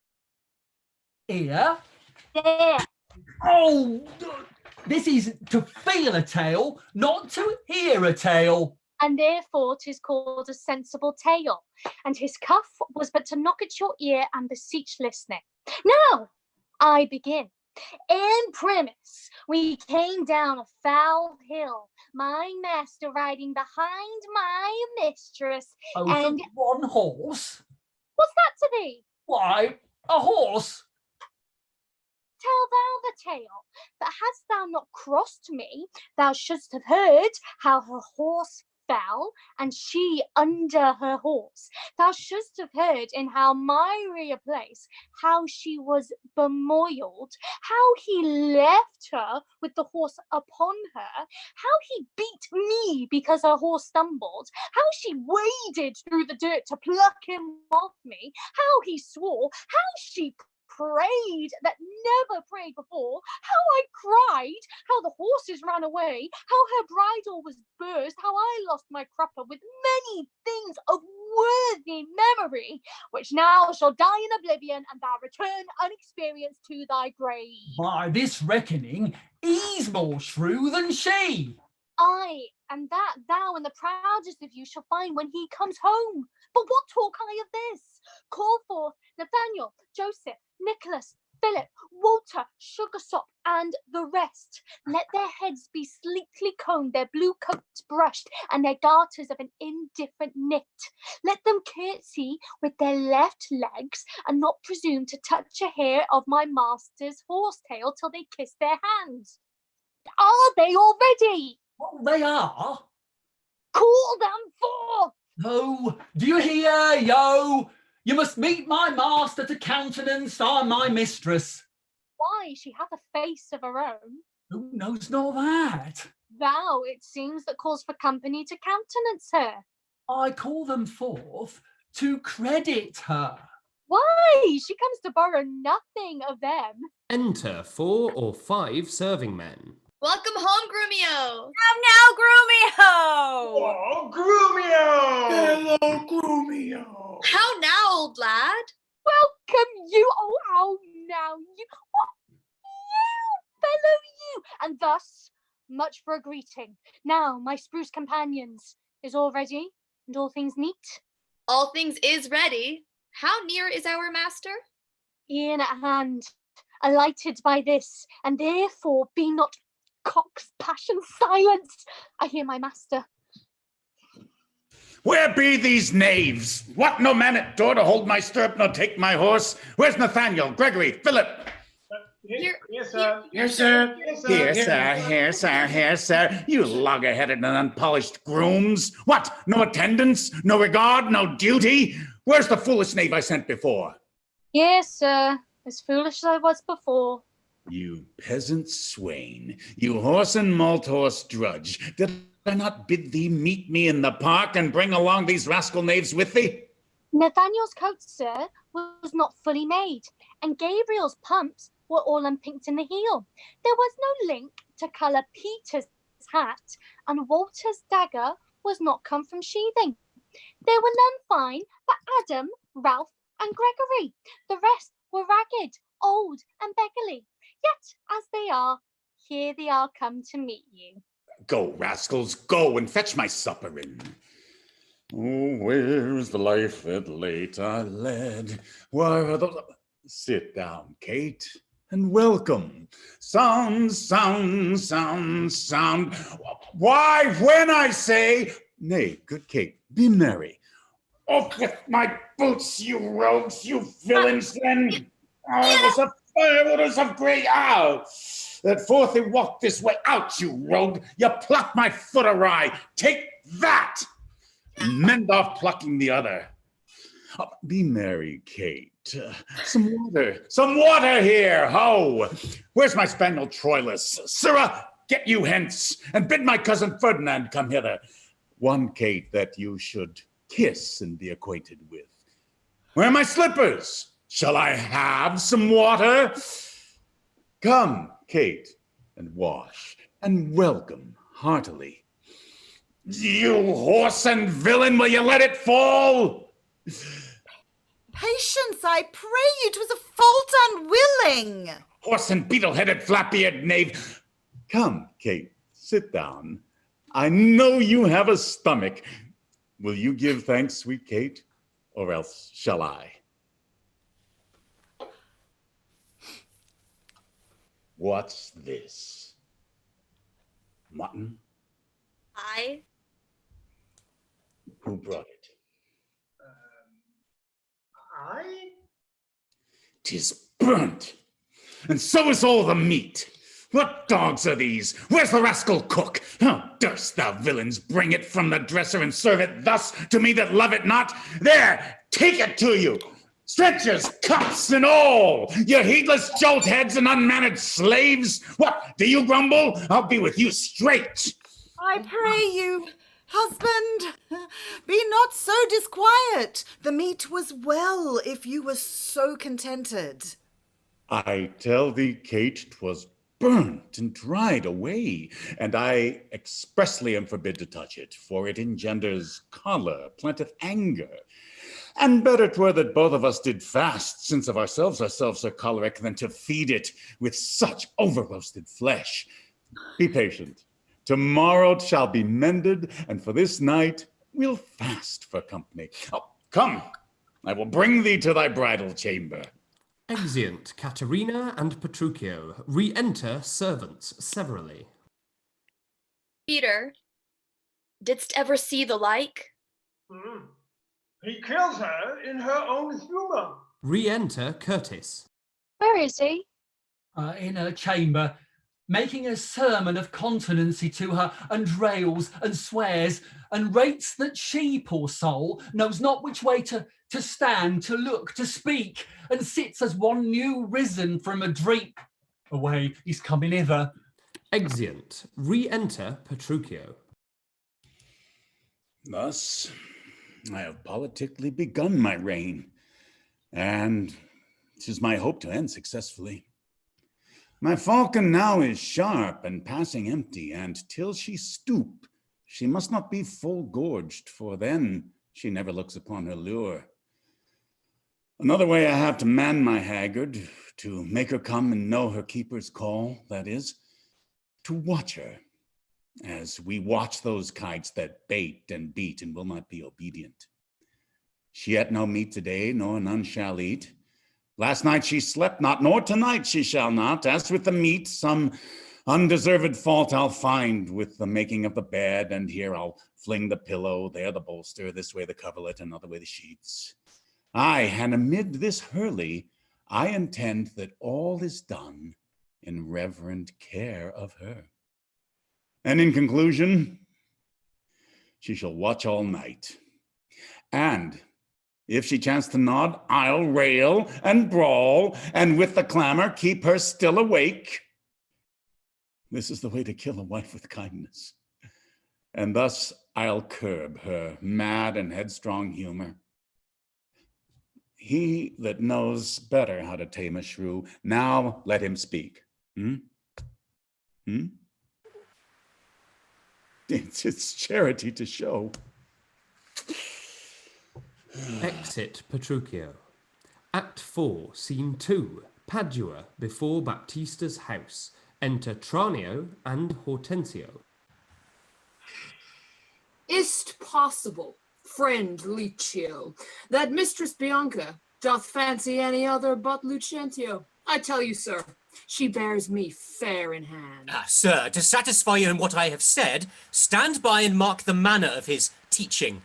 Here. There. Oh, this is to feel a tale, not to hear a tale. And therefore 'tis called a sensible tale. And his cuff was but to knock at your ear and beseech listening. Now, I begin. In premise, we came down a foul hill, my master riding behind my mistress. Oh, and one horse? What's that to thee? Why, a horse. Tell thou the tale, but hadst thou not crossed me, thou shouldst have heard how her horse fell, and she under her horse. Thou shouldst have heard in how miry a place, how she was bemoiled, how he left her with the horse upon her, how he beat me because her horse stumbled, how she waded through the dirt to pluck him off me, how he swore, how she prayed that never prayed before, how I cried, how the horses ran away, how her bridle was burst, how I lost my crupper, with many things of worthy memory, which now shall die in oblivion, and thou return unexperienced to thy grave. By this reckoning, he's more shrew than she. Aye, and that thou and the proudest of you shall find when he comes home. But what talk I of this? Call forth Nathaniel, Joseph, Nicholas, Philip, Walter, Sugarsop, and the rest. Let their heads be sleekly combed, their blue coats brushed, and their garters of an indifferent knit. Let them curtsy with their left legs, and not presume to touch a hair of my master's horsetail till they kiss their hands. Are they all ready? Oh, they are. Call them forth. Oh, do you hear, yo? You must meet my master to countenance my mistress. Why, she hath a face of her own. Who knows not that? Thou, it seems, that calls for company to countenance her. I call them forth to credit her. Why, she comes to borrow nothing of them. Enter 4 or 5 serving men. Welcome home, GRUMIO. Now, GRUMIO. Oh, GRUMIO! Hello, GRUMIO. How now, old lad? Welcome you. Oh, how now you. What? You, fellow you. And thus, much for a greeting. Now, my spruce companions, is all ready and all things neat? All things is ready. How near is our master? E'en at hand, alighted by this, and therefore be not cock's passion silence. I hear my master. Where be these knaves? What, no man at door to hold my stirrup nor take my horse? Where's Nathaniel, Gregory, Philip? Here, sir. Here, sir. Here, sir. You logger-headed and unpolished grooms. What, no attendance, no regard, no duty? Where's the foolish knave I sent before? Yes, sir, as foolish as I was before. You peasant swain, you horse and malt horse drudge, did I not bid thee meet me in the park and bring along these rascal knaves with thee? Nathaniel's coat, sir, was not fully made, and Gabriel's pumps were all unpinked in the heel. There was no link to colour Peter's hat, and Walter's dagger was not come from sheathing. There were none fine but Adam, Ralph, and Gregory. The rest were ragged, old, and beggarly. Yet, as they are, here they are come to meet you. Go, rascals, go and fetch my supper in. Oh, where's the life that late I led? Where are the... Sit down, Kate, and welcome. Sound. Why, when I say Nay, good Kate, be merry. Off with my boots, you rogues, you villains, then! It was a firewooders of grey owl that forth he walked this way. Out, you rogue! You plucked my foot awry. Take that! And mend off plucking the other. Oh, be merry, Kate. Some water here, ho! Where's my spaniel Troilus? Sirrah, get you hence, and bid my cousin Ferdinand come hither. One, Kate, that you should kiss and be acquainted with. Where are my slippers? Shall I have some water? Come, Kate, and wash, and welcome heartily. You horse and villain, will you let it fall? Patience, I pray you, 'twas a fault unwilling. Horse and beetle-headed, flap-eared knave. Come, Kate, sit down. I know you have a stomach. Will you give thanks, sweet Kate, or else shall I? What's this? Mutton? I? Who brought it? I? 'Tis burnt, and so is all the meat. What dogs are these? Where's the rascal cook? How durst thou villains bring it from the dresser and serve it thus to me that love it not? There, take it to you. Stretchers, cups, and all. You heedless jolt heads and unmanaged slaves. What, do you grumble? I'll be with you straight. I pray you, husband, be not so disquiet. The meat was well, if you were so contented. I tell thee, Kate, 'twas burnt and dried away, and I expressly am forbid to touch it, for it engenders choler, planteth anger. And better 'twere that both of us did fast, since of ourselves are choleric, than to feed it with such over-roasted flesh. Be patient. Tomorrow it shall be mended, and for this night we'll fast for company. Oh, come, I will bring thee to thy bridal chamber. Exeunt KATHARINA and PETRUCHIO. Re-enter servants severally. Peter, didst ever see the like? He kills her in her own humor. Re-enter Curtis. Where is he? In her chamber, making a sermon of continency to her, and rails and swears, and rates that she, poor soul, knows not which way to stand, to look, to speak, and sits as one new risen from a dream. Away, he's coming hither. Exeunt. Re-enter Petruchio. Thus, I have politically begun my reign, and 'tis my hope to end successfully. My falcon now is sharp and passing empty, and till she stoop, she must not be full gorged, for then she never looks upon her lure. Another way I have to man my haggard, to make her come and know her keeper's call, that is, to watch her, as we watch those kites that bait and beat and will not be obedient. She ate no meat today, nor none shall eat. Last night she slept not, nor tonight she shall not. As with the meat, some undeserved fault I'll find with the making of the bed, and here I'll fling the pillow, there the bolster, this way the coverlet, another way the sheets. Aye, and amid this hurly, I intend that all is done in reverent care of her. And in conclusion, she shall watch all night. And if she chance to nod, I'll rail and brawl, and with the clamor keep her still awake. This is the way to kill a wife with kindness. And thus I'll curb her mad and headstrong humor. He that knows better how to tame a shrew, now let him speak. It's charity to show. Exit Petruchio. Act 4, Scene 2. Padua, before Baptista's house. Enter Tranio and Hortensio. Is't possible, friend Lucio, that Mistress Bianca doth fancy any other but Lucentio? I tell you, sir, she bears me fair in hand. Sir, to satisfy you in what I have said, stand by and mark the manner of his teaching.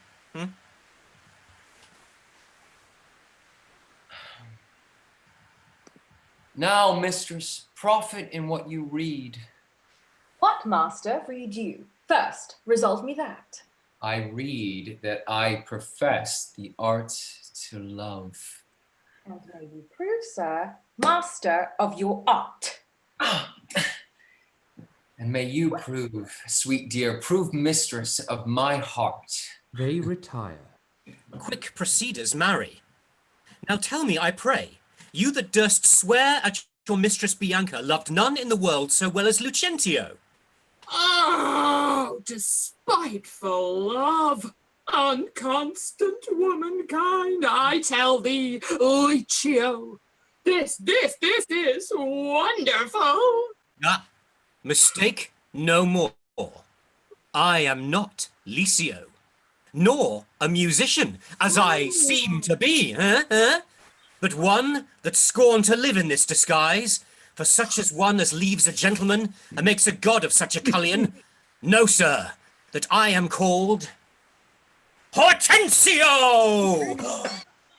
Now, mistress, profit in what you read. What, master, read you? First, resolve me that. I read that I profess the art to love. And may you prove, sir, master of your art. And may you prove, sweet dear, prove mistress of my heart. They retire. Quick proceeders marry. Now tell me, I pray, you that durst swear at your mistress Bianca loved none in the world so well as Lucentio. Oh, despiteful love, unconstant womankind, I tell thee, Lucio, this is wonderful. Ah, mistake no more. I am not Licio, nor a musician, as I seem to be, but one that scorned to live in this disguise, for such as one as leaves a gentleman and makes a god of such a cullion. No, sir, that I am called Hortensio!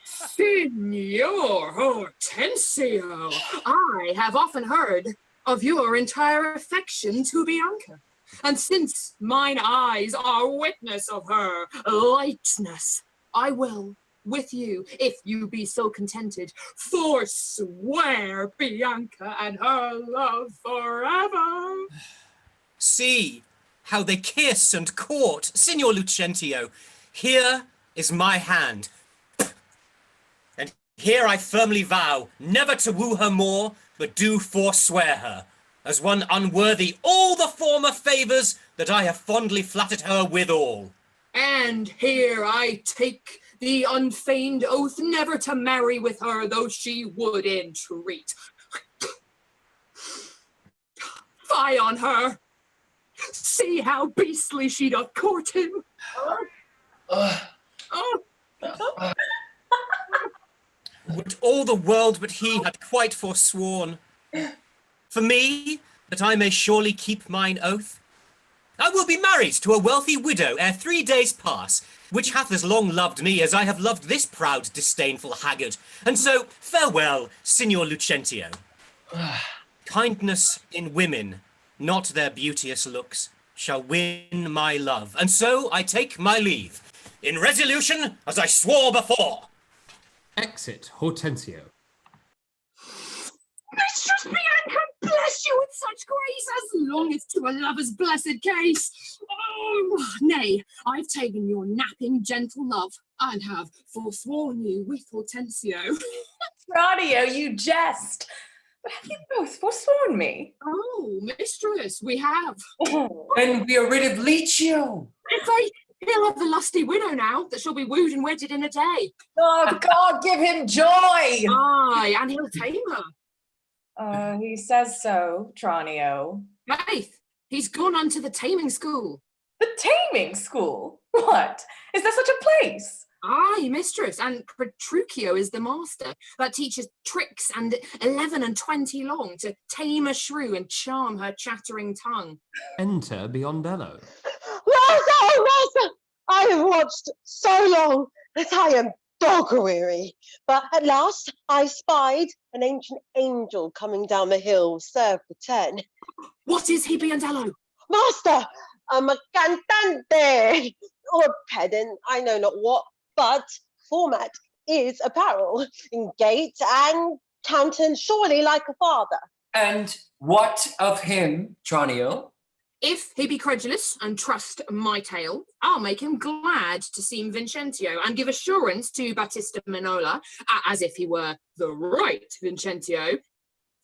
Signor Hortensio, I have often heard of your entire affection to Bianca, and since mine eyes are witness of her lightness, I will, with you, if you be so contented, forswear Bianca and her love forever. See how they kiss and court, Signor Lucentio. Here is my hand. And here I firmly vow never to woo her more, but do forswear her, as one unworthy all the former favours that I have fondly flattered her withal. And here I take the unfeigned oath never to marry with her, though she would entreat. Fie on her! See how beastly she doth court him. Would all the world but he had quite forsworn. For me, that I may surely keep mine oath, I will be married to a wealthy widow ere 3 days pass, which hath as long loved me as I have loved this proud disdainful haggard. And so, farewell, Signor Lucentio. Kindness in women, not their beauteous looks, shall win my love. And so I take my leave, in resolution as I swore before. Exit Hortensio. Mistress Bianca, bless you with such grace, as long as to a lover's blessed case. Oh, nay, I've taken your napping gentle love, and have forsworn you with Hortensio. TRANIO, you jest. But have you both forsworn me? Oh, mistress, we have. And we are rid of Licio. He'll have the lusty widow now, that shall be wooed and wedded in a day. Oh, God, give him joy! Aye, and he'll tame her. He says so, TRANIO. Faith, he's gone on to the taming school. The taming school? What? Is there such a place? Aye, mistress, and PETRUCHIO is the master that teaches tricks and 11 and 20 long to tame a shrew and charm her chattering tongue. Enter Biondello. Master! I have watched so long that I am dog weary. But at last I spied an ancient angel coming down the hill, served for 10. What is he, Biondello? Master, a cantante, or a pedant, I know not what, but format is apparel, in gait and countenance surely like a father. And what of him, TRANIO? If he be credulous and trust my tale, I'll make him glad to see Vincentio and give assurance to Battista Minola, as if he were the right Vincentio.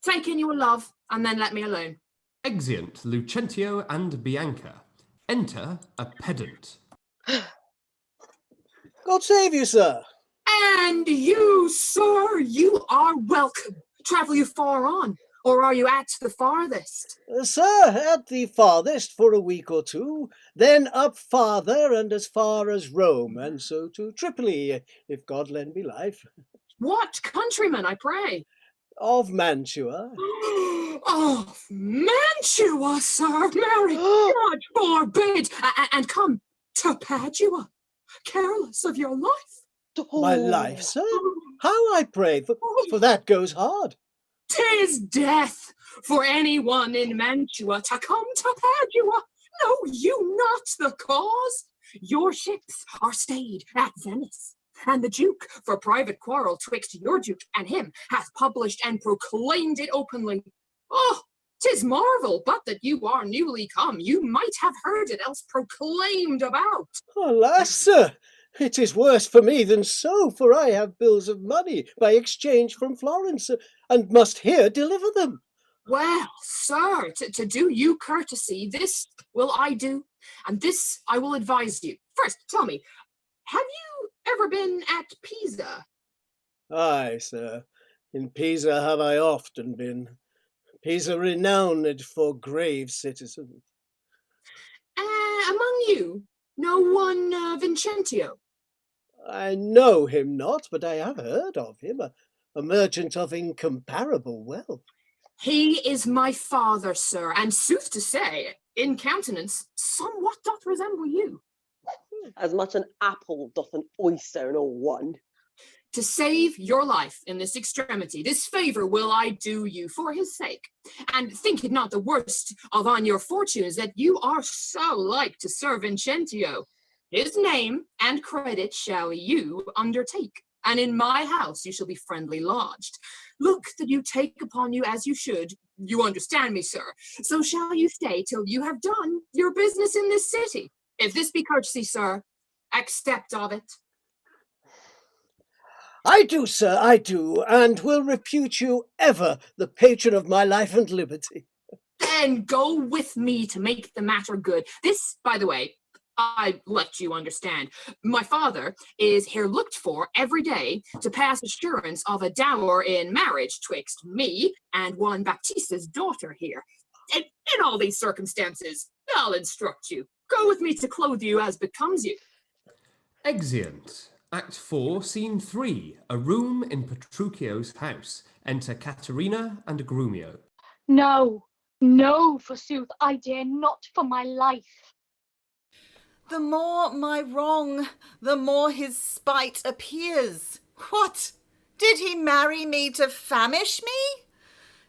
Take in your love and then let me alone. Exeunt Lucentio and Bianca. Enter a pedant. God save you, sir. And you, sir, you are welcome. Travel you far on, or are you at the farthest? Sir, at the farthest for a week or two, then up farther and as far as Rome, and so to Tripoli, if God lend me life. What countryman, I pray? Of Mantua. Of Mantua, sir, Mary, God forbid! And come to Padua. careless of your life. My life, sir? How, I pray, for that goes hard. 'Tis death for anyone in Mantua to come to Padua. Know you not the cause? Your ships are stayed at Venice, and the Duke, for private quarrel twixt your Duke and him, hath published and proclaimed it openly. Oh, 'tis marvel, but that you are newly come. You might have heard it else proclaimed about. Alas, sir, it is worse for me than so, for I have bills of money by exchange from Florence, and must here deliver them. Well, sir, to do you courtesy, this will I do, and this I will advise you. First, tell me, have you ever been at Pisa? Aye, sir, in Pisa have I often been. Pisa renowned for grave citizens. Among you, no one Vincentio? I know him not, but I have heard of him, a merchant of incomparable wealth. He is my father, sir, and sooth to say, in countenance, somewhat doth resemble you. As much an apple doth an oyster in all one. To save your life in this extremity, this favour will I do you for his sake. And think it not the worst of on your fortunes that you are so like to Sir Vincentio. His name and credit shall you undertake, and in my house you shall be friendly lodged. Look that you take upon you as you should, you understand me, sir. So shall you stay till you have done your business in this city. If this be courtesy, sir, accept of it. I do, sir, I do, and will repute you ever the patron of my life and liberty. Then go with me to make the matter good. This, by the way, I let you understand. My father is here looked for every day to pass assurance of a dower in marriage twixt me and one Baptista's daughter here. In all these circumstances, I'll instruct you. Go with me to clothe you as becomes you. Exeunt. Act 4, Scene 3. A room in Petruchio's house. Enter Katharina and GRUMIO. No, no, forsooth, I dare not for my life. The more my wrong, the more his spite appears. What? Did he marry me to famish me?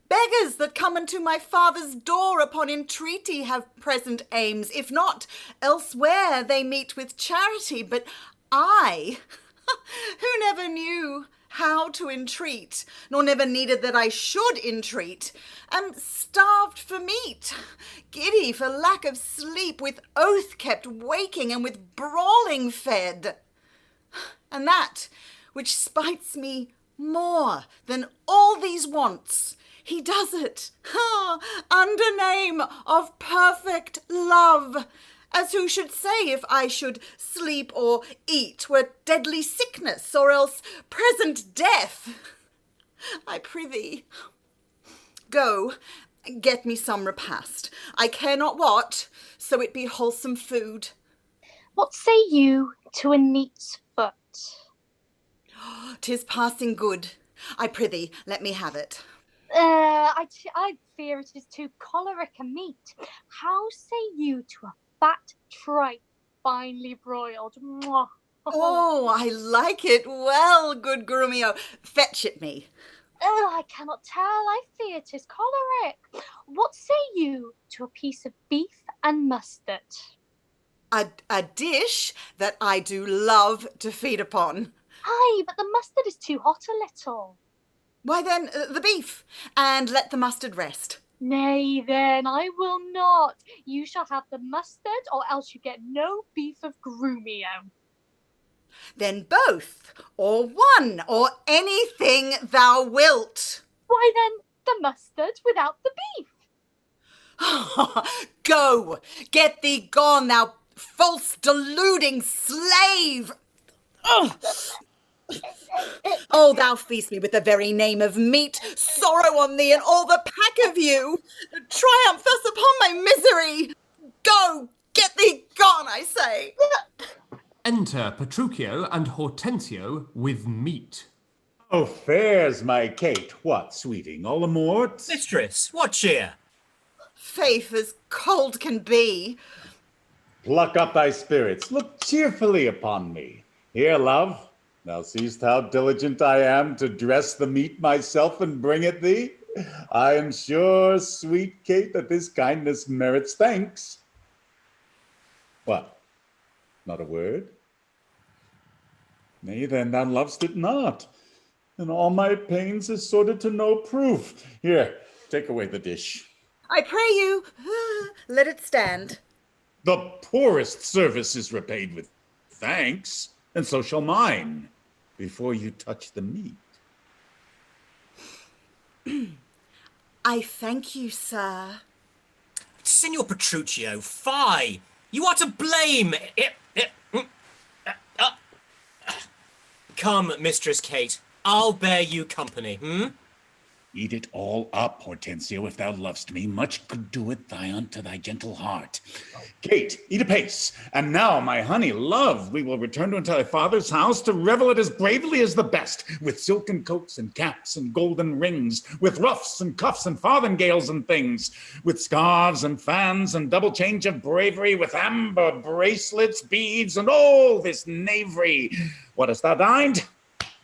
Beggars that come unto my father's door upon entreaty have present aims. If not, elsewhere they meet with charity. But I, who never knew how to entreat, nor never needed that I should entreat, am starved for meat, giddy for lack of sleep, with oath kept waking, and with brawling fed. And that which spites me more than all these wants, he does it, under name of perfect love, as who should say if I should sleep or eat were deadly sickness, or else present death. I prithee, go, get me some repast. I care not what, so it be wholesome food. What say you to a neat's foot? 'Tis passing good. I prithee, let me have it. I fear it is too choleric a meat. How say you to a fat tripe, finely broiled? Mwah. Oh, I like it well, good GRUMIO. Fetch it me. I cannot tell. I fear 'tis choleric. What say you to a piece of beef and mustard? A dish that I do love to feed upon. Aye, but the mustard is too hot a little. Why then, the beef, and let the mustard rest. Nay, then, I will not. You shall have the mustard, or else you get no beef of GRUMIO. Then both, or one, or anything thou wilt. Why then, the mustard without the beef. Go, get thee gone, thou false deluding slave. Oh, thou feast me with the very name of meat. Sorrow on thee and all the pack of you. Triumph thus upon my misery. Go, get thee gone, I say. Enter Petruchio and Hortensio with meat. Oh, fares my Kate. What, sweeting, all amort? Mistress, what cheer? Faith as cold can be. Pluck up thy spirits. Look cheerfully upon me. Here, love, thou seest how diligent I am to dress the meat myself and bring it thee. I am sure, sweet Kate, that this kindness merits thanks. What? Not a word? Nay, then thou lovest it not, and all my pains is sorted to no proof. Here, take away the dish. I pray you, let it stand. The poorest service is repaid with thanks, and so shall mine, before you touch the meat. I thank you, sir. Signor Petruchio, fie! You are to blame! Come, Mistress Kate, I'll bear you company, Eat it all up, Hortensio, if thou lovest me. Much good doeth thy unto thy gentle heart. Kate, eat apace. And now, my honey love, we will return to thy father's house to revel it as bravely as the best, with silken coats and caps and golden rings, with ruffs and cuffs and farthingales and things, with scarves and fans and double change of bravery, with amber bracelets, beads, and all this knavery. What hast thou dined?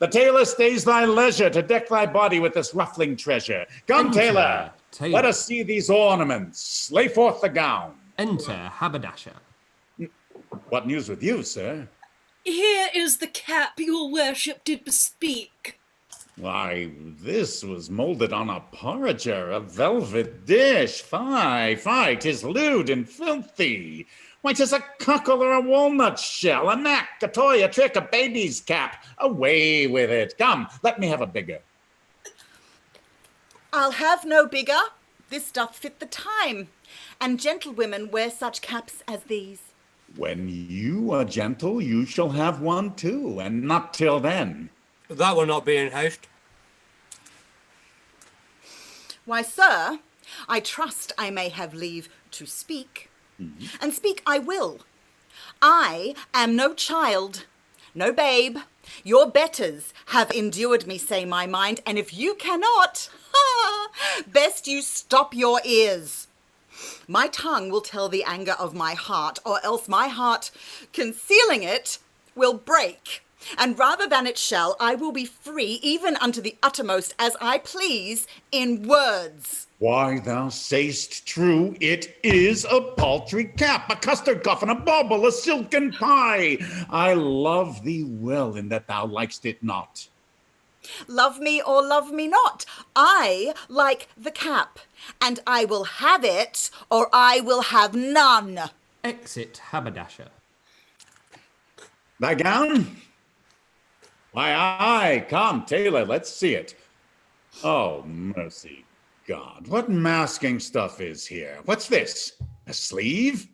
The tailor stays thy leisure to deck thy body with this ruffling treasure. Come, tailor, let us see these ornaments. Lay forth the gown. Enter haberdasher. What news with you, sir? Here is the cap your worship did bespeak. Why, this was molded on a porringer, a velvet dish. Fie, 'tis lewd and filthy. Why, 'tis a cockle or a walnut shell, a knack, a toy, a trick, a baby's cap. Away with it. Come, let me have a bigger. I'll have no bigger. This doth fit the time, and gentlewomen wear such caps as these. When you are gentle, you shall have one too, and not till then. That will not be in haste. Why, sir, I trust I may have leave to speak. And speak I will. I am no child, no babe. Your betters have endured me, say my mind, and if you cannot, best you stop your ears. My tongue will tell the anger of my heart, or else my heart, concealing it, will break. And rather than it shall, I will be free, even unto the uttermost, as I please, in words. Why, thou say'st true, it is a paltry cap, a custard cuff, a bauble, a silken pie. I love thee well in that thou likest it not. Love me or love me not, I like the cap, and I will have it, or I will have none. Exit haberdasher. Thy gown? Why, aye, come, tailor, let's see it. Oh, mercy God, what masking stuff is here? What's this? A sleeve?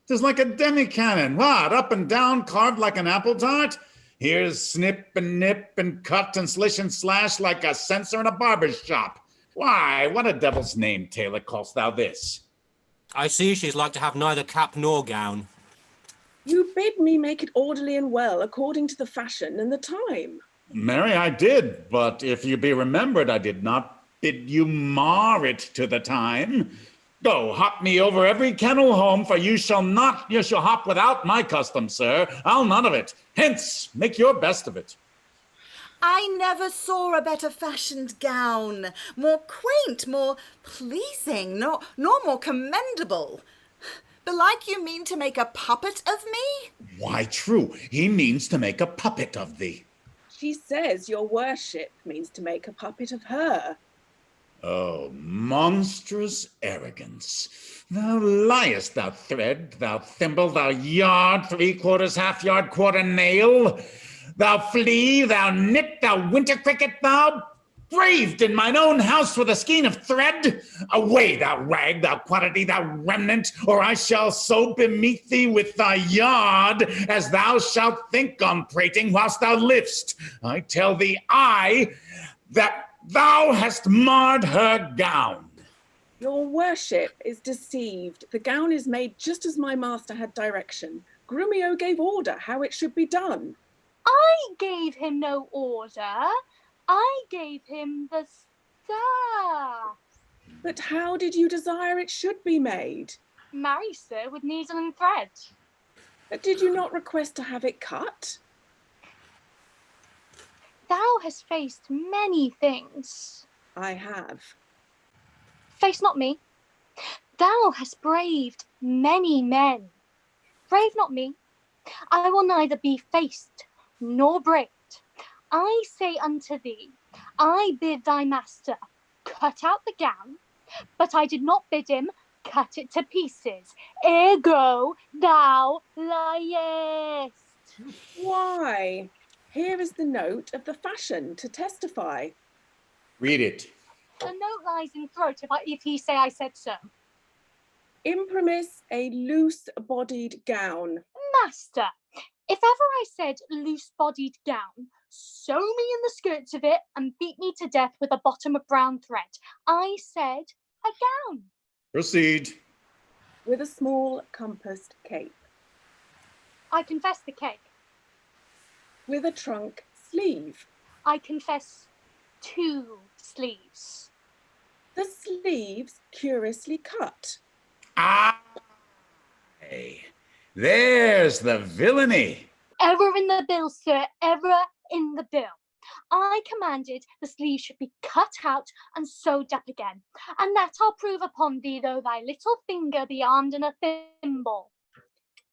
'Tis like a demi-cannon. What, up and down, carved like an apple tart? Here's snip and nip and cut and slish and slash like a censer in a barber's shop. Why, what a devil's name, tailor, call'st thou this? I see she's like to have neither cap nor gown. You bid me make it orderly and well, according to the fashion and the time. Marry, I did, but if you be remembered, I did not bid you mar it to the time. Go, hop me over every kennel home, for you shall hop without my custom, sir. I'll none of it. Hence, make your best of it. I never saw a better fashioned gown, more quaint, more pleasing, nor more commendable. Belike you mean to make a puppet of me? Why, true, he means to make a puppet of thee. She says your worship means to make a puppet of her. Oh, monstrous arrogance. Thou liest, thou thread, thou thimble, thou yard, 3/4, half-yard, quarter nail. Thou flea, thou nit, thou winter cricket, thou braved in mine own house with a skein of thread. Away, thou rag, thou quantity, thou remnant, or I shall so bemeet thee with thy yard as thou shalt think on prating whilst thou livest. I tell thee, that thou hast marred her gown. Your worship is deceived. The gown is made just as my master had direction. GRUMIO gave order how it should be done. I gave him no order. I gave him the staff. But how did you desire it should be made? Marry, sir, with needle and thread. Did you not request to have it cut? Thou hast faced many things. I have. Face not me. Thou hast braved many men. Brave not me. I will neither be faced nor braved. I say unto thee, I bid thy master cut out the gown, but I did not bid him cut it to pieces. Ergo, thou liest. Why? Here is the note of the fashion to testify. Read it. The note lies in throat if he say I said so. Imprimis a loose-bodied gown. Master, if ever I said loose-bodied gown, sew me in the skirts of it and beat me to death with a bottom of brown thread. I said a gown. Proceed. With a small compassed cape. I confess the cape. With a trunk sleeve. I confess 2 sleeves. The sleeves curiously cut. Aye. There's the villainy. Ever in the bill, sir, ever in the bill. I commanded the sleeve should be cut out and sewed up again, and that I'll prove upon thee, though thy little finger be armed in a thimble.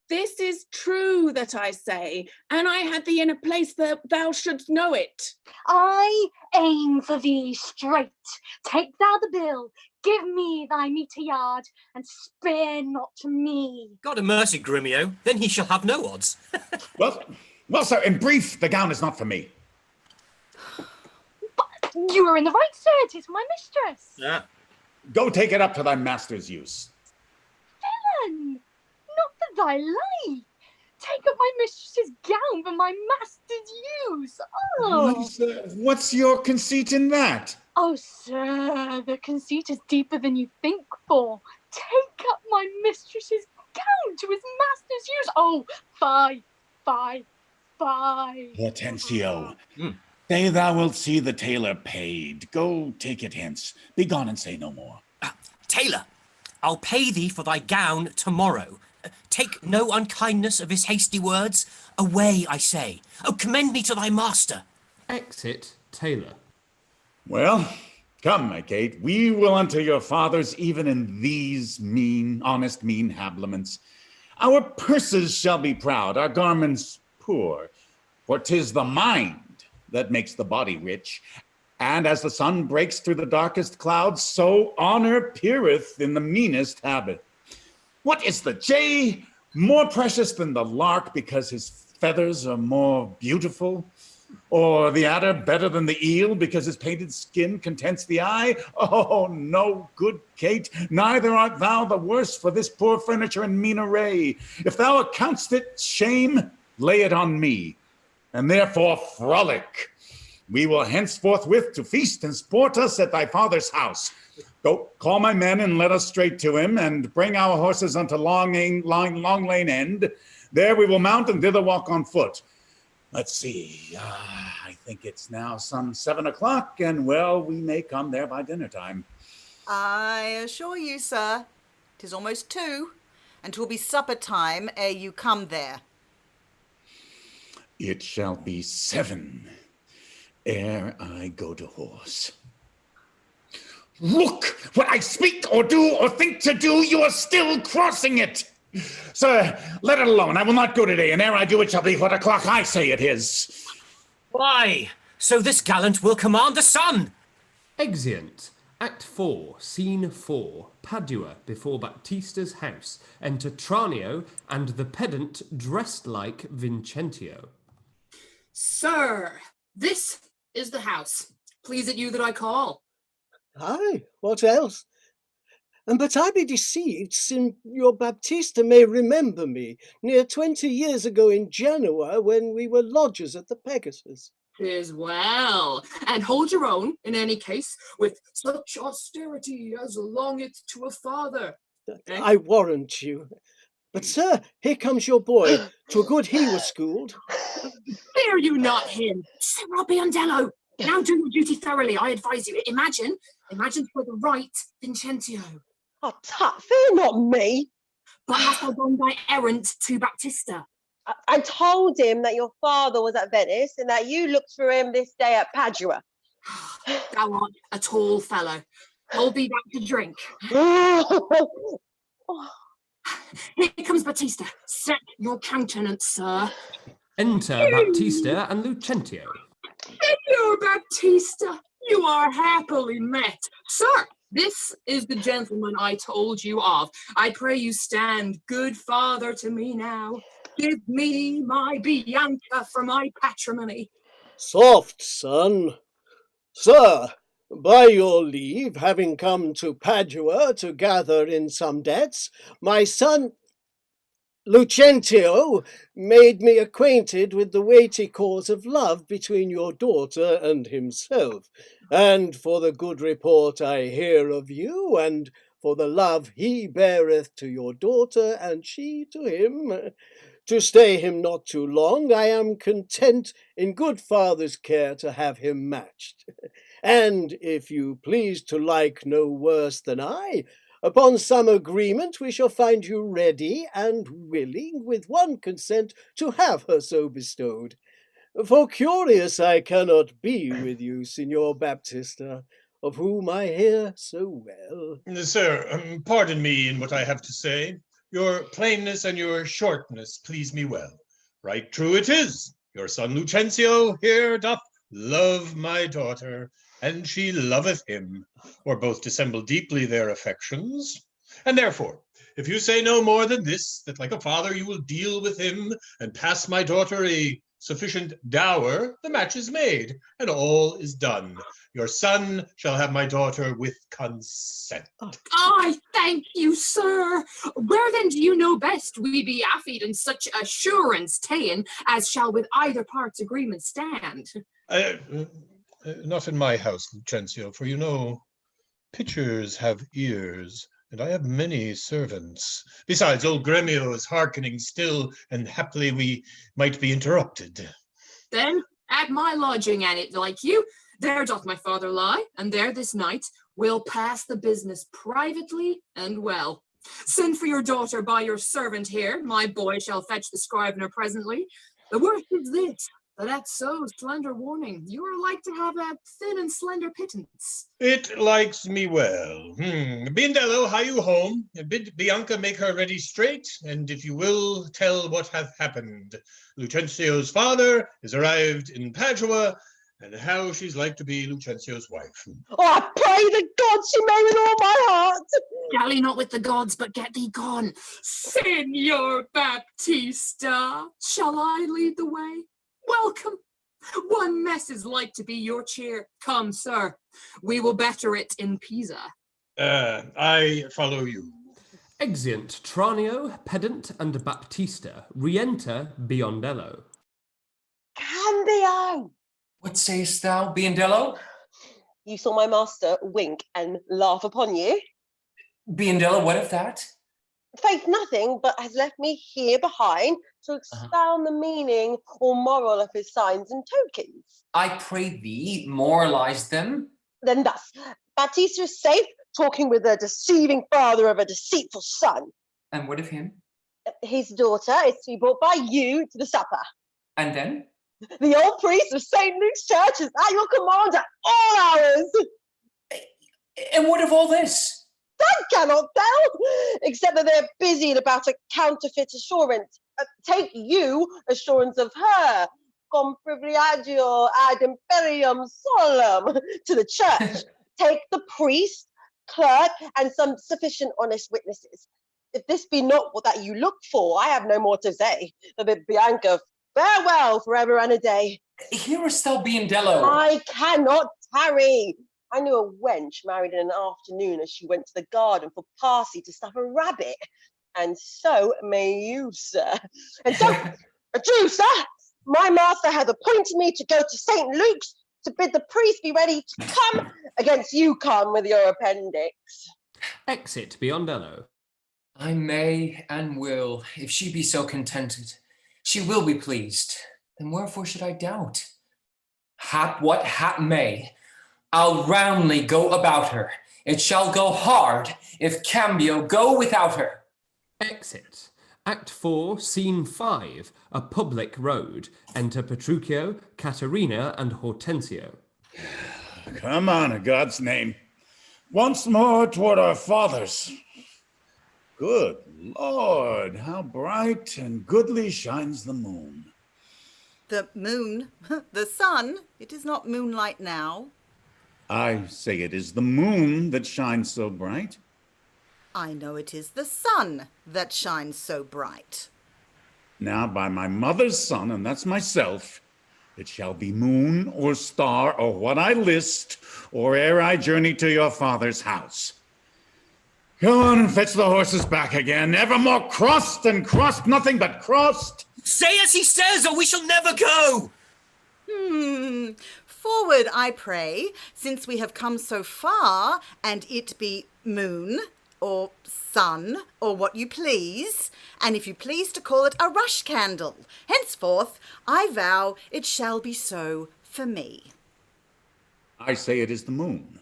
This is true that I say, and I had thee in a place that thou shouldst know it. I aim for thee straight. Take thou the bill, give me thy meter yard, and spare not me. God a mercy, GRUMIO, then he shall have no odds. Well, sir, in brief, the gown is not for me. But you are in the right, sir, it is my mistress. Yeah. Go take it up to thy master's use. Villain! Not for thy life. Take up my mistress's gown for my master's use. Oh. What's your conceit in that? Oh, sir, the conceit is deeper than you think for. Take up my mistress's gown to his master's use. Oh, fie. Hortensio, say thou wilt see the tailor paid. Go take it hence. Be gone and say no more. Tailor, I'll pay thee for thy gown tomorrow. Take no unkindness of his hasty words. Away, I say. Oh, commend me to thy master. Exit Tailor. Well, come, my Kate, we will unto your fathers even in these honest mean habiliments. Our purses shall be proud, our garments poor, for 'tis the mind that makes the body rich. And as the sun breaks through the darkest clouds, so honor peereth in the meanest habit. What is the jay more precious than the lark because his feathers are more beautiful? Or the adder better than the eel because his painted skin contents the eye? Oh, no, good Kate, neither art thou the worse for this poor furniture and mean array. If thou account'st it shame, lay it on me, and therefore frolic. We will henceforth to feast and sport us at thy father's house. Go, call my men and let us straight to him, and bring our horses unto Long Lane End. There we will mount and thither walk on foot. Let's see, I think it's now some 7 o'clock, and well, we may come there by dinner time. I assure you, sir, 'tis almost 2, and 'twill be supper time ere you come there. It shall be 7 ere I go to horse. Look, what I speak or do or think to do, you are still crossing it. Sir, let it alone. I will not go today, and ere I do, it shall be what o'clock I say it is. Why, so this gallant will command the sun. Exeunt. Act 4, Scene 4, Padua before Baptista's house. Enter Tranio and the pedant dressed like Vincentio. Sir, this is the house. Please it you that I call? Aye, what else? But I be deceived, Signor Baptista may remember me, near 20 years ago in Genoa, when we were lodgers at the Pegasus. 'Tis well, and hold your own, in any case, with such austerity as longeth to a father. I warrant you. But, sir, here comes your boy. 'Twere good he was schooled. Fear you not him, Sir Biondello. Now do your duty thoroughly, I advise you. Imagine for the right Vincentio. Oh, tut, fear not me. But hast thou gone by errand to Baptista? I told him that your father was at Venice and that you looked for him this day at Padua. Thou art a tall fellow. Hold thee back to drink. Here comes Baptista. Set your countenance, sir. Enter Baptista and Lucentio. Hello, Baptista. You are happily met. Sir, this is the gentleman I told you of. I pray you stand good father to me now. Give me my Bianca for my patrimony. Soft, son. Sir, by your leave, having come to Padua to gather in some debts, my son Lucentio made me acquainted with the weighty cause of love between your daughter and himself, and for the good report I hear of you, and for the love he beareth to your daughter, and she to him, to stay him not too long, I am content in good father's care to have him matched. And if you please to like no worse than I, upon some agreement we shall find you ready and willing with one consent to have her so bestowed. For curious I cannot be with you, Signor Baptista, of whom I hear so well. Sir, pardon me in what I have to say. Your plainness and your shortness please me well. Right true it is. Your son Lucentio here doth love my daughter, and she loveth him, or both dissemble deeply their affections. And therefore, if you say no more than this, that like a father you will deal with him, and pass my daughter a sufficient dower, the match is made, and all is done. Your son shall have my daughter with consent. I thank you, sir. Where then do you know best we be affied in such assurance ta'en as shall with either part's agreement stand? Not in my house, Lucentio, for you know, pitchers have ears, and I have many servants. Besides, old GREMIO is hearkening still, and haply we might be interrupted. Then, at my lodging, an it like you, there doth my father lie, and there this night we'll pass the business privately and well. Send for your daughter by your servant here. My boy shall fetch the scrivener presently. The worst is this, that at so slender warning, you are like to have a thin and slender pittance. It likes me well. Biondello, hie you home, and bid Bianca make her ready straight, and if you will, tell what hath happened. Lucentio's father is arrived in Padua, and how she's like to be Lucentio's wife. Oh, I pray the gods she may with all my heart. Dally not with the gods, but get thee gone. Signor Baptista, shall I lead the way? Welcome. One mess is like to be your cheer. Come, sir, we will better it in Pisa. I follow you. Exeunt Tranio, Pedant, and Baptista. Re-enter Biondello. Cambio! What sayest thou, Biondello? You saw my master wink and laugh upon you. Biondello, what of that? Faith nothing, but has left me here behind to expound the meaning or moral of his signs and tokens. I pray thee, moralize them. Then thus, Baptista is safe, talking with a deceiving father of a deceitful son. And what of him? His daughter is to be brought by you to the supper. And then? The old priest of St. Luke's Church is at your command at all hours. And what of all this? I cannot tell, except that they're busied about a counterfeit assurance. Take you assurance of her, cum privilegio ad imperium solum, to the church. Take the priest, clerk, and some sufficient honest witnesses. If this be not what that you look for, I have no more to say. But Bianca, farewell forever and a day. Hearest thou, Biondello? I cannot tarry. I knew a wench married in an afternoon as she went to the garden for parsley to stuff a rabbit. And so may you, sir. And so, adieu, sir. My master hath appointed me to go to St. Luke's to bid the priest be ready to come against you come with your appendix. Exit Biondello. I may and will, if she be so contented. She will be pleased. Then wherefore should I doubt? Hap what hap may, I'll roundly go about her. It shall go hard if Cambio go without her. Exit. Act 4, Scene 5, a public road. Enter Petruchio, KATHARINA, and HORTENSIO. Come on, in God's name. Once more toward our fathers. Good Lord, how bright and goodly shines the moon. The moon? The sun? It is not moonlight now. I say it is the moon that shines so bright. I know it is the sun that shines so bright. Now by my mother's son, and that's myself, it shall be moon or star or what I list, or ere I journey to your father's house. Go on and fetch the horses back again, evermore crossed and crossed, nothing but crossed. Say as he says, or we shall never go. Forward, I pray, since we have come so far, and it be moon, or sun, or what you please, and if you please to call it a rush candle. Henceforth, I vow it shall be so for me. I say it is the moon.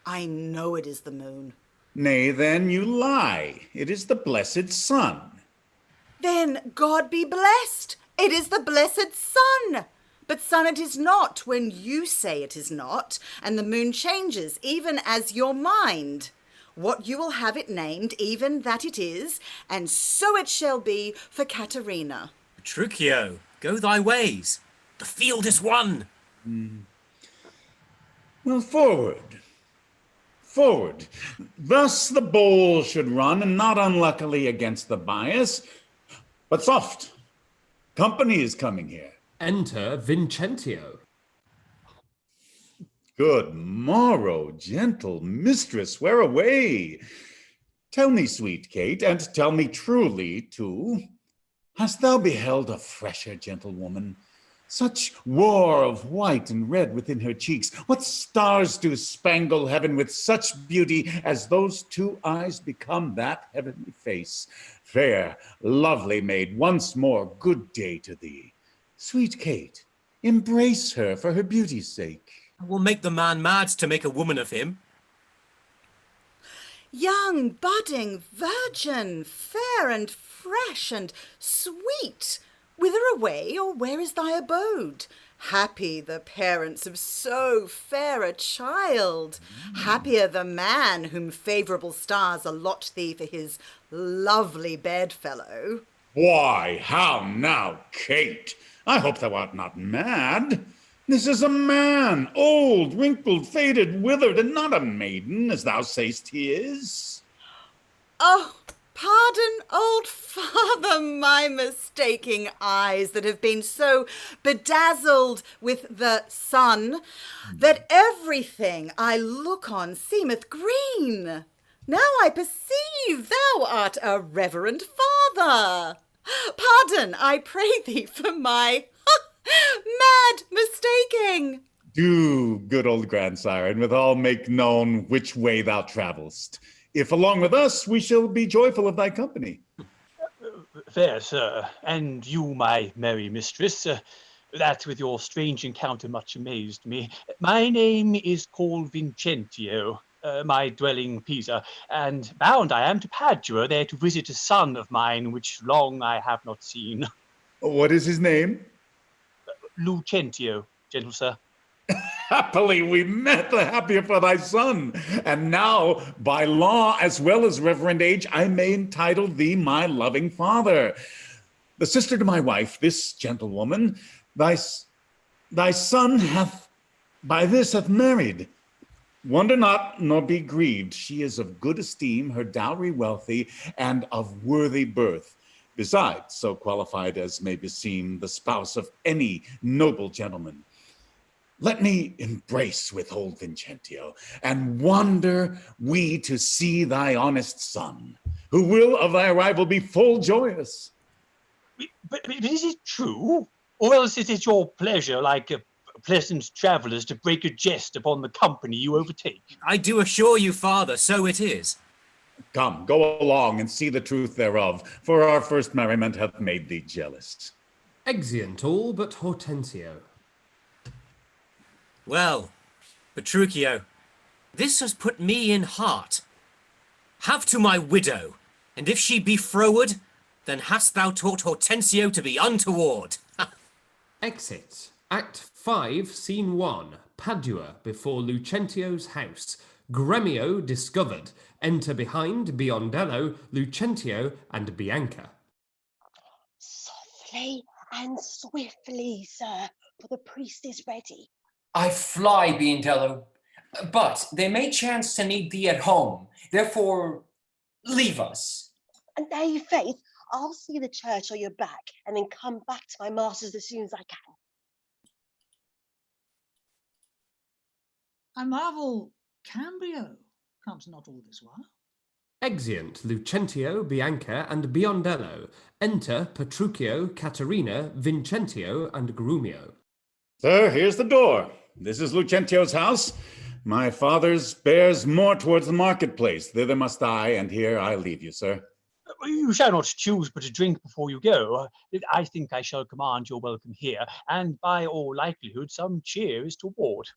I know it is the moon. Nay, then you lie. It is the blessed sun. Then God be blessed. It is the blessed sun. But sun it is not when you say it is not, and the moon changes even as your mind. What you will have it named, even that it is, and so it shall be for KATHARINA. Petruchio, go thy ways. The field is won. Well, forward. Forward. Thus the bowl should run, and not unluckily against the bias. But soft. Company is coming here. Enter VINCENTIO. Good morrow, gentle mistress, where away? Tell me, sweet Kate, and tell me truly, too, hast thou beheld a fresher gentlewoman? Such war of white and red within her cheeks. What stars do spangle heaven with such beauty as those two eyes become that heavenly face? Fair, lovely maid, once more good day to thee. Sweet Kate, embrace her for her beauty's sake. I will make the man mad to make a woman of him. Young, budding, virgin, fair and fresh and sweet, whither away, or where is thy abode? Happy the parents of so fair a child. Happier the man whom favourable stars allot thee for his lovely bedfellow. Why, how now, Kate? I hope thou art not mad. This is a man, old, wrinkled, faded, withered, and not a maiden, as thou say'st he is. Oh, pardon, old father, my mistaking eyes that have been so bedazzled with the sun, that everything I look on seemeth green. Now I perceive thou art a reverend father. Pardon, I pray thee, for my mad mistaking. Do, good old grandsire, and withal make known which way thou travelst. If along with us, we shall be joyful of thy company. Fair sir, and you, my merry mistress, that with your strange encounter much amazed me. My name is called Vincentio, my dwelling Pisa, and bound I am to Padua, there to visit a son of mine, which long I have not seen. What is his name? Lucentio, gentle sir. Happily we met, the happier for thy son. And now, by law as well as reverend age, I may entitle thee my loving father. The sister to my wife, this gentlewoman, thy son hath by this hath married. Wonder not, nor be grieved. She is of good esteem, her dowry wealthy, and of worthy birth. Besides, so qualified as may beseem the spouse of any noble gentleman. Let me embrace with old Vincentio, and wander we to see thy honest son, who will of thy arrival be full joyous. But is it true? Or else it is your pleasure, like pleasant travellers, to break a jest upon the company you overtake? I do assure you, father, so it is. Come, go along and see the truth thereof, for our first merriment hath made thee jealous. Exeunt all but Hortensio. Well, Petruchio, this has put me in heart. Have to my widow, And if she be froward, then hast thou taught Hortensio to be untoward. Exit. Act 5, Scene 1. Padua before Lucentio's house. GREMIO discovered. Enter behind Biondello, Lucentio, and Bianca. Softly and swiftly, sir, for the priest is ready. I fly, Biondello, but they may chance to need thee at home. Therefore, leave us. Nay, Faith, I'll see the church on your back and then come back to my masters as soon as I can. I marvel, Cambrio comes not all this while. Exeunt Lucentio, Bianca, and Biondello. Enter Petruchio, KATHARINA, VINCENTIO, and GRUMIO. Sir, here's the door. This is Lucentio's house. My father's bears more towards the marketplace. Thither must I, and here I leave you, sir. You shall not choose but to drink before you go. I think I shall command your welcome here, and by all likelihood some cheer is toward.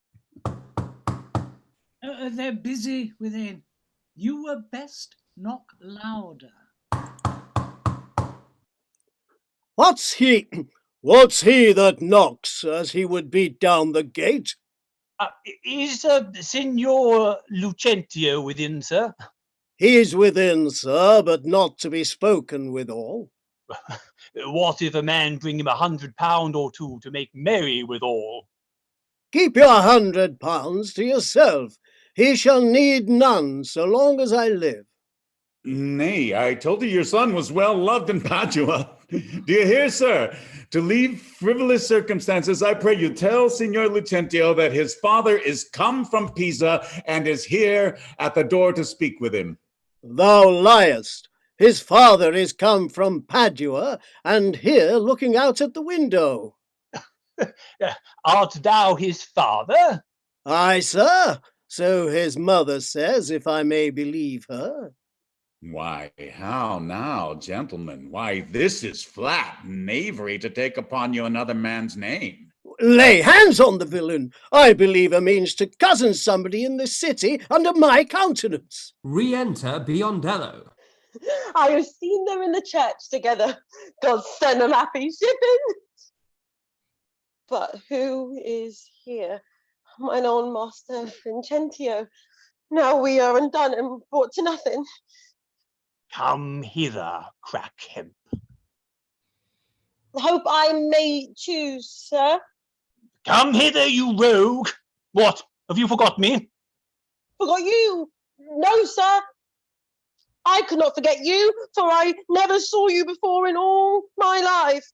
They're busy within. You were best knock louder. What's he that knocks as he would beat down the gate? Is Signor Lucentio within, sir? He's within, sir, but not to be spoken withal. What if a man bring him £100 or two to make merry withal? Keep your £100 to yourself. He shall need none so long as I live. Nay, I told you your son was well loved in Padua. Do you hear, sir? To leave frivolous circumstances, I pray you tell Signor Lucentio that his father is come from Pisa and is here at the door to speak with him. Thou liest. His father is come from Padua and here looking out at the window. Art thou his father? Aye, sir. So his mother says, if I may believe her. Why, how now, gentlemen? Why, this is flat knavery to take upon you another man's name. Lay hands on the villain. I believe he means to cozen somebody in this city under my countenance. Re-enter Biondello. I have seen them in the church together. God send them happy shipping. But who is here? Mine own master, Vincentio. Now we are undone and brought to nothing. Come hither, crack hemp. Hope I may choose, sir. Come hither, you rogue. What, have you forgot me? Forgot you? No, sir. I could not forget you, for I never saw you before in all my life.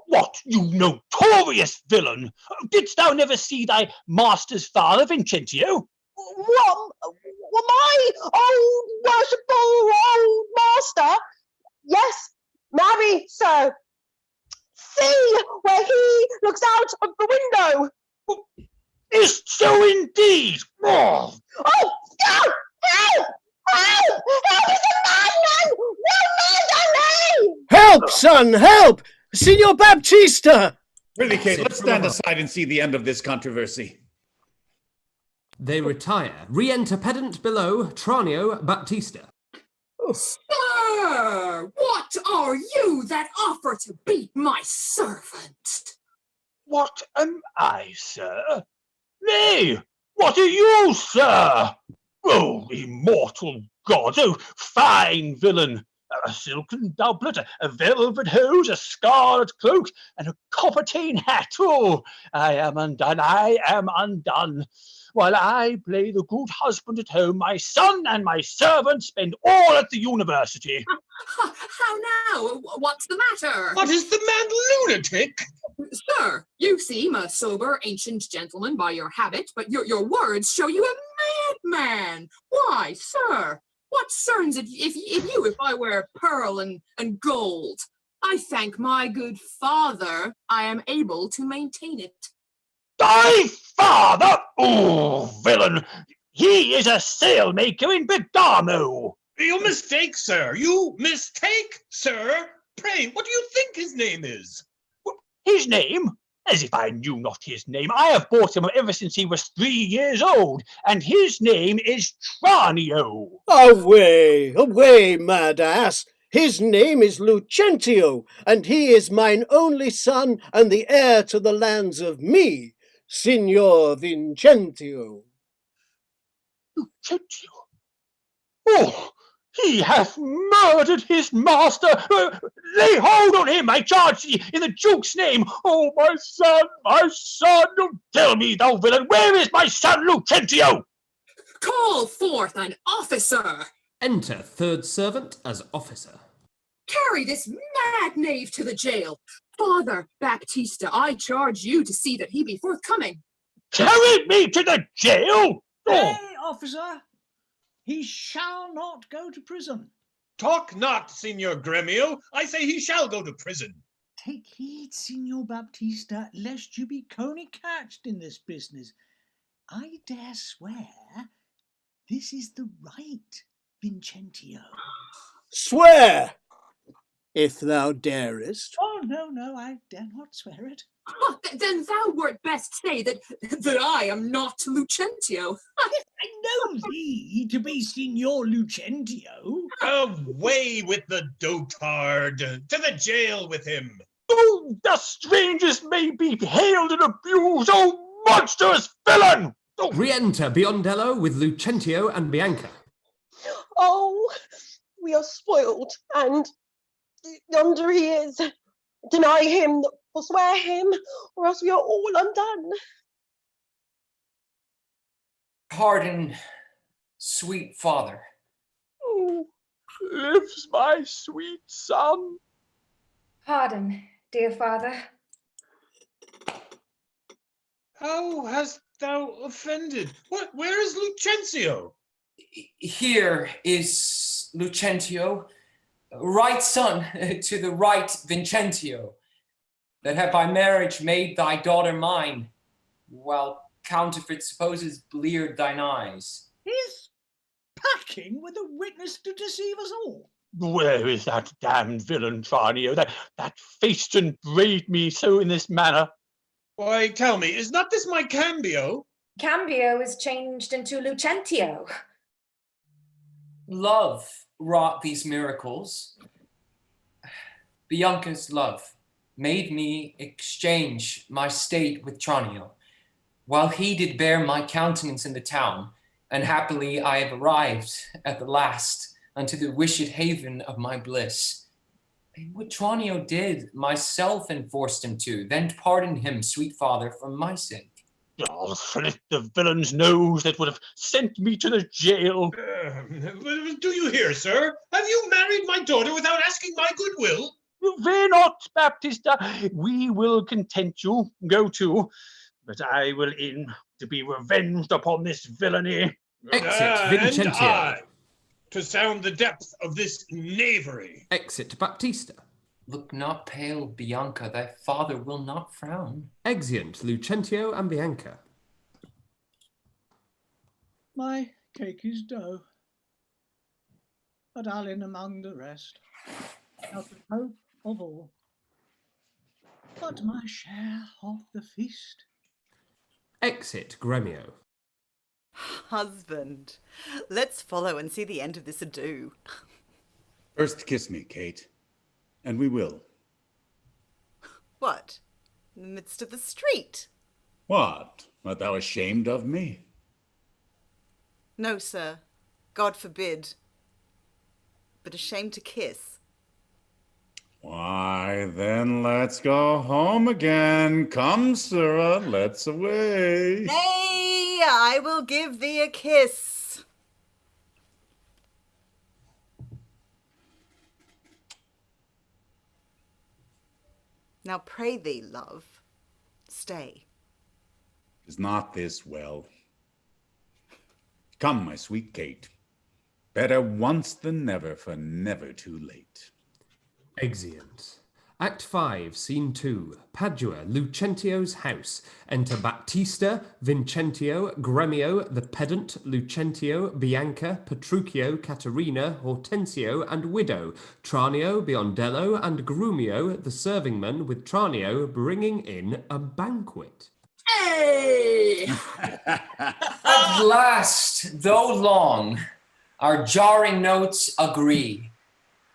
What, you notorious villain? Didst thou never see thy master's father, Vincentio? What? My old worshipful old master? Yes, marry, sir. See where he looks out of the window. Is so indeed. Oh, no! Help! Help! Help is a madman! No murder me! Help, son, help! Signor Baptista! Really, Kate, let's stand aside and see the end of this controversy. They retire. Re-enter pedant below, Tranio, Baptista. Sir, what are you that offer to beat my servant? What am I, sir? Nay, what are you, sir? Oh, immortal God, oh, fine villain! A silken doublet, a velvet hose, a scarlet cloak, and a coppertine hat. Oh, I am undone, I am undone. While I play the good husband at home, my son and my servant spend all at the university. How now? What's the matter? What is the man lunatic? Sir, you seem a sober ancient gentleman by your habit, but your words show you a madman. Why, sir? What cerns it if I wear pearl and gold? I thank my good father I am able to maintain it. Thy father? Oh, villain! He is a sailmaker in Bergamo. You mistake, sir. You mistake, sir. Pray, what do you think his name is? His name? As if I knew not his name. I have bought him ever since he was 3 years old, and his name is Tranio. Away, away, mad ass! His name is Lucentio, and he is mine only son and the heir to the lands of me, Signor Vincentio. Lucentio? Oh, he hath murdered his master! Lay hold on him, I charge thee, in the Duke's name! Oh, my son, my son! Tell me, thou villain, where is my son Lucentio? Call forth an officer! Enter third servant as officer. Carry this mad knave to the jail. Father Baptista, I charge you to see that he be forthcoming. Carry me to the jail? Hey, officer! He shall not go to prison. Talk not, Signor GREMIO. I say he shall go to prison. Take heed, Signor Baptista, lest you be coney catched in this business. I dare swear this is the right Vincentio. Swear, if thou darest. Oh, no, I dare not swear it. Oh, then thou wert best say that I am not Lucentio. I know thee to be Signor Lucentio. Away with the dotard! To the jail with him! Oh, the strangest may be hailed and abused, oh monstrous villain! Oh. Re-enter Biondello with Lucentio and Bianca. Oh, we are spoiled, and yonder he is. Deny him, forswear him, or else we are all undone. Pardon, sweet father. Oh, lives my sweet son. Pardon, dear father. How hast thou offended? Where is Lucentio? Here is Lucentio, right son to the right Vincentio, that have by marriage made thy daughter mine, while counterfeit supposes bleared thine eyes. He's packing with a witness to deceive us all. Where is that damned villain Tranio, that faced and braved me so in this manner? Why, tell me, is not this my Cambio? Cambio is changed into Lucentio. Love wrought these miracles. Bianca's love made me exchange my state with Tranio, while he did bear my countenance in the town, and happily I have arrived at the last unto the wished haven of my bliss. And what Tranio did, myself enforced him to, then pardon him, sweet father, for my sake. I'll slit the villain's nose that would have sent me to the jail. Do you hear, sir? Have you married my daughter without asking my goodwill? Fear not, Baptista. We will content you. Go to. But I will in to be revenged upon this villainy. Exit Vincentio. And I, to sound the depth of this knavery. Exit Baptista. Look not pale, Bianca, thy father will not frown. Exeunt Lucentio and Bianca. My cake is dough, but I'll in among the rest, out of hope of all, but my share of the feast. Exit Gremio. Husband, let's follow and see the end of this ado. First kiss me, Kate, and we will. What? In the midst of the street? What? Art thou ashamed of me? No, sir. God forbid. But ashamed to kiss. Why, then let's go home again. Come, sirrah, let's away. Nay, I will give thee a kiss. Now pray thee, love, stay. Is not this well? Come, my sweet Kate. Better once than never, for never too late. Exeunt. Act 5, Scene 2. Padua, Lucentio's house. Enter Baptista, Vincentio, Gremio, the pedant, Lucentio, Bianca, Petruchio, Katharina, Hortensio, and widow. Tranio, Biondello, and Grumio, the servingman, with Tranio bringing in a banquet. Hey! At last, though long, our jarring notes agree.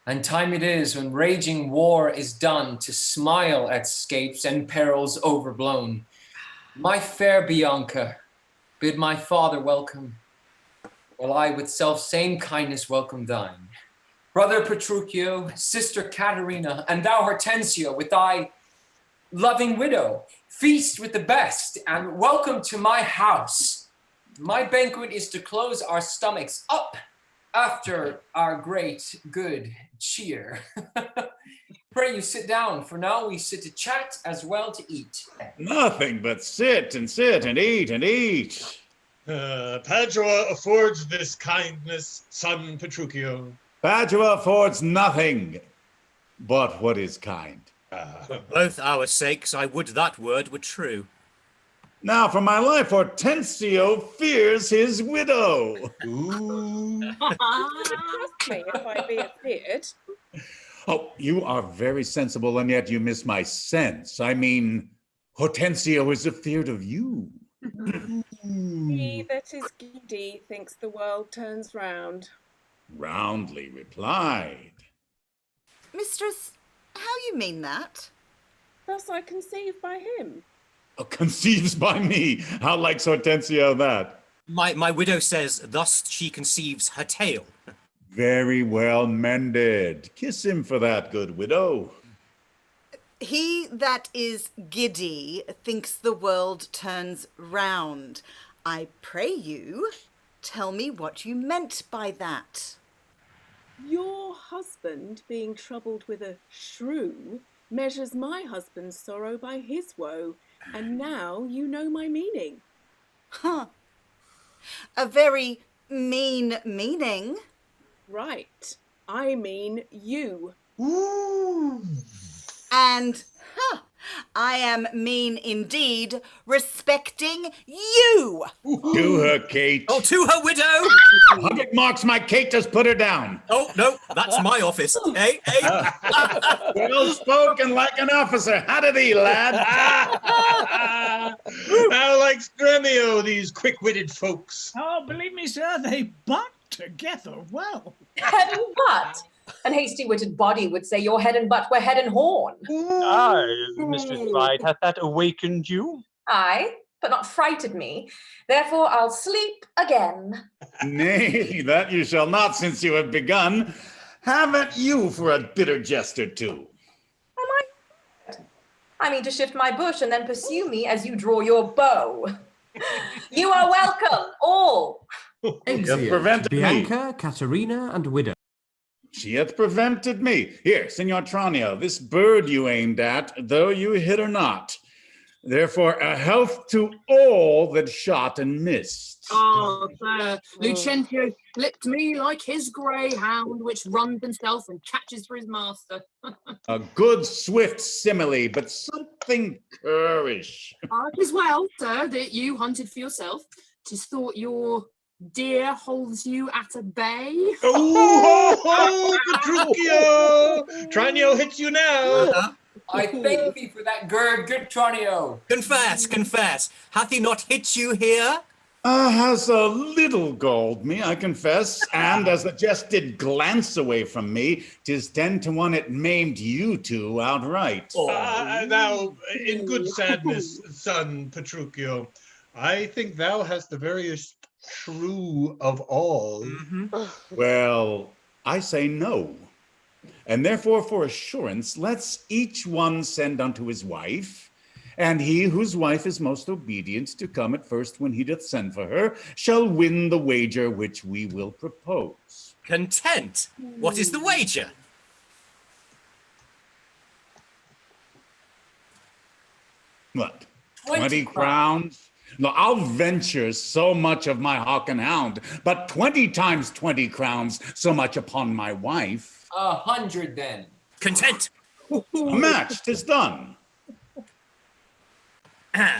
And time it is when raging war is done to smile at scapes and perils overblown. My fair Bianca, bid my father welcome, while I with self-same kindness welcome thine. Brother Petruchio, sister Katharina, and thou Hortensio with thy loving widow, feast with the best, and welcome to my house. My banquet is to close our stomachs up after our great good cheer. Pray you sit down, for now we sit to chat as well to eat. Nothing but sit and eat and eat. Padua affords this kindness, son Petruchio. Padua affords nothing but what is kind. For both our sakes, I would that word were true. Now, for my life, Hortensio fears his widow. Trust me if I be afeard. Oh, you are very sensible, and yet you miss my sense. I mean, Hortensio is afeard of you. He that is giddy thinks the world turns round. Roundly replied. Mistress, how you mean that? Thus I conceive by him. Oh, conceives by me. How likes Hortensio that? My widow says, thus she conceives her tale. Very well mended. Kiss him for that, good widow. He that is giddy thinks the world turns round. I pray you, tell me what you meant by that. Your husband, being troubled with a shrew, measures my husband's sorrow by his woe, and now you know my meaning. Huh. A very mean meaning. Right. I mean you. Ooh. And, I am mean indeed, respecting you. To her, Kate. Oh, to her widow! 100 marks, my Kate, just put her down. Oh, no, that's my office. Hey, hey. Well spoken like an officer. How do thee, lad? How likes Gremio, these quick-witted folks? Oh, believe me, sir, they butt together well. Head and butt. An hasty-witted body would say your head and butt were head and horn. Aye, Mistress Bride, hath that awakened you? Aye, but not frighted me. Therefore I'll sleep again. Nay, that you shall not, since you have begun. Have at you for a bitter jest or two. I mean to shift my bush and then pursue me as you draw your bow. You are welcome, all. Exeunt prevented Bianca, me. Katharina, and widow. She hath prevented me. Here, Signor Tranio, this bird you aimed at, though you hit her not. Therefore, a health to all that shot and missed. Oh, sir, Lucentio slipped me like his greyhound, which runs himself and catches for his master. A good, swift simile, but something currish. As well, sir, that you hunted for yourself. 'Tis thought your deer holds you at a bay. Oh, Petruchio! Tranio hits you now. I thank thee for that good Tranio. Confess. Hath he not hit you here? Has a little galled me, I confess, and as the jest did glance away from me, 'tis 10 to 1 it maimed you two outright. Now, in good sadness, son Petruchio, I think thou hast the veriest shrew of all. Well, I say no. And therefore, for assurance, let's each one send unto his wife, and he whose wife is most obedient to come at first when he doth send for her, shall win the wager which we will propose. Content. What is the wager? What? 20 crowns? No, I'll venture so much of my hawk and hound, but 20 times 20 crowns, so much upon my wife. 100 then. Content. A match, 'tis done.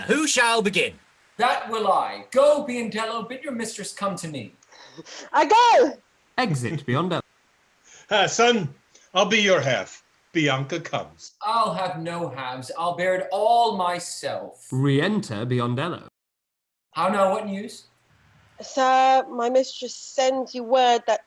Who shall begin? That will I. Go, Biondello, bid your mistress come to me. I go! Exit Biondello. Son, I'll be your half. Bianca comes. I'll have no halves. I'll bear it all myself. Re-enter Biondello. How now, what news? Sir, my mistress sends you word that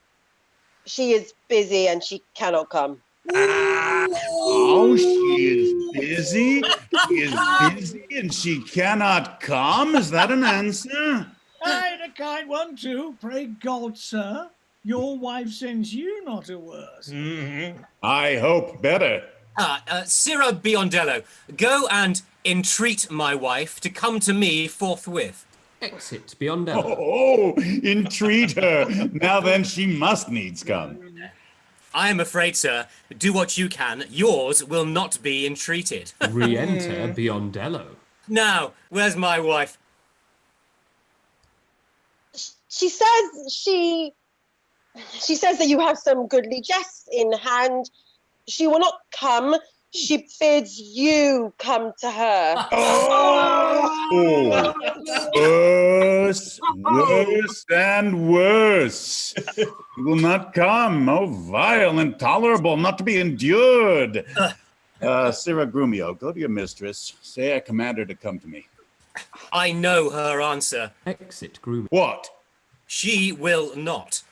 she is busy and she cannot come. Oh, she is busy? She is busy and she cannot come? Is that an answer? Aye, the kind one too, pray God, sir. Your wife sends you not a word. I hope better. Sirrah Biondello, go and entreat my wife to come to me forthwith. Exit Biondello. Oh, entreat her. Now then, she must needs come. I am afraid, sir, do what you can. Yours will not be entreated. Re-enter Biondello. Now, where's my wife? She says that you have some goodly jests in hand. She will not come. She bids you come to her. Oh, worse and worse. He will not come. Oh, vile, intolerable, not to be endured. Sirrah GRUMIO, go to your mistress. Say I command her to come to me. I know her answer. Exit GRUMIO. What? She will not.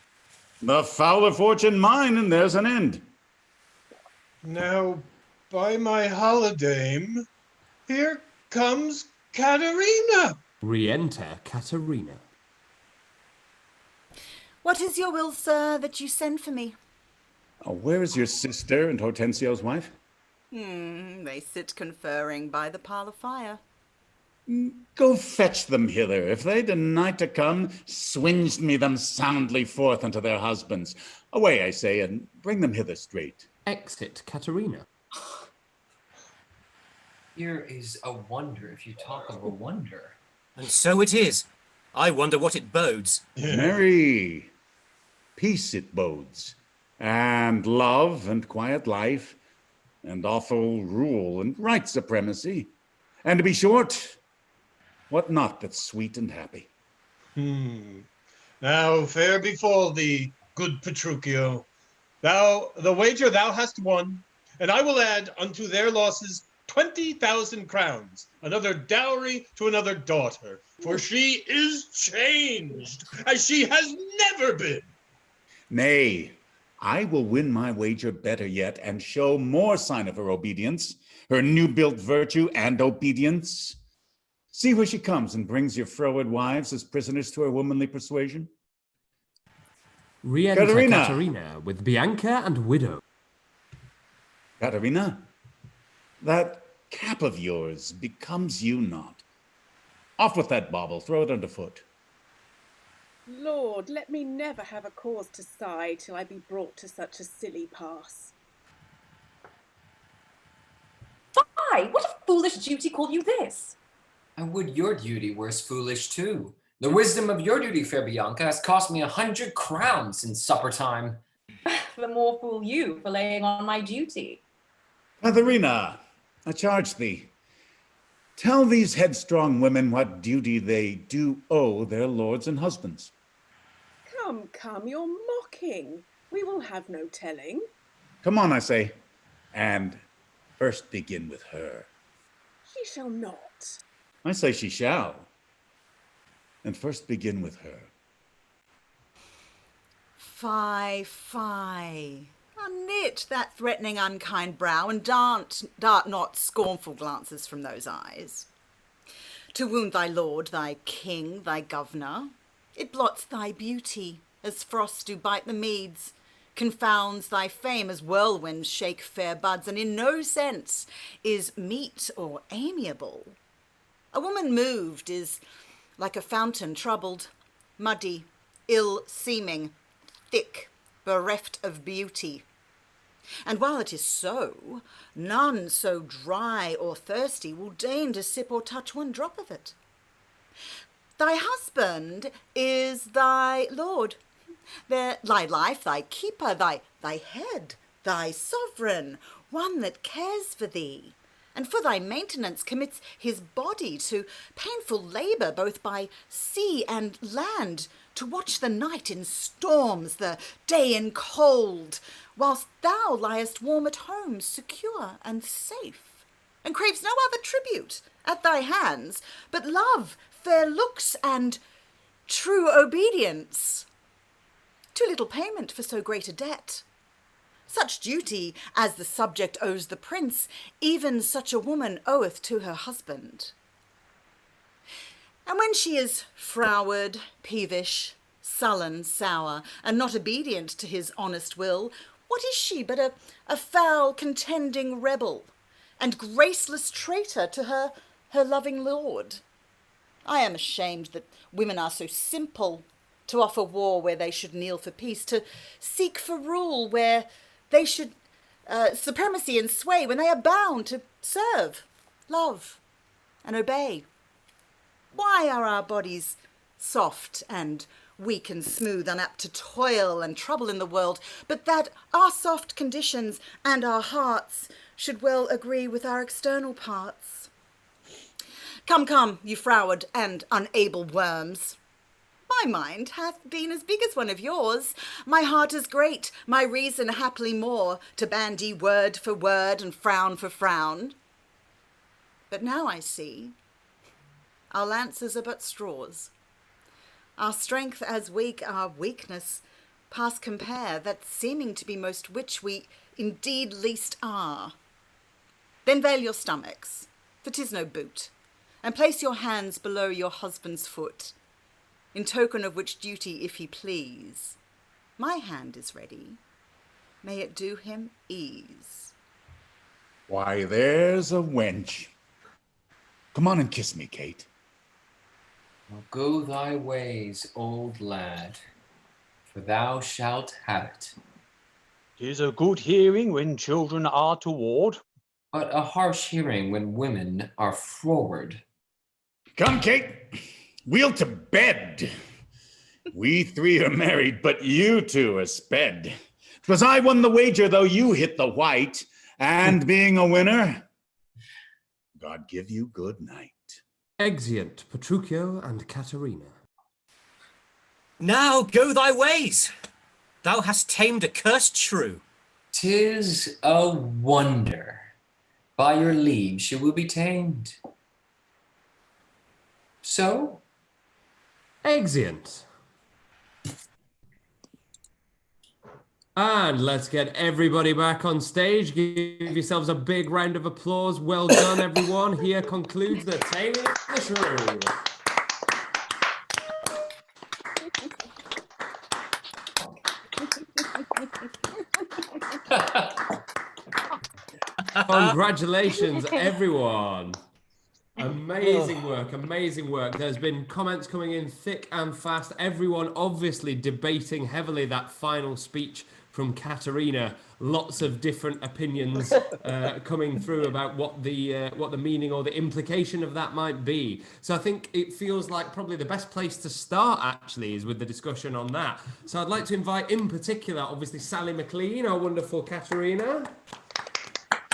The fouler fortune mine, and there's an end. Now, by my holiday, here comes KATHARINA. Re-enter KATHARINA. What is your will, sir, that you send for me? Oh, where is your sister and Hortensio's wife? They sit conferring by the parlour fire. Go fetch them hither. If they deny to come, swinge me them soundly forth unto their husbands. Away, I say, and bring them hither straight. Exit KATHARINA. Here is a wonder, if you talk of a wonder. And so it is. I wonder what it bodes. Merry peace it bodes, and love and quiet life, and awful rule and right supremacy. And to be short, what not that's sweet and happy? Now fair befall thee, good Petruchio. Thou, the wager thou hast won, and I will add unto their losses 20,000 crowns, another dowry to another daughter, for she is changed, as she has never been. Nay, I will win my wager better yet, and show more sign of her obedience, her new-built virtue and obedience. See where she comes and brings your froward wives as prisoners to her womanly persuasion. Re-enter KATHARINA. KATHARINA with Bianca and Widow. KATHARINA, that cap of yours becomes you not. Off with that bauble, throw it underfoot. Lord, let me never have a cause to sigh till I be brought to such a silly pass. Why? What a foolish duty call you this? And would your duty were as foolish too. The wisdom of your duty, fair Bianca, has cost me 100 crowns since supper time. The more fool you for laying on my duty. KATHARINA, I charge thee, tell these headstrong women what duty they do owe their lords and husbands. Come, you're mocking. We will have no telling. Come on, I say, and first begin with her. She shall not. I say she shall, and first begin with her. Fie, fie. Unknit that threatening unkind brow, and dart not scornful glances from those eyes. To wound thy lord, thy king, thy governor, it blots thy beauty, as frosts do bite the meads, confounds thy fame as whirlwinds shake fair buds, and in no sense is meet or amiable. A woman moved is like a fountain troubled, muddy, ill-seeming, thick, bereft of beauty. And while it is so, none so dry or thirsty will deign to sip or touch one drop of it. Thy husband is thy lord, thy life, thy keeper, thy head, thy sovereign, one that cares for thee, and for thy maintenance commits his body to painful labour both by sea and land, to watch the night in storms, the day in cold, whilst thou liest warm at home, secure and safe, and craves no other tribute at thy hands but love, fair looks, and true obedience. Too little payment for so great a debt. Such duty as the subject owes the prince, even such a woman oweth to her husband. And when she is froward, peevish, sullen, sour, and not obedient to his honest will, what is she but a foul contending rebel, and graceless traitor to her loving lord? I am ashamed that women are so simple, to offer war where they should kneel for peace, to seek for rule where they should supremacy and sway, when they are bound to serve, love, and obey. Why are our bodies soft and weak and smooth, unapt to toil and trouble in the world, but that our soft conditions and our hearts should well agree with our external parts? Come, come, you froward and unable worms. My mind hath been as big as one of yours, my heart as great, my reason happily more, to bandy word for word and frown for frown. But now I see, our lances are but straws, our strength as weak, our weakness past compare, that seeming to be most which we indeed least are. Then veil your stomachs, for 'tis no boot, and place your hands below your husband's foot, in token of which duty, if he please, my hand is ready. May it do him ease. Why, there's a wench. Come on and kiss me, Kate. Well, go thy ways, old lad, for thou shalt have it. 'Tis a good hearing when children are toward, but a harsh hearing when women are froward. Come, Kate, we'll to bed. We three are married, but you two are sped. 'Twas I won the wager, though you hit the white, and being a winner, God give you good night. Exeunt Petruchio and KATHARINA. Now go thy ways. Thou hast tamed a cursed shrew. 'Tis a wonder. By your leave she will be tamed. So? Exeunt. And let's get everybody back on stage. Give yourselves a big round of applause. Well done, everyone. Here concludes the Taming of the Shrew. Congratulations, everyone. Amazing work, amazing work. There's been comments coming in thick and fast. Everyone obviously debating heavily that final speech from KATHARINA. Lots of different opinions coming through about what the meaning or the implication of that might be. So I think it feels like probably the best place to start actually is with the discussion on that. So I'd like to invite in particular, obviously, Sally Mclean, our wonderful KATHARINA.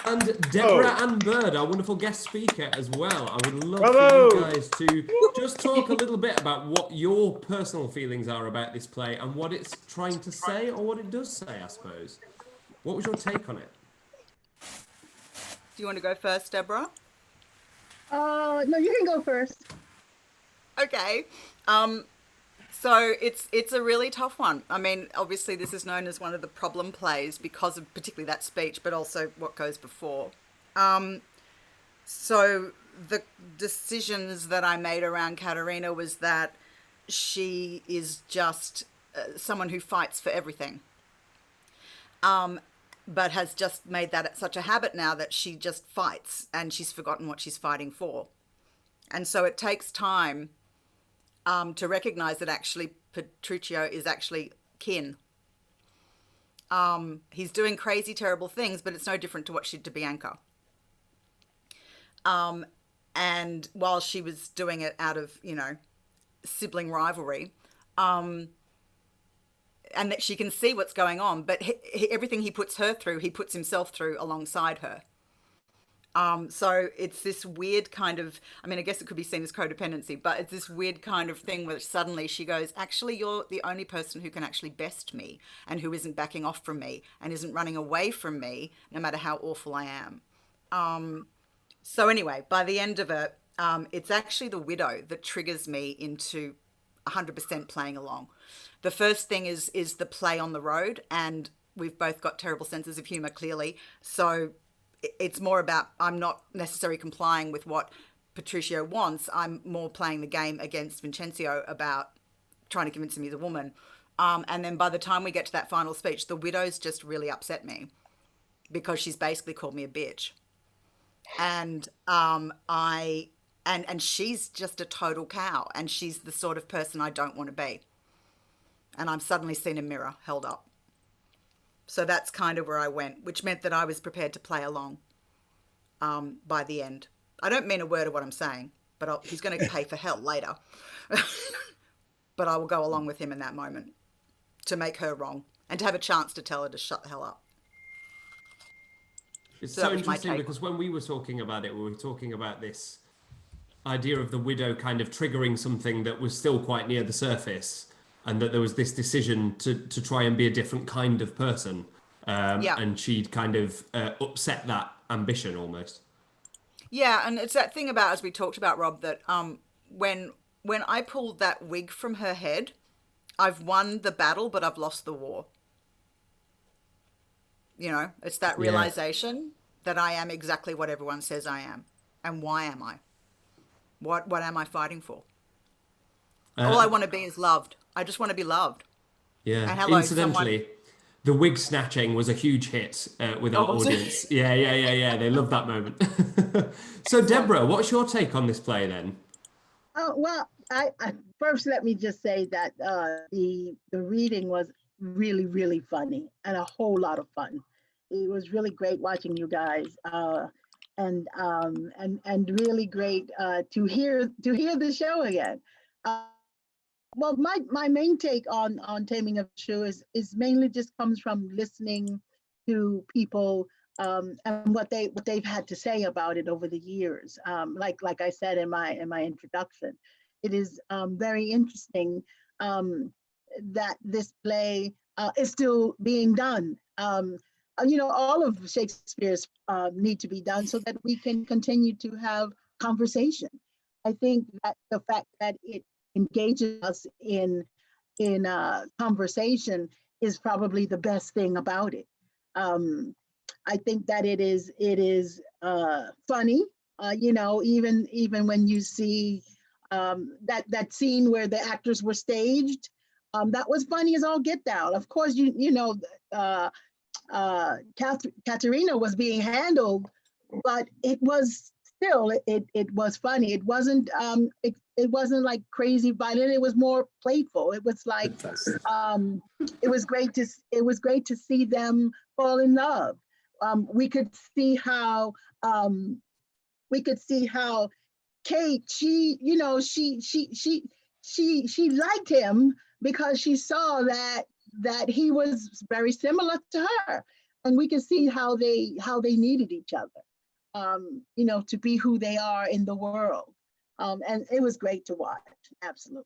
And Deborah Ann Bird, our wonderful guest speaker as well. I would love for you guys to just talk a little bit about what your personal feelings are about this play and what it's trying to say, or what it does say, I suppose. What was your take on it? Do you want to go first, Deborah? No, you can go first. Okay. So it's a really tough one. I mean, obviously this is known as one of the problem plays because of particularly that speech, but also what goes before. So the decisions that I made around KATHARINA was that she is just someone who fights for everything. But has just made that such a habit now that she just fights and she's forgotten what she's fighting for. And so it takes time to recognize that actually Petruchio is actually kin. He's doing crazy, terrible things, but it's no different to what she did to Bianca. And while she was doing it out of, sibling rivalry, and that she can see what's going on, but everything he puts her through, he puts himself through alongside her. So it's this weird kind of, I mean, I guess it could be seen as codependency, but it's this weird kind of thing where suddenly she goes, actually, you're the only person who can actually best me and who isn't backing off from me and isn't running away from me, no matter how awful I am. So anyway, by the end of it, it's actually the widow that triggers me into 100% playing along. The first thing is the play on the road, and we've both got terrible senses of humor, clearly. So it's more about, I'm not necessarily complying with what Petruchio wants. I'm more playing the game against Vincentio about trying to convince him he's a woman. And then by the time we get to that final speech, the widow's just really upset me because she's basically called me a bitch. And and she's just a total cow, and she's the sort of person I don't want to be. And I'm suddenly seen a mirror held up. So that's kind of where I went, which meant that I was prepared to play along by the end. I don't mean a word of what I'm saying, but he's going to pay for hell later. But I will go along with him in that moment to make her wrong and to have a chance to tell her to shut the hell up. It's so interesting because when we were talking about it, we were talking about this idea of the widow kind of triggering something that was still quite near the surface, and that there was this decision to try and be a different kind of person. And she'd kind of upset that ambition almost. Yeah, and it's that thing about, as we talked about, Rob, that when I pulled that wig from her head, I've won the battle, but I've lost the war. You know, it's that realization that I am exactly what everyone says I am. And why am I? What am I fighting for? All I want to be is loved. I just want to be loved. Yeah. And hello, incidentally, the wig snatching was a huge hit with our audience. Yeah. They loved that moment. So, Deborah, what's your take on this play then? Oh, well, I first let me just say that the reading was really, really funny and a whole lot of fun. It was really great watching you guys, and really great to hear the show again. Well, my main take on Taming of Shrew is mainly just comes from listening to people and what they've had to say about it over the years. Like I said in my introduction, it is very interesting that this play is still being done. You know, all of Shakespeare's need to be done so that we can continue to have conversation. I think that the fact that it engages us in conversation is probably the best thing about it. I think that it is funny. You know, even when you see that scene where the actors were staged, that was funny as all get down. Of course, you know, KATHARINA was being handled, but it was still it was funny. It wasn't like crazy violent. It was more playful. It was like it was great to see them fall in love. We could see how Kate, she liked him because she saw that he was very similar to her, and we could see how they needed each other, you know, to be who they are in the world. And it was great to watch, absolutely.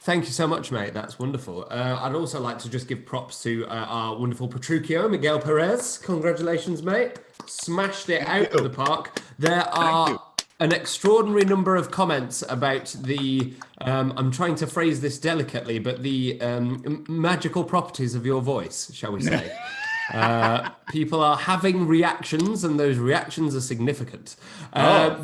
Thank you so much, mate. That's wonderful. I'd also like to just give props to our wonderful Petruchio, Miguel Perez. Congratulations, mate. Smashed it out of the park. There are an extraordinary number of comments about the, I'm trying to phrase this delicately, but the magical properties of your voice, shall we say. People are having reactions, and those reactions are significant. I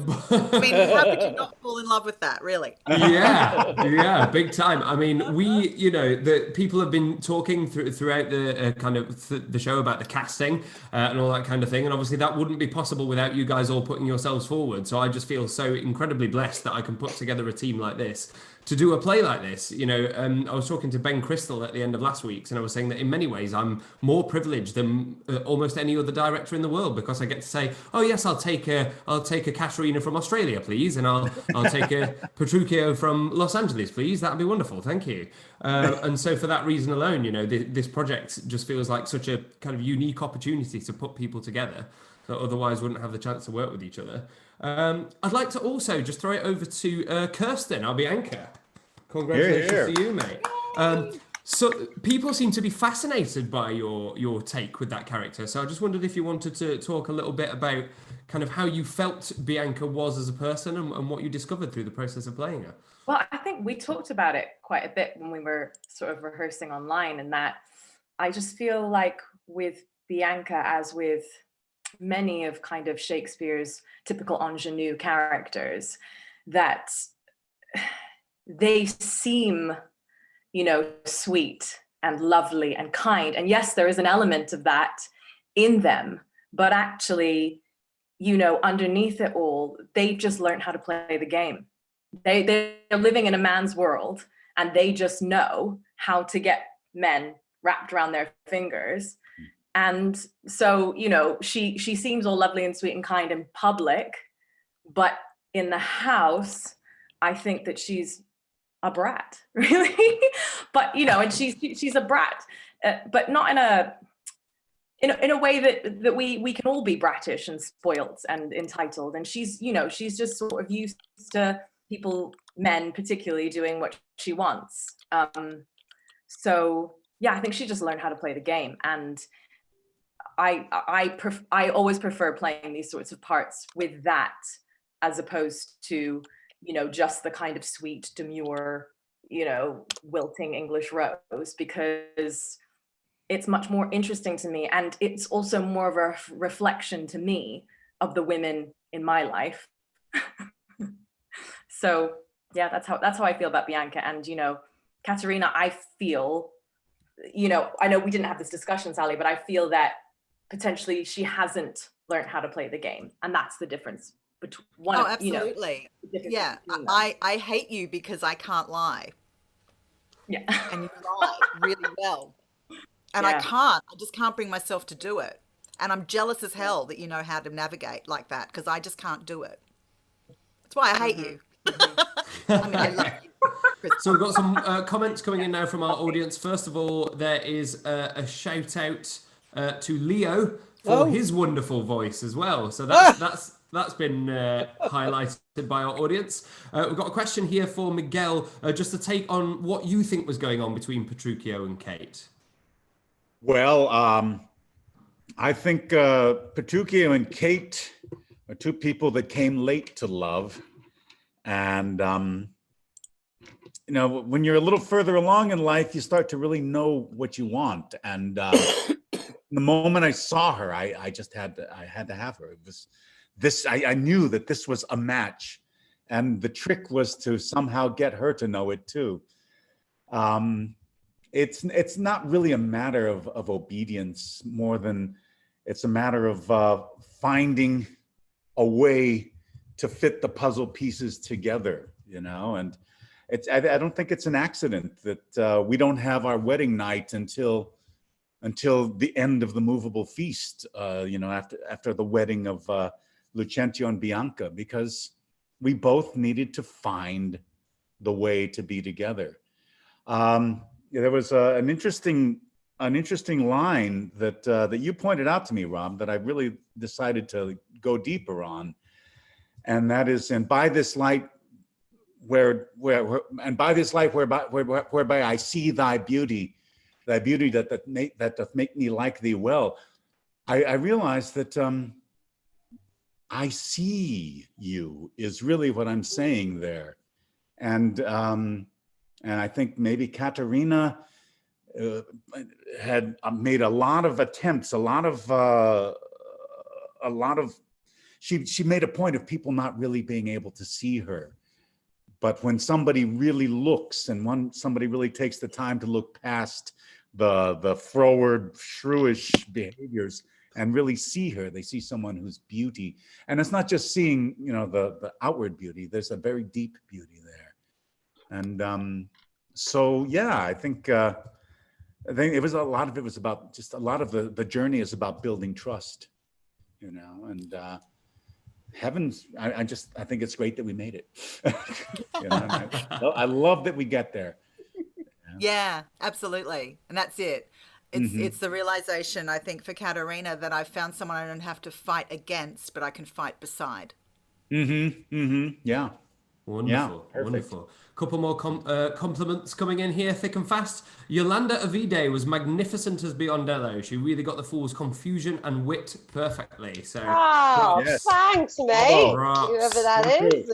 mean, how could you not fall in love with that, really? Yeah, big time. I mean, the people have been talking throughout the kind of the show about the casting and all that kind of thing, and obviously that wouldn't be possible without you guys all putting yourselves forward. So I just feel so incredibly blessed that I can put together a team like this to do a play like this. You know, I was talking to Ben Crystal at the end of last week's, and I was saying that in many ways I'm more privileged than almost any other director in the world, because I get to say, oh yes, I'll take a KATHARINA from Australia, please, and I'll take a PETRUCHIO from Los Angeles, please. That'd be wonderful, thank you. And so for that reason alone, you know, this project just feels like such a kind of unique opportunity to put people together that otherwise wouldn't have the chance to work with each other. I'd like to also just throw it over to Kirsten, our Bianca. Congratulations to you, mate. So people seem to be fascinated by your take with that character. So I just wondered if you wanted to talk a little bit about kind of how you felt Bianca was as a person and what you discovered through the process of playing her. Well, I think we talked about it quite a bit when we were sort of rehearsing online, and that I just feel like with Bianca, as with many of kind of Shakespeare's typical ingenue characters, that they seem, you know, sweet and lovely and kind. And yes, there is an element of that in them, but actually, you know, underneath it all, they've just learned how to play the game. They're living in a man's world, and they just know how to get men wrapped around their fingers. And so, you know, she seems all lovely and sweet and kind in public, but in the house, I think that she's a brat, really. But, you know, and she's a brat, but not in a way that we can all be brattish and spoilt and entitled. And she's, you know, she's just sort of used to people, men particularly, doing what she wants. So yeah, I think she just learned how to play the game. And I always prefer playing these sorts of parts with that, as opposed to, you know, just the kind of sweet, demure, you know, wilting English rose, because it's much more interesting to me. And it's also more of a reflection to me of the women in my life. So yeah, that's how I feel about Bianca. And, you know, KATHARINA, I feel, you know, I know we didn't have this discussion, Sally, but I feel that potentially she hasn't learned how to play the game. And that's the difference between one. Oh, absolutely. You know, yeah. I hate you because I can't lie. Yeah. And you lie really well. And yeah. I just can't bring myself to do it. And I'm jealous as hell that you know how to navigate like that, because I just can't do it. That's why I hate you. I mean, I love you. So we've got some comments coming in now from our audience. First of all, there is a shout out to Leo for his wonderful voice as well. So that's been highlighted by our audience. We've got a question here for Miguel, just to take on what you think was going on between Petruchio and Kate. Well, I think Petruchio and Kate are two people that came late to love. And, you know, when you're a little further along in life, you start to really know what you want. And the moment I saw her, I had to have her. It was this, I knew that this was a match. And the trick was to somehow get her to know it too. It's not really a matter of obedience more than it's a matter of finding a way to fit the puzzle pieces together, you know. And I don't think it's an accident that we don't have our wedding night until the end of the movable feast, you know, after the wedding of Lucentio and Bianca, because we both needed to find the way to be together. There was an interesting line that you pointed out to me, Rob, that I really decided to go deeper on, and that is, and by this light, whereby I see thy beauty that doth make me like thee well. I realized that I see you is really what I'm saying there, and I think maybe KATHARINA had made a lot of attempts, she made a point of people not really being able to see her. But when somebody really looks, and when somebody really takes the time to look past the froward, shrewish behaviors and really see her, they see someone who's beauty. And it's not just seeing, you know, the outward beauty, there's a very deep beauty there. And so, yeah, I think it was a lot of it was about just a lot of the journey is about building trust, you know, and heavens, I think it's great that we made it. You know, I love that we get there. Yeah, absolutely. And that's it. It's the realization, I think, for Katharina that I've found someone I don't have to fight against, but I can fight beside. Yeah. Wonderful, Yeah, wonderful. Couple more compliments coming in here, thick and fast. Yolanda Ovide was magnificent as Biondello. She really got the fool's confusion and wit perfectly. So, Oh, thanks, mate. Whoever that is.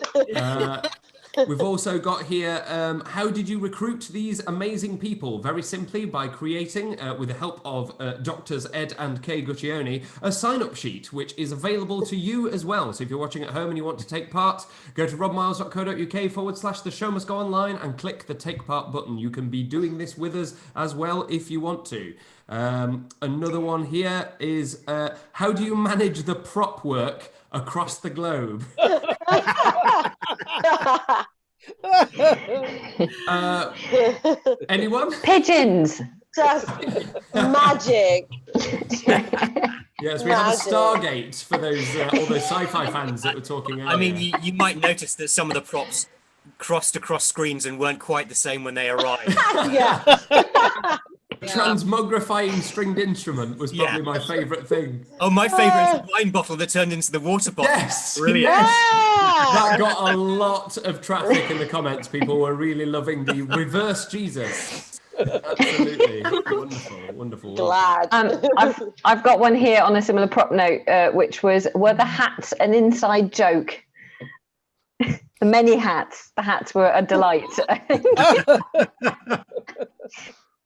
We've also got here, how did you recruit these amazing people? Very simply, by creating, with the help of Doctors Ed and Kay Guccione, a sign-up sheet, which is available to you as well. So if you're watching at home and you want to take part, go to robmiles.co.uk/the show must go online and click the take part button. You can be doing this with us as well if you want to. Another one here is, how do you manage the prop work across the globe? Anyone? Pigeons. Just magic. Yes, we have a Stargate for those all those sci-fi fans that were talking earlier. I mean, you might notice that some of the props crossed across screens and weren't quite the same when they arrived. Transmogrifying stringed instrument was probably my favourite thing. Oh, my favourite is the wine bottle that turned into the water bottle. Yes, brilliant. That got a lot of traffic in the comments. People were really loving the reverse Jesus. Absolutely wonderful. Glad. I've got one here on a similar prop note, which was, were the hats an inside joke? The many hats. The hats were a delight.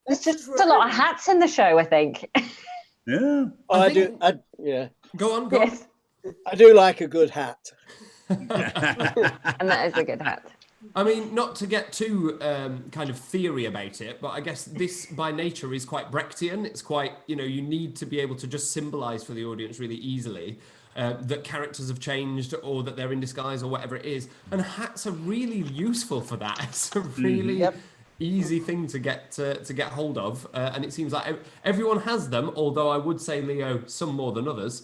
There's just a lot of hats in the show, I think. Yeah. Yeah. Go on. Yes. I do like a good hat. And that is a good hat. I mean, not to get too kind of theory about it, but I guess this by nature is quite Brechtian. It's quite, you need to be able to just symbolise for the audience really easily that characters have changed or that they're in disguise or whatever it is. And hats are really useful for that. It's a really easy thing to get hold of. And it seems like everyone has them, although I would say, Leo, some more than others.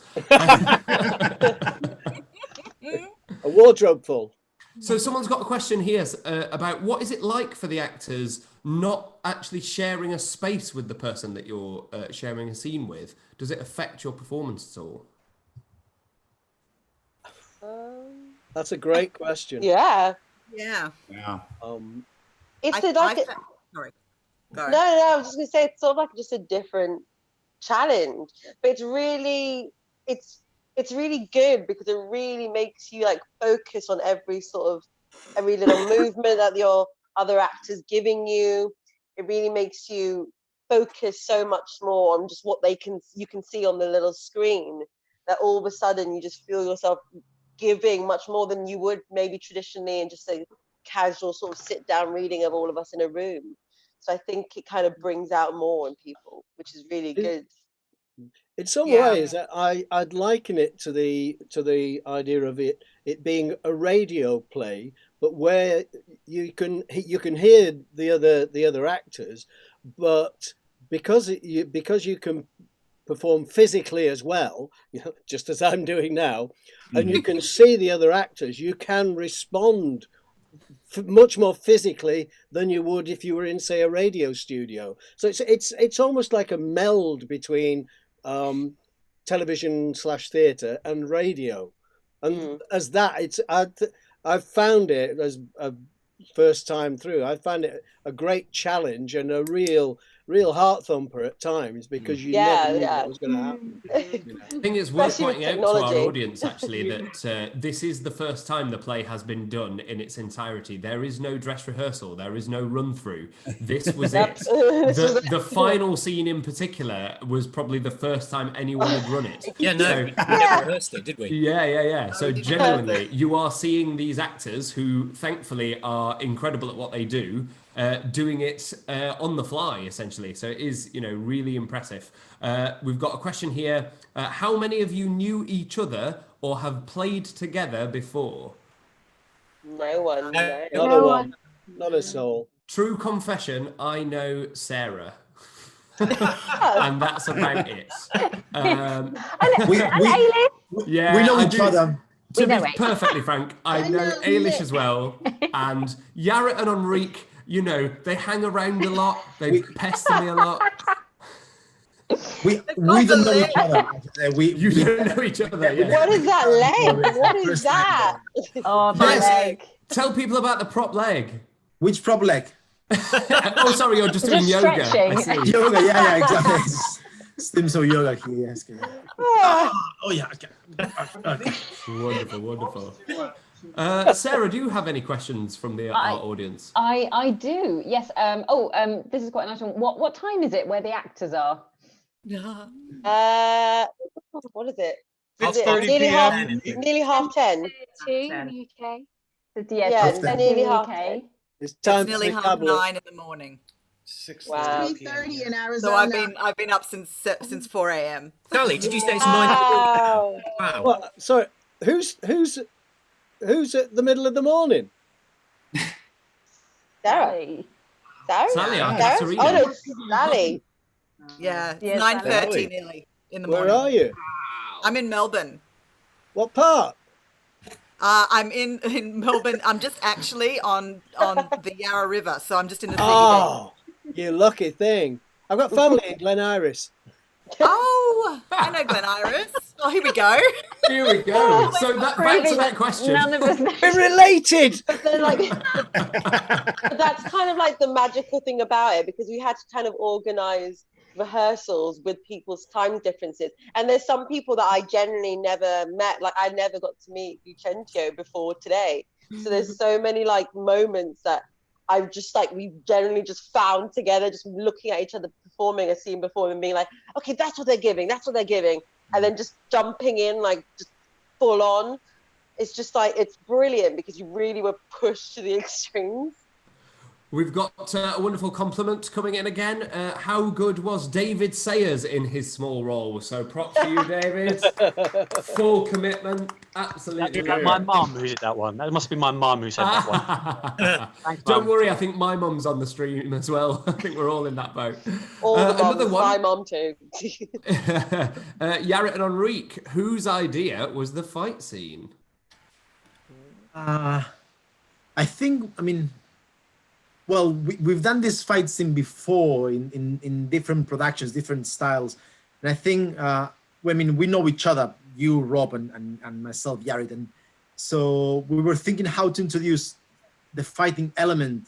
A wardrobe full. So someone's got a question here about what is it like for the actors not actually sharing a space with the person that you're sharing a scene with? Does it affect your performance at all? That's a great question. Yeah. Yeah. It's sorry. No, I was just gonna say it's sort of like just a different challenge, but it's really good because it really makes you like focus on every little movement that your other actor's giving you. It really makes you focus so much more on just what you can see on the little screen, that all of a sudden you just feel yourself giving much more than you would maybe traditionally in just a casual sort of sit down reading of all of us in a room. So I think it kind of brings out more in people, which is really good. In some ways, I'd liken it to the idea of it being a radio play, but where you can hear the other actors, but because you can perform physically as well, just as I'm doing now, and you can see the other actors, you can respond much more physically than you would if you were in, say, a radio studio. So it's almost like a meld between television / theatre and radio, and as that I've found it as a first time through. I found it a great challenge and a real heart thumper at times, because you never knew what was going to happen. I think it's worth pointing out to our audience actually that this is the first time the play has been done in its entirety. There is no dress rehearsal, there is no run through. This was it. The final scene in particular was probably the first time anyone had run it. We never rehearsed it, did we? Yeah. So genuinely, you are seeing these actors who thankfully are incredible at what they do, doing it on the fly, essentially. So it is, really impressive. We've got a question here. How many of you knew each other or have played together before? No one. No one. Not a soul. True confession, I know Sarah. And that's about it. Yeah, we know I each do. other. To be perfectly frank, I know Ailis as well. And Yarrett and Enrique, you know, they hang around a lot. They pester me a lot. We don't know each other. You don't know each other. Yeah. What is that leg? What is that? Oh, my leg. Tell people about the prop leg. Which prop leg? Oh, sorry, you're just doing yoga. I see. Yoga, yeah, exactly. Stims of yoga here, yes. Oh, yeah, okay. Wonderful. Sarah, do you have any questions from our audience? I do, yes. This is quite a nice one. What time is it where the actors are? What is it? It's Is it 30 nearly PM. nearly half 10? 2 UK. Yeah, it's nearly half 10. It's time It's nearly to half double. 9 in the morning. 6 Wow. 3:30 in Arizona. So I've been up since 4 a.m. Sally, did you say it's 9? Wow. Wow. What? Sorry, who's at the middle of the morning? Sarah. Sally, our Sarah? Katharina. Oh, no, it's Sally. Yeah, Yes, 9:30 nearly in the morning. Where are you? I'm in Melbourne. What part? I'm in Melbourne. I'm just actually on the Yarra River, so I'm just in the CBD. Oh, you lucky thing. I've got family in Glen Iris. Oh, I know Glen Iris. Oh, here we go. Here we go. So back to that question. None of us know. We're related. But then, like, that's kind of like the magical thing about it, because we had to kind of organize rehearsals with people's time differences. And there's some people that I generally never met. Like, I never got to meet Lucentio before today. So there's so many like moments that I've just like, we generally just found together, just looking at each other performing a scene before and being like, okay, that's what they're giving. And then just jumping in, like, just full on. It's just like, it's brilliant because you really were pushed to the extremes. We've got a wonderful compliment coming in again. How good was David Sayers in his small role? So props to you, David. Full commitment. Absolutely. That's my mum who did that one. That must be my mum who said that one. Thanks, Don't Mum. worry, I think my mum's on the stream as well. I think we're all in that boat. All the moms, another one. my mom too. Yarrett and Enrique, whose idea was the fight scene? I think, well, we've done this fight scene before in different productions, different styles. And I think, we know each other, you, Rob, and myself, Yarrett. And so we were thinking how to introduce the fighting element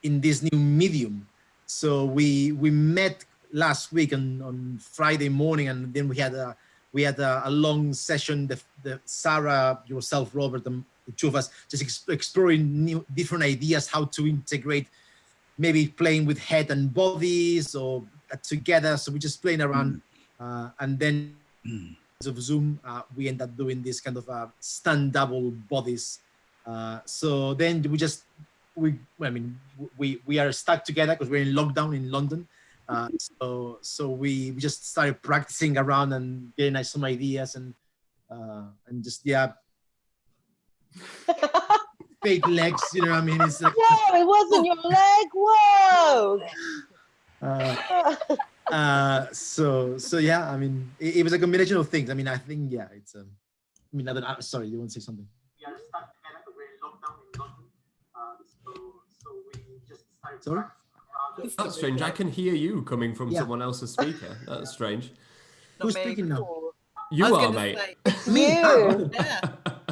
in this new medium. So we met last week on Friday morning, and then we had a long session, the Sarah, yourself, Robert, and the two of us just exploring different ideas, how to integrate, maybe playing with head and bodies or together. So we're just playing around, and then of Zoom, we end up doing this kind of stunt double bodies. So then we are stuck together because we're in lockdown in London. So we just started practicing around and getting some ideas and just fake legs, you know what I mean? It's like, Whoa, it wasn't your leg. Whoa. So yeah, it was a combination of things. I think, yeah, it's sorry, you want to say something? We are stuck together because we're in lockdown in London. So we just started. Sorry? That's strange. I can hear you coming from someone else's speaker. That's strange. Who's speaking now? You are, mate. Me? Yeah,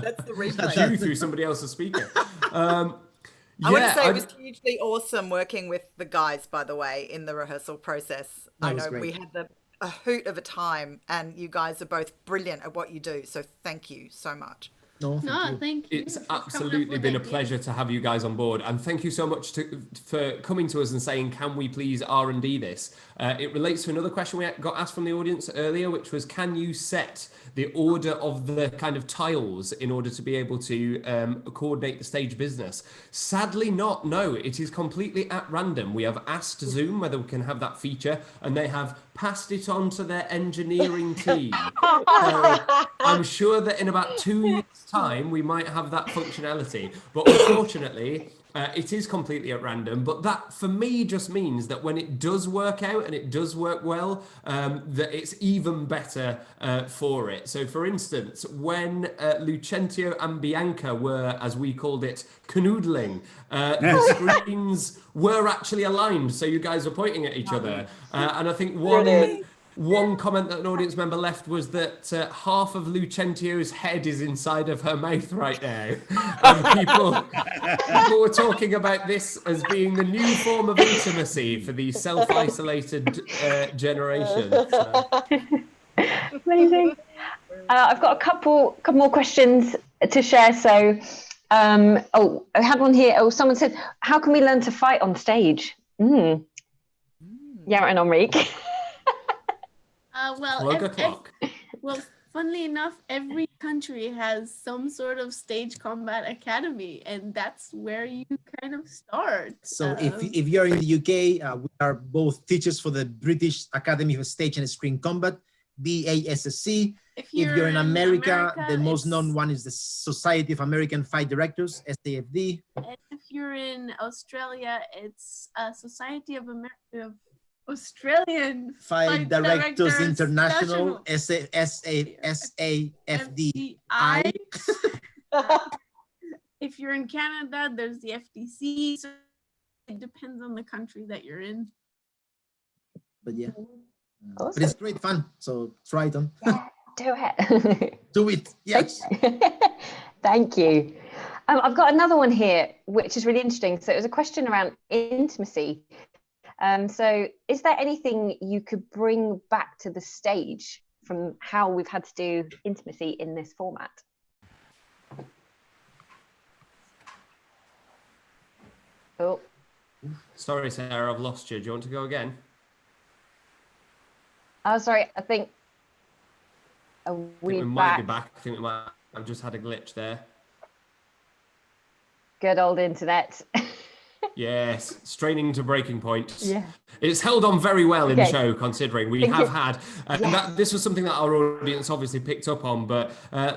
that's the replay. That's you through somebody else's speaker. I want to say it was hugely awesome working with the guys, by the way, in the rehearsal process. I know we had a hoot of a time, and you guys are both brilliant at what you do. So thank you so much. No, thank you. It's absolutely been a pleasure to have you guys on board, and thank you so much for coming to us and saying, can we please R&D this? It relates to another question we got asked from the audience earlier, which was, can you set the order of the kind of tiles in order to be able to coordinate the stage business? Sadly not, no. It is completely at random. We have asked Zoom whether we can have that feature, and they have passed it on to their engineering team. So I'm sure that in about 2 years' next time we might have that functionality. But unfortunately, it is completely at random. But that, for me, just means that when it does work out and it does work well, that it's even better for it. So, for instance, when Lucentio and Bianca were, as we called it, canoodling, the screens were actually aligned. So you guys were pointing at each other. And I think one comment that an audience member left was that half of Lucentio's head is inside of her mouth right now. And people were talking about this as being the new form of intimacy for the self-isolated generation. So. Amazing. I've got a couple more questions to share. So, I had one here. Oh, someone said, how can we learn to fight on stage? Yeah, and Enrique. Well, funnily enough, every country has some sort of stage combat academy, and that's where you kind of start. So if you're in the UK, we are both teachers for the British Academy of Stage and Screen Combat, BASSC. If you're in America, the most known one is the Society of American Fight Directors, SAFD. And if you're in Australia, it's Society of Australian Fight Directors International, SAFDI. If you're in Canada, there's the FDC. So it depends on the country that you're in. But yeah, but it's great fun. So try it on. Do it. Do it. Yes. Thank you. I've got another one here, which is really interesting. So it was a question around intimacy. So is there anything you could bring back to the stage from how we've had to do intimacy in this format? Oh. Sorry, Sarah, I've lost you. Do you want to go again? Oh, sorry, I think... we might be back. I think we might. I've just had a glitch there. Good old internet. Yes, straining to breaking point. Yeah. It's held on very well in the show, considering we have had, this was something that our audience obviously picked up on, but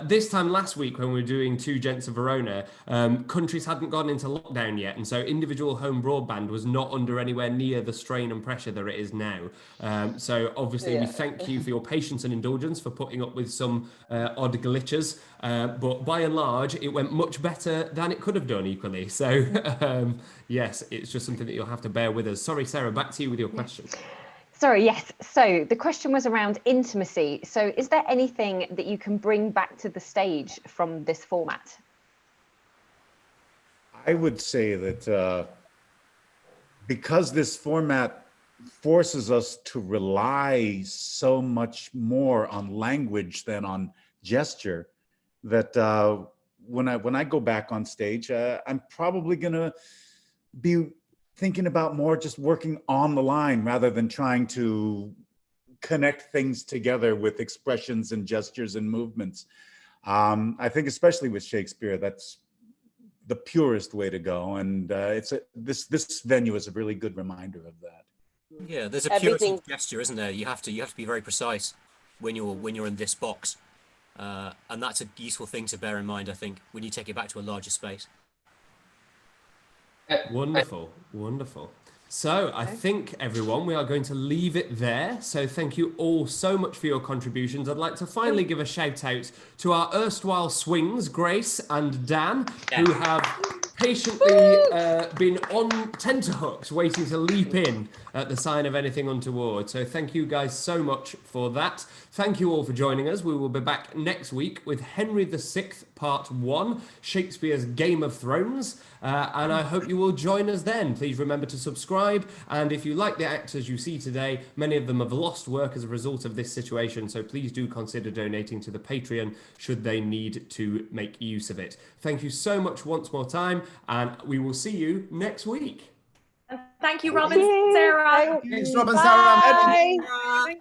this time last week when we were doing Two Gents of Verona, countries hadn't gone into lockdown yet, and so individual home broadband was not under anywhere near the strain and pressure that it is now. So obviously we thank you for your patience and indulgence for putting up with some odd glitches, but by and large, it went much better than it could have done equally. So yes, it's just something that you'll have to bear with us. Sorry, Sarah, back to you with your question. Sorry, yes. So the question was around intimacy. So is there anything that you can bring back to the stage from this format? I would say that because this format forces us to rely so much more on language than on gesture, that when I go back on stage, I'm probably gonna be thinking about more just working on the line rather than trying to connect things together with expressions and gestures and movements. I think especially with Shakespeare, that's the purest way to go, and this venue is a really good reminder of that. Yeah, there's a purity of gesture, isn't there? You have to be very precise when you're in this box, and that's a useful thing to bear in mind, I think, when you take it back to a larger space. Wonderful, wonderful. So I think, everyone, we are going to leave it there. So thank you all so much for your contributions. I'd like to finally give a shout out to our erstwhile swings, Grace and Dan, who have patiently been on tenterhooks waiting to leap in at the sign of anything untoward. So thank you guys so much for that. Thank you all for joining us. We will be back next week with Henry VI, Part 1, Shakespeare's Game of Thrones. And I hope you will join us then. Please remember to subscribe. And if you like the actors you see today, many of them have lost work as a result of this situation. So please do consider donating to the Patreon should they need to make use of it. Thank you so much once more time. And we will see you next week. Thank you, Rob and Sarah. Thanks, Rob and Sarah. Bye.